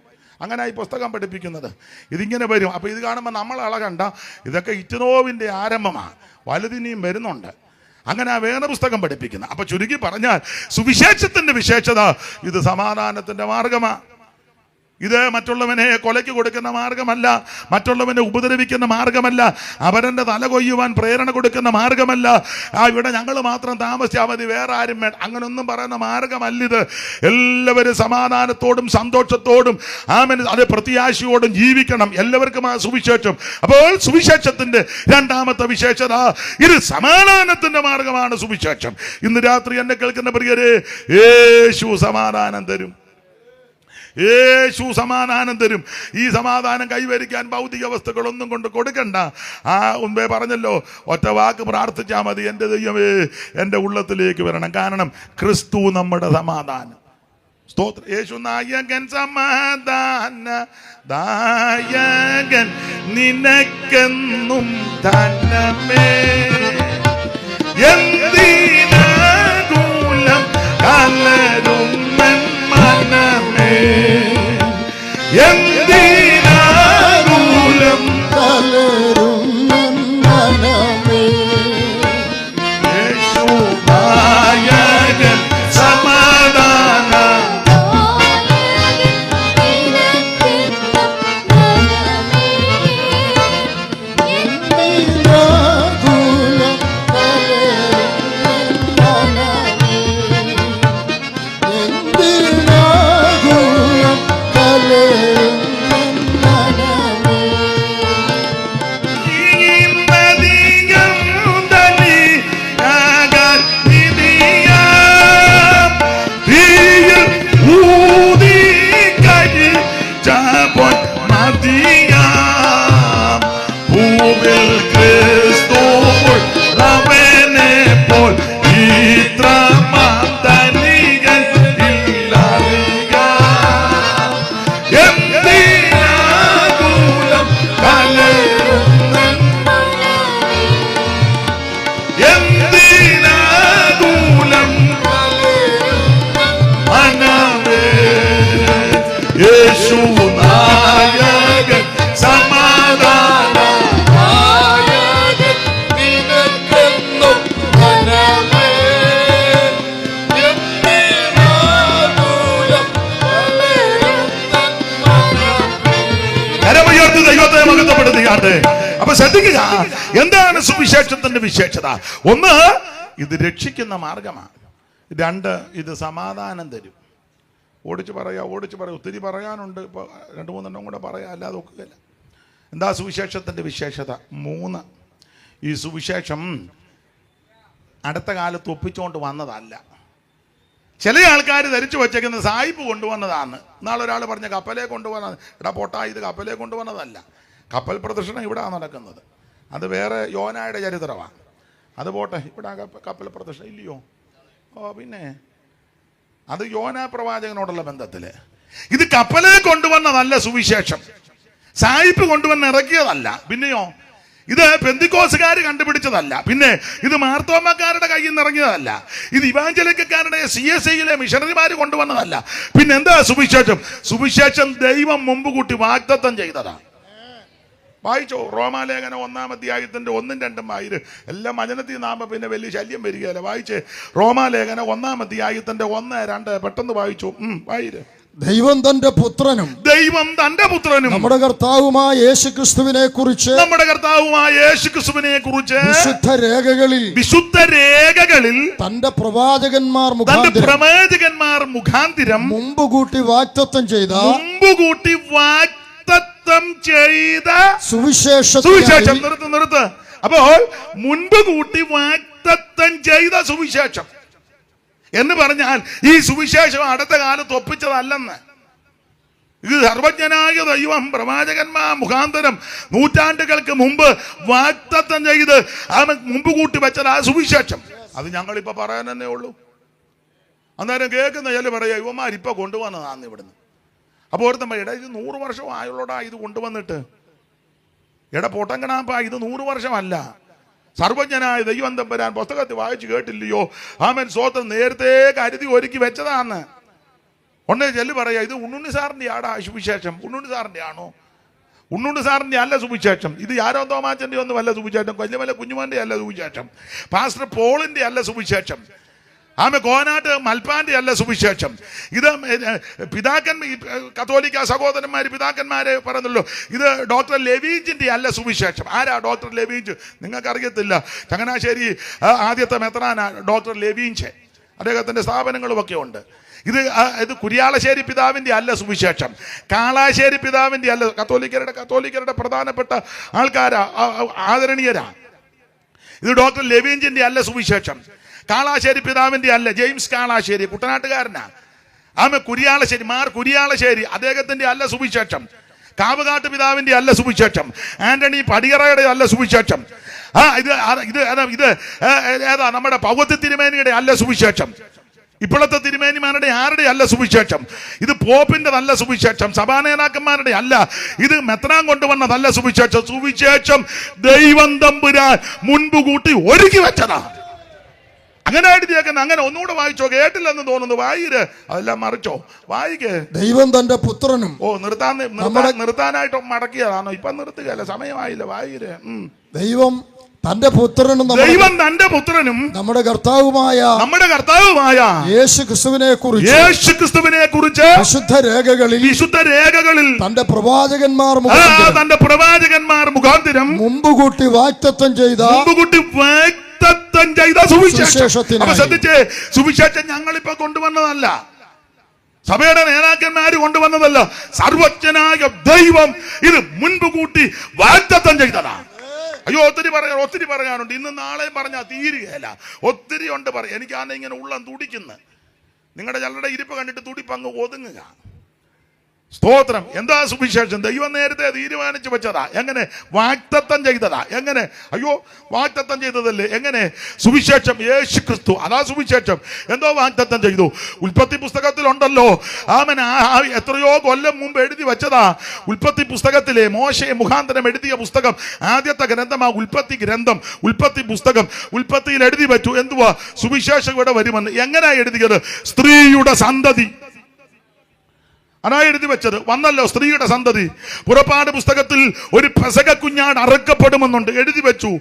അങ്ങനെ ഈ പുസ്തകം പഠിപ്പിക്കുന്നത് ഇതിങ്ങനെ വരും. അപ്പോൾ ഇത് കാണുമ്പോൾ നമ്മൾ അളകണ്ട, ഇതൊക്കെ ഇറ്റുനോവിൻ്റെ ആരംഭമാണ്, വലുതിനെയും വരുന്നുണ്ട്. അങ്ങനെ ആ വേറെ പുസ്തകം പഠിപ്പിക്കുന്നത്. അപ്പൊ ചുരുക്കി പറഞ്ഞാൽ സുവിശേഷത്തിന്റെ വിശേഷത, ഇത് സമാധാനത്തിന്റെ മാർഗമാണ്. ഇത് മറ്റുള്ളവനെ കൊലയ്ക്ക് കൊടുക്കുന്ന മാർഗമല്ല, മറ്റുള്ളവനെ ഉപദ്രവിക്കുന്ന മാർഗമല്ല, അവരൻ്റെ തല കൊയ്യുവാൻ പ്രേരണ കൊടുക്കുന്ന മാർഗമല്ല. ഇവിടെ ഞങ്ങൾ മാത്രം താമസിച്ചാൽ മതി, വേറെ ആരും വേണ്ട, അങ്ങനൊന്നും പറയുന്ന മാർഗമല്ലിത്. എല്ലാവരും സമാധാനത്തോടും സന്തോഷത്തോടും അത് പ്രത്യാശയോടും ജീവിക്കണം. എല്ലാവർക്കും ആ സുവിശേഷം. അപ്പോൾ സുവിശേഷത്തിന്റെ രണ്ടാമത്തെ വിശേഷത, ഇത് സമാധാനത്തിന്റെ മാർഗമാണ് സുവിശേഷം. ഇന്ന് രാത്രി എന്നെ കേൾക്കുന്ന പ്രിയരെ, യേശു സമാധാനം തരും. യേശു സമാധാനം തരും. ഈ സമാധാനം കൈവരിക്കാൻ ഭൗതിക വസ്തുക്കളൊന്നും കൊണ്ട് കൊടുക്കണ്ട. ആ മുമ്പേ പറഞ്ഞല്ലോ, ഒറ്റ വാക്ക് പ്രാർത്ഥിച്ചാൽ മതി, എൻ്റെ ദൈവമേ എൻ്റെ ഉള്ളത്തിലേക്ക് വരണം. കാരണം ക്രിസ്തു നമ്മുടെ സമാധാനം. സ്തോത്രം. യേശു നായകൻ, സമാധാന ദായകൻ, നിനക്കെന്നും ധനമേ, എന്തിനാകുലം കലരും മനമേ, എന്തിനാകുലം കലരും മനമേ, യേശു നായകൻ സമാധാന അപ്പൊ ശ്രദ്ധിക്കുക, എന്താണ് സുവിശേഷത്തിന്റെ വിശേഷത? ഒന്ന്, ഇത് രക്ഷിക്കുന്ന മാർഗമാണ്. 2 ഇത് സമാധാനം തരും. ഓടിച്ച് പറയാം ഒത്തിരി പറയാനുണ്ട്. ഇപ്പോൾ 2-3 കൂടെ പറയാം, അല്ലാതെ ഒക്കുകയില്ല. എന്താ സുവിശേഷത്തിൻ്റെ വിശേഷത? 3. ഈ സുവിശേഷം അടുത്ത കാലത്ത് ഒപ്പിച്ചുകൊണ്ട് വന്നതല്ല. ചില ആൾക്കാർ ധരിച്ചു വച്ചേക്കുന്നത് സായിപ്പ് കൊണ്ടുവന്നതാണ്. നാളെ ഒരാൾ പറഞ്ഞ കപ്പലെ കൊണ്ടുവന്നത്. എടാ പൊട്ടാ, ഇത് കപ്പലെ കൊണ്ടുവന്നതല്ല. കപ്പൽ പ്രദർശനം ഇവിടെ നടക്കുന്നത്. അത് വേറെ യോനായുടെ ചരിത്രമാണ്. അത് പോട്ടെ, ഇവിടെ കപ്പൽ പ്രദർശനം ഇല്ലയോ? ഓ പിന്നെ അത് യോനാ പ്രവാചകനോടുള്ള ബന്ധത്തിൽ. ഇത് കപ്പലെ കൊണ്ടുവന്നതല്ല സുവിശേഷം, സായിപ്പ് കൊണ്ടുവന്ന് ഇറക്കിയതല്ല. പിന്നെയോ ഇത് പെന്തിക്കോസുകാർ കണ്ടുപിടിച്ചതല്ല. പിന്നെ ഇത് മാർത്തോമാക്കാരുടെ കയ്യിൽ നിന്ന് ഇറങ്ങിയതല്ല. ഇത് ഇവാഞ്ചലിക്കാരുടെ CSIയിലെ മിഷണറിമാർ കൊണ്ടുവന്നതല്ല. പിന്നെ എന്താ സുവിശേഷം? സുവിശേഷം ദൈവം മുമ്പ് കൂട്ടി വാഗ്ദത്തം ചെയ്തതാണ്. വായിച്ചോ റോമാലേഖനം 1-ാം അധ്യായത്തിന്റെ 1-2 വായിര്. എല്ലാം വചനത്തിൽ നാമ പിന്നെ വലിയ ശല്യം വരികയല്ല. വായിച്ചേ റോമാലേഖനം 1-ാം അധ്യായത്തിന്റെ 1-2 പെട്ടെന്ന് വായിച്ചു. വായിര്. ദൈവം തന്റെ പുത്രനും നമ്മുടെ കർത്താവുമായ യേശുക്രിസ്തുവിനെ കുറിച്ച് വിശുദ്ധ രേഖകളിൽ തന്റെ പ്രവാചകന്മാർ മുഖാന്തിരം മുമ്പ് കൂട്ടി വാഗ്ദത്തം ചെയ്ത സുവിശേഷം. നിർത്ത്. അപ്പോൾ മുൻപ് കൂട്ടി വാഗ്ദത്തം ചെയ്ത സുവിശേഷം എന്ന് പറഞ്ഞാൽ ഈ സുവിശേഷം അടുത്ത കാലത്ത് ഒപ്പിച്ചതല്ലെന്ന്. ഇത് സർവജ്ഞനായ ദൈവം പ്രവാചകന്മാർ മുഖാന്തരം നൂറ്റാണ്ടുകൾക്ക് മുമ്പ് വാഗ്ദത്തം ചെയ്ത് മുമ്പ് കൂട്ടി വെച്ചത് ആ സുവിശേഷം. അത് ഞങ്ങളിപ്പോൾ പറയാൻ തന്നെ ഉള്ളൂ. അന്നേരം കേൾക്കുന്ന ചില പറയാ ഇവന്മാരിപ്പോൾ കൊണ്ടുവന്നതാന്ന് ഇവിടുന്ന്. അപ്പോൾ ഓർത്തമ്മ എടാ ഇത് 100 വർഷം ആയുള്ളൂടാ ഇത് കൊണ്ടുവന്നിട്ട്. എടാ പൊട്ടങ്കണാപ്പാ, ഇത് 100 വർഷമല്ല. സർവജ്ഞനായ ദൈവം തമ്പുരാൻ പുസ്തകത്തിൽ വായിച്ചു കേട്ടില്ലയോ? ആമേൻ സ്വോത്രം നേരത്തെ കരുതി ഒരുക്കി വെച്ചതാന്ന്. ഒന്നേ ചെല്ലു പറയാ ഇത് ഉണ്ണുണ്ണി സാറിന്റെ ആടാ സുവിശേഷം. ഉണ്ണുണ്ണി സാറിന്റെ ആണോ? ഉണ്ണുണ്ണി സാറിന്റെ അല്ല സുവിശേഷം. ഇത് ആരോ തോമാച്ചന്റെ ഒന്നും അല്ല സുവിശേഷം. കൊല്ലമല കുഞ്ഞുമോന്റെ അല്ല സുവിശേഷം. പാസ്റ്റർ പോളിന്റെ അല്ല സുവിശേഷം. ആമേ കോനാട്ട് മൽപ്പാന്റെ അല്ല സുവിശേഷം. ഇത് കത്തോലിക്ക സഹോദരന്മാർ പിതാക്കന്മാരെ പറഞ്ഞല്ലോ. ഇത് ഡോക്ടർ ലെവീഞ്ചിന്റെ അല്ല സുവിശേഷം. ആരാ ഡോക്ടർ ലെവീഞ്ച്? നിങ്ങൾക്കറിയത്തില്ല. ചങ്ങനാശ്ശേരി ആദ്യത്തെ മെത്രാന ഡോക്ടർ ലെവീഞ്ച്. അദ്ദേഹത്തിന്റെ സ്ഥാപനങ്ങളുമൊക്കെ ഉണ്ട്. ഇത് കുരിയാളശ്ശേരി പിതാവിന്റെ അല്ല സുവിശേഷം. കാളാശ്ശേരി പിതാവിന്റെ അല്ല. കത്തോലിക്കരുടെ പ്രധാനപ്പെട്ട ആൾക്കാരാ, ആദരണീയരാ. ഇത് ഡോക്ടർ ലെവീഞ്ചിന്റെ അല്ല സുവിശേഷം. കാളാശ്ശേരി പിതാവിന്റെ അല്ല. ജെയിംസ് കാളാശ്ശേരി കുട്ടനാട്ടുകാരനാ. കുരിയാളശ്ശേരി കുരിയാളശ്ശേരി അദ്ദേഹത്തിന്റെ അല്ല സുവിശേഷം. കാവുകാട്ട് പിതാവിന്റെ അല്ല സുവിശേഷം. ആന്റണി പടിയറയുടെ അല്ല സുവിശേഷം. ഇത് ഏതാ നമ്മുടെ പൗവത്തി തിരുമേനിയുടെ അല്ല സുവിശേഷം. ഇപ്പോഴത്തെ തിരുമേനിമാരുടെ ആരുടെ അല്ല സുവിശേഷം. ഇത് പോപ്പിന്റെ നല്ല സുവിശേഷം. സഭാനേതാക്കന്മാരുടെ അല്ല. ഇത് മെത്രാൻ കൊണ്ടുവന്നതല്ല സുവിശേഷം. സുവിശേഷം ദൈവം തമ്പുരാൻ മുൻപ് കൂട്ടി ഒരുക്കി വെച്ചതാ. അങ്ങനെ എഴുതിയേക്കുന്ന. അങ്ങനെ ഒന്നുകൂടെ വായിച്ചോ, കേട്ടില്ലെന്ന് തോന്നുന്നു. വായിര്, അതെല്ലാം മറിച്ചോ, വായിക്കേ. ദൈവം തന്റെ പുത്രനും. നിർത്താനായിട്ട് മടക്കിയതാണോ? ഇപ്പൊ നിർത്തുകയല്ല, സമയമായില്ല. വായിര്. ദൈവം തന്റെ പുത്രനും നമ്മുടെ കർത്താവുമായ യേശുക്രിസ്തുവിനെ കുറിച്ച് വിശുദ്ധ രേഖകളിൽ തന്റെ പ്രവാചകന്മാർ മുഖാന്തരം മുമ്പ് കൂട്ടി വാഗ്ദത്തം ചെയ്ത സുവിശേഷം ഞങ്ങളിപ്പോ കൊണ്ടുവന്നതല്ല, സഭയുടെ നേതാക്കന്മാര് കൊണ്ടുവന്നതല്ല. സർവജ്ഞനായ ദൈവം ഇത് മുൻപ് കൂട്ടി വാഗ്ദത്തം ചെയ്തതാണ്. അയ്യോ ഒത്തിരി പറയാനുണ്ട്. ഇന്ന് നാളെയും പറഞ്ഞാൽ തീരുകയല്ല. ഒത്തിരി ഉണ്ട് പറയാം. എനിക്കാണ് ഇങ്ങനെ ഉള്ളം തുടിക്കുന്നു. നിങ്ങളുടെ ചിലരുടെ ഇരിപ്പ് കണ്ടിട്ട് തുടിപ്പങ്ങ് ഒതുങ്ങുക. സ്തോത്രം. എന്താ സുവിശേഷം? ദൈവം നേരത്തെ തീരുമാനിച്ചു വെച്ചതാ. എങ്ങനെ? വാഗ്ദത്തം ചെയ്തതാ. എങ്ങനെ? അയ്യോ വാഗ്ദത്തം ചെയ്തതല്ലേ? എങ്ങനെ? സുവിശേഷം യേശുക്രിസ്തു, അതാ സുവിശേഷം. എന്തോ വാഗ്ദത്തം ചെയ്തു. ഉൽപ്പത്തി പുസ്തകത്തിലുണ്ടല്ലോ. ആമൻ എത്രയോ കൊല്ലം മുമ്പ് എഴുതി വെച്ചതാ. ഉൽപ്പത്തി പുസ്തകത്തിലെ മോശയെ മുഖാന്തരം എഴുതിയ പുസ്തകം, ആദ്യത്തെ ഗ്രന്ഥമാ ഉൽപ്പത്തി ഗ്രന്ഥം. ഉൽപ്പത്തി പുസ്തകം ഉൽപ്പത്തിയിൽ എഴുതി വെച്ചു. എന്തുവാ? സുവിശേഷം ഇവിടെ വരുമെന്ന്. എങ്ങനെയാ എഴുതിയത്? സ്ത്രീയുടെ സന്തതി അതാ എഴുതി വെച്ചത്. വന്നല്ലോ സ്ത്രീയുടെ സന്തതി. പുറപ്പാട് പുസ്തകത്തിൽ ഒരു പെസക കുഞ്ഞാട് അറുക്കപ്പെടുമെന്നുണ്ട്, എഴുതി വെച്ചു.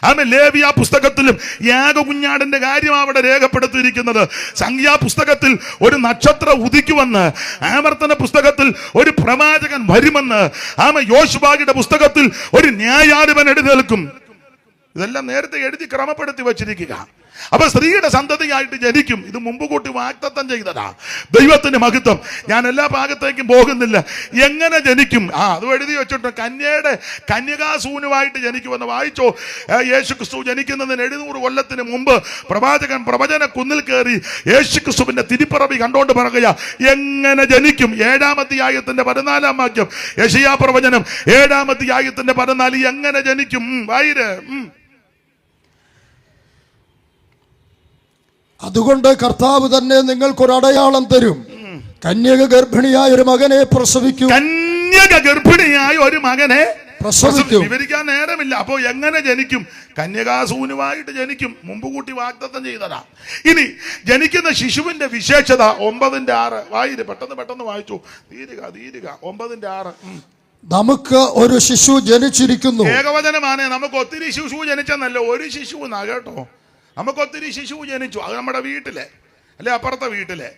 ആമേ ലേവ്യ പുസ്തകത്തിലും യാഗ കുഞ്ഞാടിന്റെ കാര്യം അവിടെ രേഖപ്പെടുത്തിയിരിക്കുന്നത്. സംഖ്യാ പുസ്തകത്തിൽ ഒരു നക്ഷത്രം ഉദിക്കുമെന്ന്, ആവർത്തന പുസ്തകത്തിൽ ഒരു പ്രവാചകൻ വരുമെന്ന്, ആമേ യോശുവയുടെ പുസ്തകത്തിൽ ഒരു ന്യായാധിപൻ എഴുന്നേൽക്കും. ഇതെല്ലാം നേരത്തെ എഴുതി ക്രമപ്പെടുത്തി വച്ചിരിക്കുക. അപ്പൊ സ്ത്രീയുടെ സന്തതിയായിട്ട് ജനിക്കും. ഇത് മുമ്പ് കൂട്ടി വാഗ്ദത്തം ചെയ്തതാ. ദൈവത്തിന്റെ മഹത്വം. ഞാൻ എല്ലാ ഭാഗത്തേക്കും പോകുന്നില്ല. എങ്ങനെ ജനിക്കും? അത് എഴുതി വെച്ചിട്ടുണ്ട്. കന്യകാസൂനുമായിട്ട് ജനിക്കുമെന്ന് വായിച്ചോ. യേശു ക്രിസ്തു ജനിക്കുന്നതിന് 700 കൊല്ലത്തിന് മുമ്പ് പ്രവാചകൻ പ്രവചന കുന്നിൽ കയറി യേശു ക്രിസ്തുവിന്റെ തിരിപ്പിറവി കണ്ടോണ്ട് പറയുക, എങ്ങനെ ജനിക്കും? 7-ാം അധ്യായത്തിന്റെ 14-ാം വാക്യം, യെശയ്യാ പ്രവചനം 7-ാം അധ്യായത്തിന്റെ 14. എങ്ങനെ ജനിക്കും? വായിര്. അതുകൊണ്ട് കർത്താവ് തന്നെ നിങ്ങൾക്കൊരു അടയാളം തരും. കന്യക ഗർഭിണിയായ ഒരു മകനെ പ്രസവിക്കും. കന്യക ഗർഭിണിയായ ഒരു മകനെ പ്രസവിക്കും. വിവരിക്കാൻ നേരമില്ല. അപ്പോ എങ്ങനെ ജനിക്കും? കന്യകാസൂനുമായിട്ട് ജനിക്കും. മുമ്പ് കൂട്ടി വാഗ്ദത്തം ചെയ്തതാ. ഇനി ജനിക്കുന്ന ശിശുവിന്റെ വിശേഷത 9:6. വായിര്, പെട്ടെന്ന് വായിച്ചു. തീരുക 9:6. നമുക്ക് ഒരു ശിശു ജനിച്ചിരിക്കുന്നു. ഏകവചനമാണ്. നമുക്ക് ഒത്തിരി ശിശു ജനിച്ചെന്നല്ല, ഒരു ശിശു എന്നാ കേട്ടോ. നമുക്ക് ഒത്തിരി ശിശു ജനിച്ചു. അത് നമ്മുടെ വീട്ടിലെ അല്ലെ അപ്പുറത്തെ വീട്ടിലെ.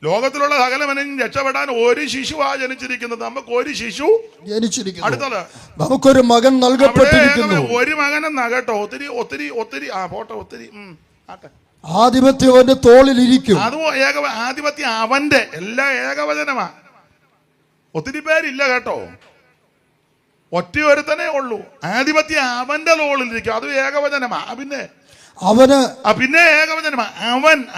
ലോകത്തിലുള്ള സകലവനും രക്ഷപ്പെടാൻ ഒരു ശിശുവാ ജനിച്ചിരിക്കുന്നത്. നമുക്ക് ഒരു ശിശു ജനിച്ചിരിക്കുന്നു. അടുത്തത് നമുക്കൊരു മകൻ നൽകപ്പെട്ടിരിക്കുന്നു. ഒരു മകനെന്നാ കേട്ടോ. ഒത്തിരി പോട്ടെ. ഒത്തിരി ആധിപത്യം അവന്റെ തോളിലിരിക്കും. അതും ആധിപത്യം അവന്റെ. എല്ലാം ഏകവചനമാ. ഒത്തിരി പേരില്ല കേട്ടോ. ഒറ്റ ഒരുത്തനേ ഉള്ളൂ. ആധിപത്യം അവന്റെ തോളിലിരിക്കും. അതും ഏകവചനമാ. പിന്നെ ഏകവചനമാ.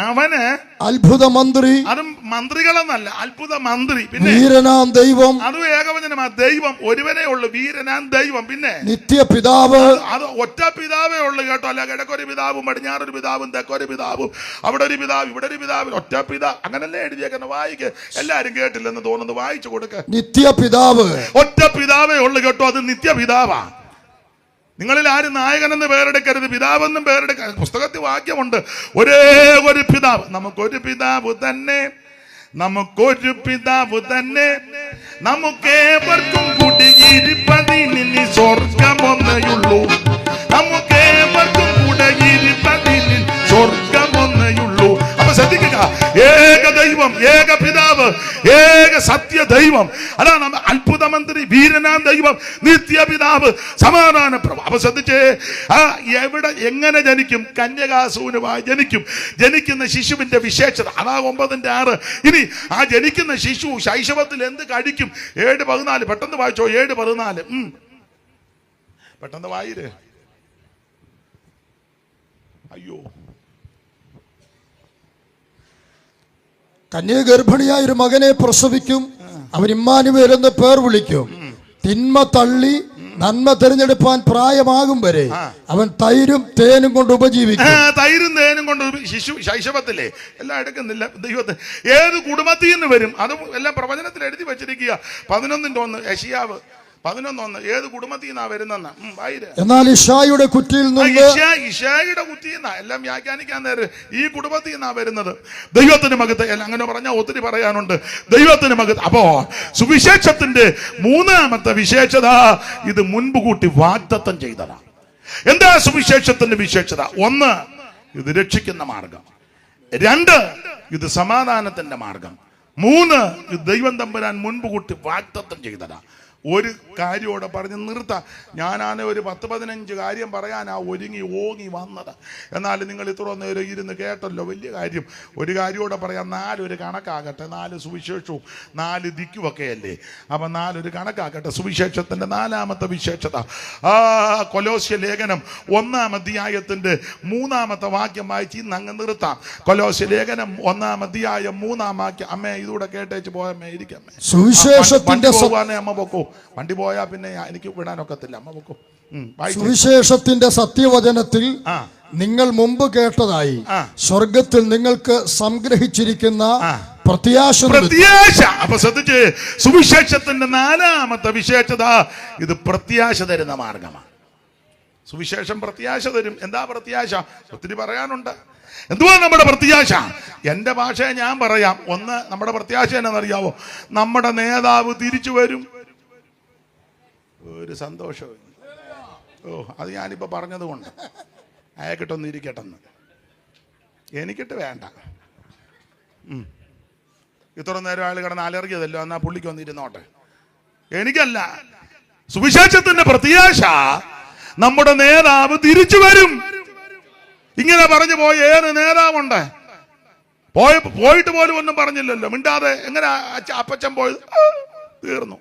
അവന് അത്ഭുത മന്ത്രി. അതും മന്ത്രികളെന്നല്ല, അത്ഭുത മന്ത്രി. പിന്നെ വീരനാം ദൈവം. അതും ഏകവചനമാ. ദൈവം ഒരുവനേ ഉള്ളു, വീരനാം ദൈവം. പിന്നെ നിത്യപിതാവ്. അത് ഒറ്റ പിതാവേ ഉള്ളു കേട്ടോ. അല്ല കിഴക്കൊരു പിതാവും പടിഞ്ഞാറൊരു പിതാവും തെക്കൊരു പിതാവും അവിടെ ഒരു പിതാവ് ഇവിടെ ഒരു പിതാവ്, ഒറ്റ പിതാവ്. അങ്ങനല്ലേ എഴുതിയേക്കുന്ന. വായിക്ക്. എല്ലാരും കേട്ടില്ലെന്ന് തോന്നുന്നു. വായിച്ചു കൊടുക്ക. നിത്യപിതാവ്. ഒറ്റ പിതാവേ ഉള്ളു കേട്ടോ. അത് നിത്യപിതാവാ. നിങ്ങളിൽ ആരും നായകനെന്ന് പേരെടുക്കരുത്, പിതാവെന്നും പേരെടുക്കരുത്. പുസ്തകത്തിൽ വാക്യമുണ്ട്, ഒരേ ഒരു പിതാവ്. നമുക്കൊരു പിതാവ് തന്നെ, നമുക്കേവർക്കും കുടിയിരിപ്പതിന് സ്വർഗമൊന്നേയുള്ളൂ. നമുക്കേവർക്കും കുടിയിരിപ്പതിന് സ്വർഗമൊന്നേയുള്ളൂ. അപ്പൊ ശ്രദ്ധിക്കുക, ഏക ദൈവം, ഏക പിതാവ്, ഏക സത്യ ദൈവം. അതാണ് അത്ഭുത മന്ത്രി, വീരനാം ദൈവം, നിത്യപിതാവ്, സമാധാന പ്രഭു. അപ്പൊ ശ്രദ്ധിച്ചേ, എവിടെ എങ്ങനെ ജനിക്കും? കന്യകാസൂനുമായി ജനിക്കും. ജനിക്കുന്ന ശിശുവിന്റെ വിശേഷത അതാ 9:6. ഇനി ആ ജനിക്കുന്ന ശിശു ശൈശവത്തിൽ എന്ത് കഴിക്കും? 7:14. പെട്ടെന്ന് വായിച്ചോ. 7:14. പെട്ടെന്ന് വായിര്. അയ്യോ. കന്യക ഗർഭിണിയായ ഒരു മകനെ പ്രസവിക്കും. അവൻ ഇമ്മാനുവേൽ എന്ന് പേർ വിളിക്കും. തിന്മ തള്ളി നന്മ തിരഞ്ഞെടുപ്പാൻ പ്രായമാകും വരെ അവൻ തൈരും തേനും കൊണ്ട് ഉപജീവിക്കും. തൈരും തേനും കൊണ്ട് ശിശു ശൈശവത്തിലെ എല്ലാം എടുക്കുന്നില്ല. ദൈവത്തെ ഏത് കുടുംബത്തിൽ നിന്ന് വരും? അതും എല്ലാം പ്രവചനത്തിൽ എഴുതി വെച്ചിരിക്കുക. 11:1 യെശയ്യാവ് 11:1. ഏത് കുടുംബത്തിൽ നിന്നാ വരുന്നെന്ന. എന്നാൽ ഇശായിയുടെ കുറ്റിയിൽ നിന്ന്, ഇശായിയുടെ കുറ്റിയിൽ നിന്നാ. എല്ലാം വ്യാഖ്യാനിക്കാൻ നേരം ഈ കുടുംബത്തിൽ നിന്നാ വരുന്നത്. ദൈവത്തിന് മകത്ത്. അങ്ങനെ പറഞ്ഞാൽ ഒത്തിരി പറയാനുണ്ട്. ദൈവത്തിന് മകത്ത്. അപ്പോ സുവിശേഷത്തിന്റെ 3ാമത്തെ വിശേഷത, ഇത് മുൻപ് കൂട്ടി വാഗ്ദത്തം ചെയ്തതാ. എന്താ സുവിശേഷത്തിന്റെ വിശേഷത? 1, ഇത് രക്ഷിക്കുന്ന മാർഗം. 2, ഇത് സമാധാനത്തിന്റെ മാർഗം. 3, ഇത് ദൈവം തമ്പുരാൻ മുൻപ് കൂട്ടി വാഗ്ദത്തം ചെയ്തതാ. ഒരു കാര്യോടെ പറഞ്ഞ് നിർത്താം. ഞാനാണ് ഒരു 10-15 കാര്യം പറയാനാ ഒരുങ്ങി ഓങ്ങി വന്നത്. എന്നാൽ നിങ്ങൾ ഇത്ര നേരം ഇരുന്ന് കേട്ടല്ലോ, വലിയ കാര്യം. ഒരു കാര്യോടെ പറയാം. 4 ഒരു കണക്കാകട്ടെ. 4 സുവിശേഷവും 4 ദിക്കുമൊക്കെ അല്ലേ. അപ്പം 4 ഒരു കണക്കാകട്ടെ. സുവിശേഷത്തിന്റെ 4ാമത്തെ വിശേഷത, കൊലോസ്യ ലേഖനം 1-ാം അധ്യായത്തിന്റെ 3ാമത്തെ വാക്യം വായിച്ച് ഇന്ന് അങ്ങ് നിർത്താം. കൊലോസ്യ ലേഖനം 1-ാം അധ്യായം 3-ാം വാക്യം. അമ്മേ ഇതൂടെ കേട്ടേച്ച് പോയമ്മേ, ഇരിക്കമ്മേ. സുവിശേഷത്തിന്റെ അമ്മ പൊക്കോ. വണ്ടി പോയാ പിന്നെ എനിക്ക് വിടാനൊക്കത്തില്ല. അമ്മ പൊക്കോ. സുവിശേഷത്തിന്റെ സത്യവചനത്തിൽ നിങ്ങൾ മുമ്പ് കേട്ടതായി സ്വർഗത്തിൽ നിങ്ങൾക്ക് സംഗ്രഹിച്ചിരിക്കുന്ന പ്രത്യാശ. അപ്പൊ ശ്രദ്ധിച്ച്, സുവിശേഷത്തിന്റെ 4ാമത്തെ വിശേഷത, ഇത് പ്രത്യാശ തരുന്ന മാർഗമാണ്. സുവിശേഷം പ്രത്യാശ തരും. എന്താ പ്രത്യാശ? ഒത്തിരി പറയാനുണ്ട്. എന്തുവാ നമ്മുടെ പ്രത്യാശ? എന്റെ ഭാഷയെ ഞാൻ പറയാം. 1, നമ്മുടെ പ്രത്യാശ എന്നറിയാവോ? നമ്മുടെ നേതാവ് തിരിച്ചു വരും. ഒരു സന്തോഷം. അത് ഞാനിപ്പോ പറഞ്ഞത് കൊണ്ട് അയക്കിട്ടൊന്ന് ഇരിക്കട്ടെന്ന്. എനിക്കിട്ട് വേണ്ട. ഇത്ര നേരം ആൾ കിടന്ന് അലർജിയതല്ലോ, എന്നാ പുള്ളിക്ക് വന്നിരുന്നോട്ടെ. എനിക്കല്ല. സുവിശേഷത്തിന്റെ പ്രത്യാശ, നമ്മുടെ നേതാവ് തിരിച്ചു വരും. ഇങ്ങനെ പറഞ്ഞു പോയ ഏത് നേതാവുണ്ട്? പോയിട്ട് പോലും ഒന്നും പറഞ്ഞില്ലല്ലോ, മിണ്ടാതെ. എങ്ങനെ അപ്പച്ചൻ പോയത്? തീർന്നു,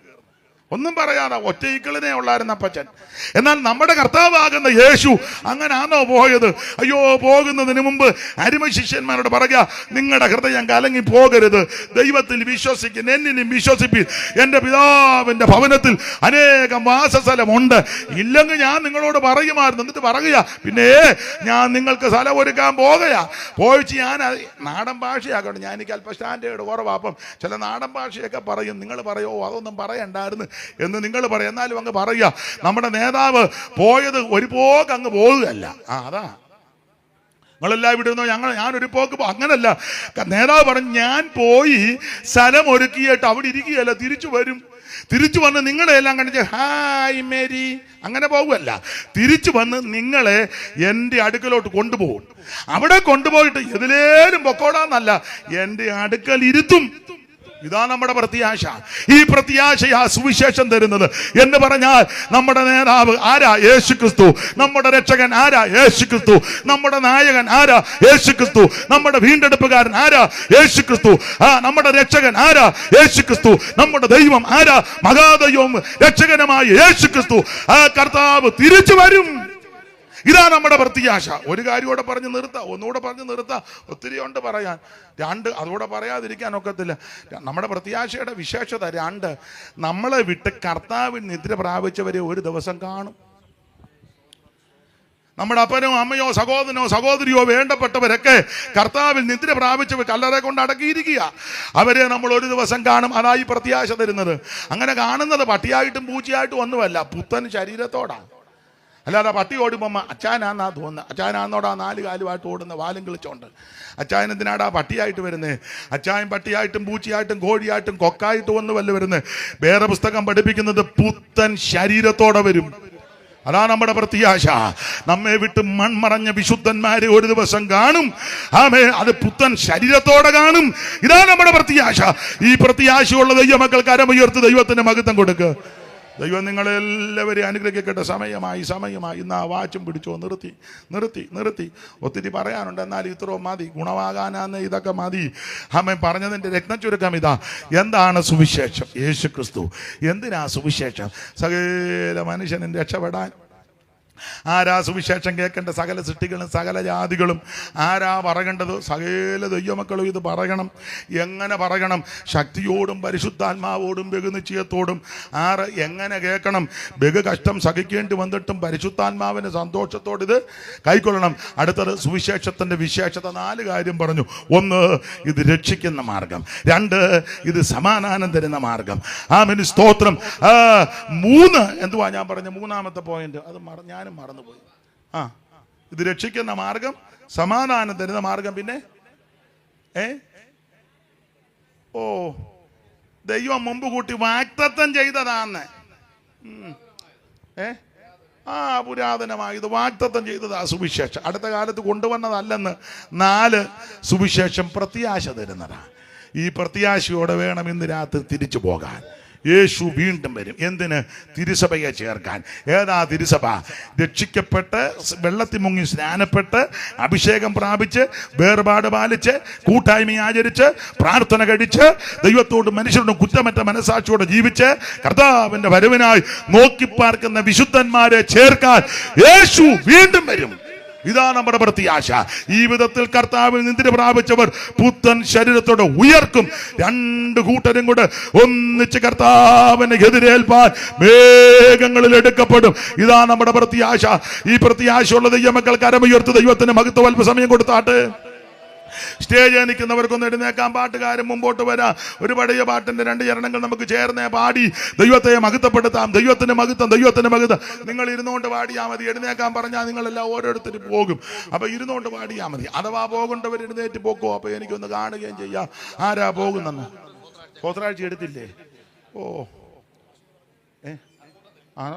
ഒന്നും പറയാതെ ഒറ്റ ഈക്കളിനെ ഉള്ളായിരുന്നു അപ്പച്ചൻ. എന്നാൽ നമ്മുടെ കർത്താവാകുന്ന യേശു അങ്ങനാണോ പോയത്? അയ്യോ, പോകുന്നതിന് മുമ്പ് അരിമ ശിഷ്യന്മാരോട് പറയുക, നിങ്ങളുടെ ഹൃദയം കലങ്ങി പോകരുത്, ദൈവത്തിൽ വിശ്വസിക്കും, എന്നിലും വിശ്വസിപ്പിൻ. എൻ്റെ പിതാവിൻ്റെ ഭവനത്തിൽ അനേകം വാസസ്ഥലമുണ്ട്, ഇല്ലെങ്കിൽ ഞാൻ നിങ്ങളോട് പറയുമായിരുന്നു. എന്നിട്ട് പറയുക, പിന്നെ ഞാൻ നിങ്ങൾക്ക് സ്ഥലം ഒരുക്കാൻ പോകുകയാ. പോയിച്ച് ഞാൻ നാടൻ ഭാഷയാക്കണം, ഞാൻ എനിക്ക് അല്പം സ്റ്റാൻഡേർഡ് കുറവാ, അപ്പം ചില നാടൻ ഭാഷയൊക്കെ പറയും. നിങ്ങൾ പറയോ അതൊന്നും പറയണ്ടായിരുന്നു എന്ന് നിങ്ങൾ പറയും. എന്നാലും അങ്ങ് പറയുക, നമ്മുടെ നേതാവ് പോയത് ഒരു പോക്ക് അങ്ങ് പോകുകയല്ല. അതാ നിങ്ങളെല്ലാം ഇവിടെ ഇരുന്നോ, ഞാനൊരു പോക്ക് അങ്ങനല്ല. നേതാവ് പറഞ്ഞു, ഞാൻ പോയി സ്ഥലം ഒരുക്കിയിട്ട് അവിടെ ഇരിക്കുകയല്ല, തിരിച്ചു വരും. തിരിച്ചു വന്ന് നിങ്ങളെല്ലാം കണ്ടിച്ച് ഹായ് മേരി അങ്ങനെ പോകുമല്ല, തിരിച്ചു വന്ന് നിങ്ങളെ എൻ്റെ അടുക്കലോട്ട് കൊണ്ടുപോകും. അവിടെ കൊണ്ടുപോയിട്ട് എതിലേലും പൊക്കോടാന്നല്ല, എൻ്റെ അടുക്കൽ ഇരുത്തും. ഇതാ നമ്മുടെ പ്രത്യാശ. ഈ പ്രത്യാശയാ സുവിശേഷം തരുന്നത് എന്ന് പറഞ്ഞാൽ, നമ്മുടെ നേതാവ് ആരാ? യേശു ക്രിസ്തു. നമ്മുടെ രക്ഷകൻ ആരാ? യേശു ക്രിസ്തു. നമ്മുടെ നായകൻ ആരാ? യേശു ക്രിസ്തു. നമ്മുടെ വീണ്ടെടുപ്പുകാരൻ ആരാ? യേശു ക്രിസ്തു. നമ്മുടെ രക്ഷകൻ ആരാ? യേശു ക്രിസ്തു. നമ്മുടെ ദൈവം ആരാ? മഹാദൈവം രക്ഷകനുമായ യേശു ക്രിസ്തു. ആ കർത്താവ് തിരിച്ചു വരും. ഇതാ നമ്മുടെ പ്രത്യാശ. ഒരു കാര്യം കൂടെ പറഞ്ഞ് നിർത്താം, ഒന്നുകൂടെ പറഞ്ഞ് നിർത്താം, ഒത്തിരി ഉണ്ട് പറയാൻ. അതുകൂടെ പറയാതിരിക്കാൻ ഒക്കത്തില്ല. നമ്മുടെ പ്രത്യാശയുടെ വിശേഷത 2, നമ്മളെ വിട്ട് കർത്താവിൽ നിദ്ര പ്രാപിച്ചവരെ ഒരു ദിവസം കാണും. നമ്മുടെ അപ്പനോ അമ്മയോ സഹോദരനോ സഹോദരിയോ വേണ്ടപ്പെട്ടവരൊക്കെ കർത്താവിൽ നിദ്ര പ്രാപിച്ചവർ കല്ലറ കൊണ്ട് അടക്കിയിരിക്കുക. അവരെ നമ്മൾ ഒരു ദിവസം കാണും. അതായി പ്രത്യാശ തരുന്നത്. അങ്ങനെ കാണുന്നത് പട്ടിയായിട്ടും പൂച്ചയായിട്ടും ഒന്നുമല്ല, പുത്തൻ ശരീരത്തോടാണ്. അല്ലാതെ പട്ടി ഓടുമ്പോൾ അച്ചാനാന്നാ തോന്നുന്നത്. അച്ചാനാന്നോടാ 4 കാലുമായിട്ട് ഓടുന്ന വാലും കിളിച്ചോണ്ട്. അച്ചായൻ എന്തിനാടാ പട്ടിയായിട്ട് വരുന്നത്? അച്ചായൻ പട്ടിയായിട്ടും പൂച്ചയായിട്ടും കോഴിയായിട്ടും കൊക്കായിട്ടും ഒന്നുമല്ല വരുന്നത്. വേറെ പുസ്തകം പഠിപ്പിക്കുന്നത് പുത്തൻ ശരീരത്തോടെ വരും. അതാണ് നമ്മുടെ പ്രത്യാശ. നമ്മെ വിട്ട് മൺമറഞ്ഞ വിശുദ്ധന്മാരെ ഒരു ദിവസം കാണും. അത് പുത്തൻ ശരീരത്തോടെ കാണും. ഇതാണ് നമ്മുടെ പ്രത്യാശ. ഈ പ്രത്യാശയുള്ള ദൈവമക്കൾ കരമുയർത്ത് ദൈവത്തിന് മഹത്വം കൊടുക്കുക. ദൈവം നിങ്ങളെല്ലാവരെയും അനുഗ്രഹിക്കട്ടെ. സമയമായി ഇന്ന് ആ വാച്ചും പിടിച്ചോ. നിർത്തി ഒത്തിരി പറയാനുണ്ട്, എന്നാൽ ഇത്രയും മതി. ഗുണവാകാനാന്ന് ഇതൊക്കെ മതി. അമ്മ പറഞ്ഞതിൻ്റെ രത്നച്ചുരുക്കം ഇതാ. എന്താണ് സുവിശേഷം? യേശു ക്രിസ്തു. എന്തിനാ സുവിശേഷം? സകല മനുഷ്യനും രക്ഷപ്പെടാൻ. ആരാ സുവിശേഷം കേൾക്കേണ്ട? സകല സൃഷ്ടികളും സകല ജാതികളും. ആരാ പറയേണ്ടത്? സകല ദൈവമക്കളും ഇത് പറയണം. എങ്ങനെ പറയണം? ശക്തിയോടും പരിശുദ്ധാത്മാവോടും ബഹുനിശ്ചയത്തോടും. എങ്ങനെ കേൾക്കണം? ബഹു കഷ്ടം സഹിക്കേണ്ടി വന്നിട്ടും പരിശുദ്ധാത്മാവിന് സന്തോഷത്തോട് ഇത് കൈക്കൊള്ളണം. അടുത്തത് സുവിശേഷത്തിൻ്റെ വിശേഷത 4 കാര്യം പറഞ്ഞു. 1, ഇത് രക്ഷിക്കുന്ന മാർഗം. 2, ഇത് സമാധാനം തരുന്ന മാർഗം. ആമേൻ, സ്തോത്രം. 3 എന്തുവാ ഞാൻ പറഞ്ഞ 3ാമത്തെ പോയിന്റ്? അത് ഞാനും മറന്നുപോയി. ഇത് രക്ഷിക്കുന്ന മാർഗം, സമാധാനം തരുന്ന മാർഗം, പിന്നെ ദൈവം മുമ്പ് കൂട്ടി വാഗ്ദത്തം ചെയ്തതാന്ന്. പുരാതനമായി ഇത് വാഗ്ദത്തം ചെയ്തതാ സുവിശേഷം. അടുത്ത കാലത്ത് കൊണ്ടുവന്നതല്ലെന്ന്. 4, സുവിശേഷം പ്രത്യാശ തരുന്നതാണ്. ഈ പ്രത്യാശയോടെ വേണം ഇന്ന് രാത്രി തിരിച്ചു പോകാൻ. യേശു വീണ്ടും വരും. എന്തിന്? തിരുസഭയെ ചേർക്കാൻ. ഏതാ തിരുസഭ? രക്ഷിക്കപ്പെട്ട് വെള്ളത്തിൽ മുങ്ങി സ്നാനപ്പെട്ട് അഭിഷേകം പ്രാപിച്ച് വേർപാട് പാലിച്ച് കൂട്ടായ്മ ആചരിച്ച് പ്രാർത്ഥന കഴിച്ച് ദൈവത്തോട് മനുഷ്യരുടെ കുറ്റമറ്റ മനസാക്ഷിയോടെ ജീവിച്ച് കർത്താവിന്റെ വരവിനായി നോക്കിപ്പാർക്കുന്ന വിശുദ്ധന്മാരെ ചേർക്കാൻ യേശു വീണ്ടും വരും. ഇതാ നമ്മുടെ പ്രത്യാശ. ഈ വിധത്തിൽ കർത്താവിൽ നിദ്ര പ്രാപിച്ചവർ പുത്തൻ ശരീരത്തോടെ ഉയർക്കും. 2 കൂട്ടരും കൂടെ ഒന്നിച്ച് കർത്താവിനെ എതിരേൽപ്പാൻ മേഘങ്ങളിൽ എടുക്കപ്പെടും. ഇതാ നമ്മുടെ പ്രത്യാശ. ഈ പ്രത്യാശയുള്ള ദൈവമക്കൾ കരമുയർത്ത് ദൈവത്തിന് മഹത്വം അല്പ സമയം കൊടുത്താട്ടെ. സ്റ്റേജിൽ നിൽക്കുന്നവർക്കൊന്ന് എഴുന്നേക്കാൻ. പാട്ടുകാരൻ മുമ്പോട്ട് വരാം. ഒരു പഴയ പാട്ടിന്റെ 2 ചരണങ്ങൾ നമുക്ക് ചേർന്നേ പാടി ദൈവത്തെ മഹത്വപ്പെടുത്താം. ദൈവത്തിന് മഹത്വം. നിങ്ങൾ ഇരുന്നുകൊണ്ട് പാടിയാൽ മതി. എഴുന്നേക്കാൻ പറഞ്ഞാൽ നിങ്ങളെല്ലാം ഓരോരുത്തരും പോകും. അപ്പൊ ഇരുന്നുകൊണ്ട് പാടിയാൽ മതി. അഥവാ പോകേണ്ടവർ എഴുന്നേറ്റ് പോക്കോ. അപ്പൊ എനിക്കൊന്ന് കാണുകയും ചെയ്യാം ആരാ പോകുന്നെന്ന്. സ്വത്രാഴ്ച എടുത്തില്ലേ?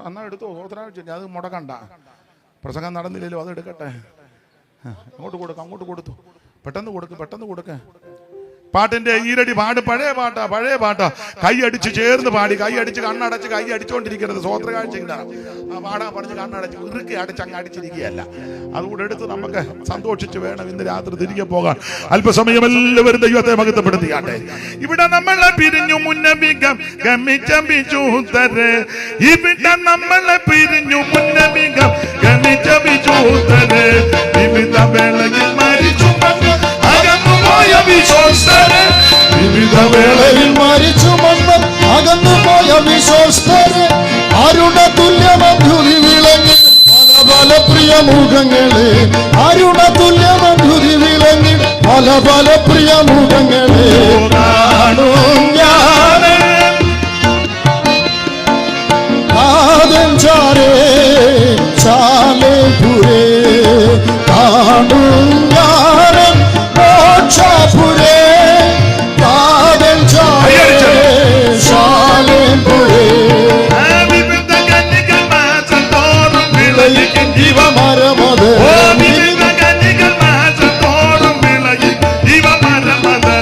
എന്നാ എടുത്തോ സ്വത്രാഴ്ച. അത് മുടക്കണ്ട. പ്രസംഗം നടന്നില്ലല്ലോ, അത് എടുക്കട്ടെ. അങ്ങോട്ട് കൊടുത്തു. പെട്ടെന്ന് കൊടുക്ക. പാട്ടിന്റെ ഈരടി പാട് പഴയ പാട്ടാ കൈ അടിച്ച് ചേർന്ന് പാടി, കൈ അടിച്ച് കണ്ണടച്ച് കൈ അടിച്ചുകൊണ്ടിരിക്കരുത്. സ്വോത്ര കാഴ്ച ഇടാം. ആ പാടാൻ പറഞ്ഞ് കണ്ണടച്ച് ഇറുക്കി അടിച്ച് അങ്ങ് അടിച്ചിരിക്കുകയല്ല. അതുകൂടെ എടുത്ത് നമുക്ക് സന്തോഷിച്ച് വേണം ഇന്ന് രാത്രി തിരികെ പോകാൻ. അല്പസമയം എല്ലാവരും ദൈവത്തെ മഹത്വപ്പെടുത്തിയാട്ടെ. ഇവിടെ നമ്മളെ പിരിഞ്ഞു മുന്നമികം ഗമിച്ചൂത്തരെ, ഇവിടെ നമ്മളെ പിരിഞ്ഞു മുന്നമികം ഗമിച്ചൂത്തരെ, വിവിധ വേളയിൽ മരിച്ചു അകന്നുപോയ വിശ്വസ്തരെ, വിവിധ വേളയിൽ മരിച്ചു മണ്ണം അകന്നുപോയ വിശ്വസ്തരെ, അരുണ തുല്യമധുരി വിളങ്ങി പല പല പ്രിയ മുഖങ്ങളെ, അരുണ തുല്യമധുരി വിളങ്ങി പല പല പ്രിയ മുഖങ്ങളെ കാണും ഞാനേ കാതം ചാരേ ചാലേ പുരേ, കാണും ഞാനേ മോക്ഷപുരേ കാതം ചാരേ ചാലേ പുരേ, വിവിധ കന്യകൾ മാസം തോറും വിളയിക്കും ജീവമരമത് വിവിധ കന്യകൾ മാസം തോറും വിളയിക്കും ജീവമരമത്,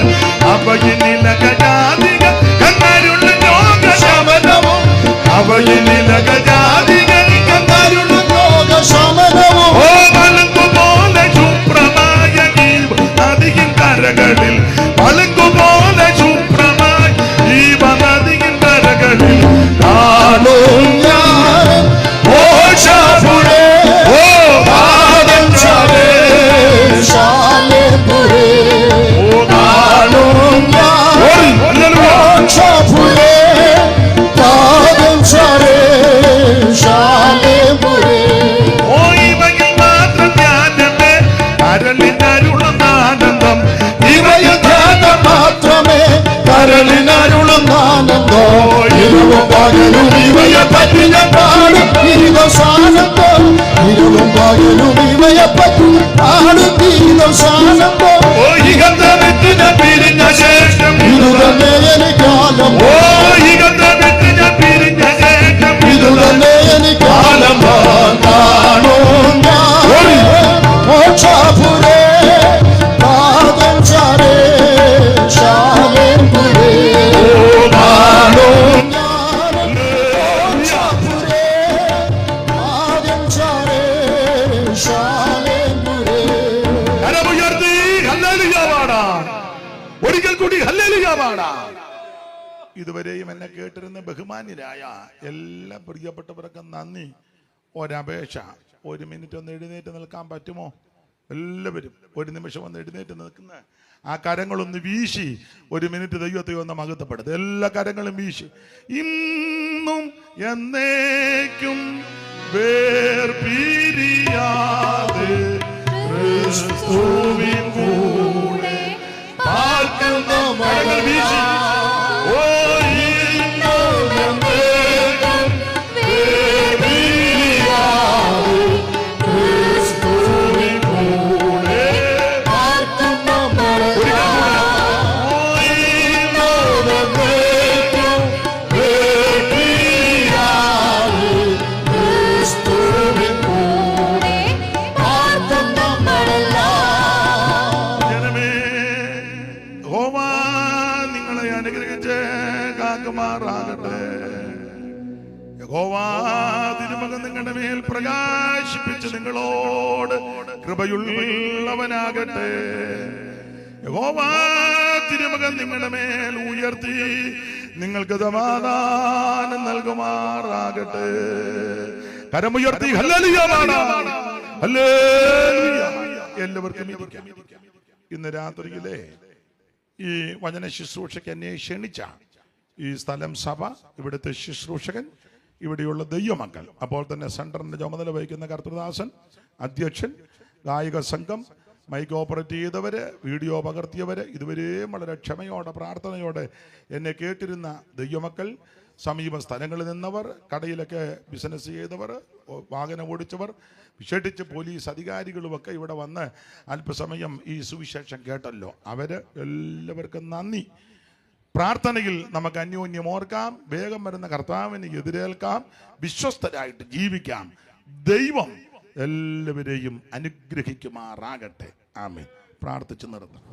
അവയിനിലകജാതികൾ കണ്ണരുള്ള രോഗശമനവും, അവയിനിലകജാതികൾ കണ്ണരുള്ള രോഗശമനവും, ഓ പളുങ്കുപോലെ ശുഭ്രമായ നദിയിൻ കരകളിൽ, പളുങ്കുപോലെ ശുഭ്രമായ നദിയിൻ കരകളിൽ കാണും ഞാൻ മോക്ഷപുരേ, ഓ കാതം ചാരേ ചാലേ പുരേ, ഓ കാണും ഞാൻ മോക്ഷപുരേ കാതം ചാരേ ചാലേ പുരേ. ഓ ഇവയിൽ മാത്രം ധ്യാനമേ കരളിനരുളുന്ന ആനന്ദം, ഇവയിൽ ധ്യാനം മാത്രമേ കരളിനരുളുന്ന ആനന്ദോ, ഇരുവും പകലും ഇവയെ പറ്റി ഞാൻ പാടും ഗീതസാനന്ദോ, ഇരുവും പകലും ഇവയെ പറ്റി പാടും ഗീതസാനന്ദോ, ഓ ഇഹത്തെ വിട്ട് ഞാൻ പിരിഞ്ഞ ശേഷം, ഇതു തന്നെ എനിക്കാലം, ഓ ഇഹത്തെ വിട്ട് ഞാൻ പിരിഞ്ഞ ശേഷം, ഇതു തന്നെ എനിക്കാലം കാണും ഞാൻ മോക്ഷപുരേ കാതം ചാരേ ചാലേ പുരേ, കാണും ഞാൻ മോക്ഷപുരേ കാതം ചാരേ ചാലേ പുരേ. കരമുയർത്തി ഹല്ലേലൂയ പാടാം. ഒരിക്കൽ കൂടി ഹല്ലേലൂയ പാടാം. ഇതുവരെയും എന്നെ കേട്ടിരുന്ന ബഹുമാന്യരായ എല്ലാ പ്രിയപ്പെട്ടവർക്ക് നന്ദി. ഒരപേക്ഷ, ഒരു മിനിറ്റ് ഒന്ന് എഴുന്നേറ്റ് നിൽക്കാൻ പറ്റുമോ? എല്ലാവരും ഒരു നിമിഷം ഒന്ന് എഴുന്നേറ്റ് നിൽക്കുന്ന ആ കരങ്ങളൊന്ന് വീശി ഒരു മിനിറ്റ് ദൈവത്തെ ഒന്ന് മഹത്വപ്പെടുത്തുക. എല്ലാ കരങ്ങളും വീശി. ഇന്നും എന്നേക്കും വേർപിരിയാതെ ക്രിസ്തുവിൻ കൂടെ പാർക്കുന്ന കരങ്ങൾ വീശി. ഓ ഇന്നും എന്നേക്കും വേർപിരിയാതെ ക്രിസ്തുവിൻ കൂടെ പാർക്കുന്ന ഓ ഇന്നും എന്നേക്കും വേർപിരിയാതെ ക്രിസ്തുവിൻ കൂടെ പാർക്കുന്ന ജനമേ, യഹോവ നിങ്ങളെ അനുഗ്രഹിച്ച് കാക്കുമാറാകട്ടെ. യഹോവ തിരുമകൻ നിങ്ങളുടെ മേൽ പ്രകാശിപ്പിച്ച് നിങ്ങളോട് കൃപയുള്ളവനാകട്ടെ. യഹോവ തിരുമകൻ നിങ്ങളുടെ മേൽ ഉയർത്തി നിങ്ങൾക്ക് സമാധാനം നൽകുമാറാകട്ടെ. കരമുയർത്തി ഹല്ലേലൂയ പാടാം. ഹല്ലേലൂയ. എല്ലാവർക്കും ഇരിക്കാം. ഇന്ന് രാത്രിയിലെ ഈ വചന ശുശ്രൂഷയ്ക്ക് എന്നെ ക്ഷണിച്ച ഈ സ്ഥലം സഭ, ഇവിടുത്തെ ശുശ്രൂഷകൻ, ഇവിടെയുള്ള ദൈവമക്കൾ, അപ്പോൾ തന്നെ സെന്ററിന്റെ ചുമതല വഹിക്കുന്ന കർത്തൃദാസൻ, അധ്യക്ഷൻ, ഗായക സംഘം, മൈക്ക് ഓപ്പറേറ്റ് ചെയ്തവര്, വീഡിയോ പകർത്തിയവര്, ഇതുവരെയും വളരെ ക്ഷമയോടെ പ്രാർത്ഥനയോടെ എന്നെ കേട്ടിരുന്ന ദൈവമക്കൾ, സമീപ സ്ഥലങ്ങളിൽ നിന്നവർ, കടയിലൊക്കെ ബിസിനസ് ചെയ്തവർ, വാഹനം ഓടിച്ചവർ, വിശേഷിച്ച് പോലീസ് അധികാരികളുമൊക്കെ ഇവിടെ വന്ന് അല്പസമയം ഈ സുവിശേഷം കേട്ടല്ലോ. അവര് എല്ലാവർക്കും നന്ദി. പ്രാർത്ഥനയിൽ നമുക്ക് അന്യോന്യം ഓർക്കാം, വേഗം വരുന്ന കർത്താവിന് എതിരേൽക്കാം, വിശ്വസ്തരായിട്ട് ജീവിക്കാം. ദൈവം എല്ലാവരെയും അനുഗ്രഹിക്കുമാറാകട്ടെ. ആമേൻ. പ്രാർത്ഥിച്ചു നിർത്താം.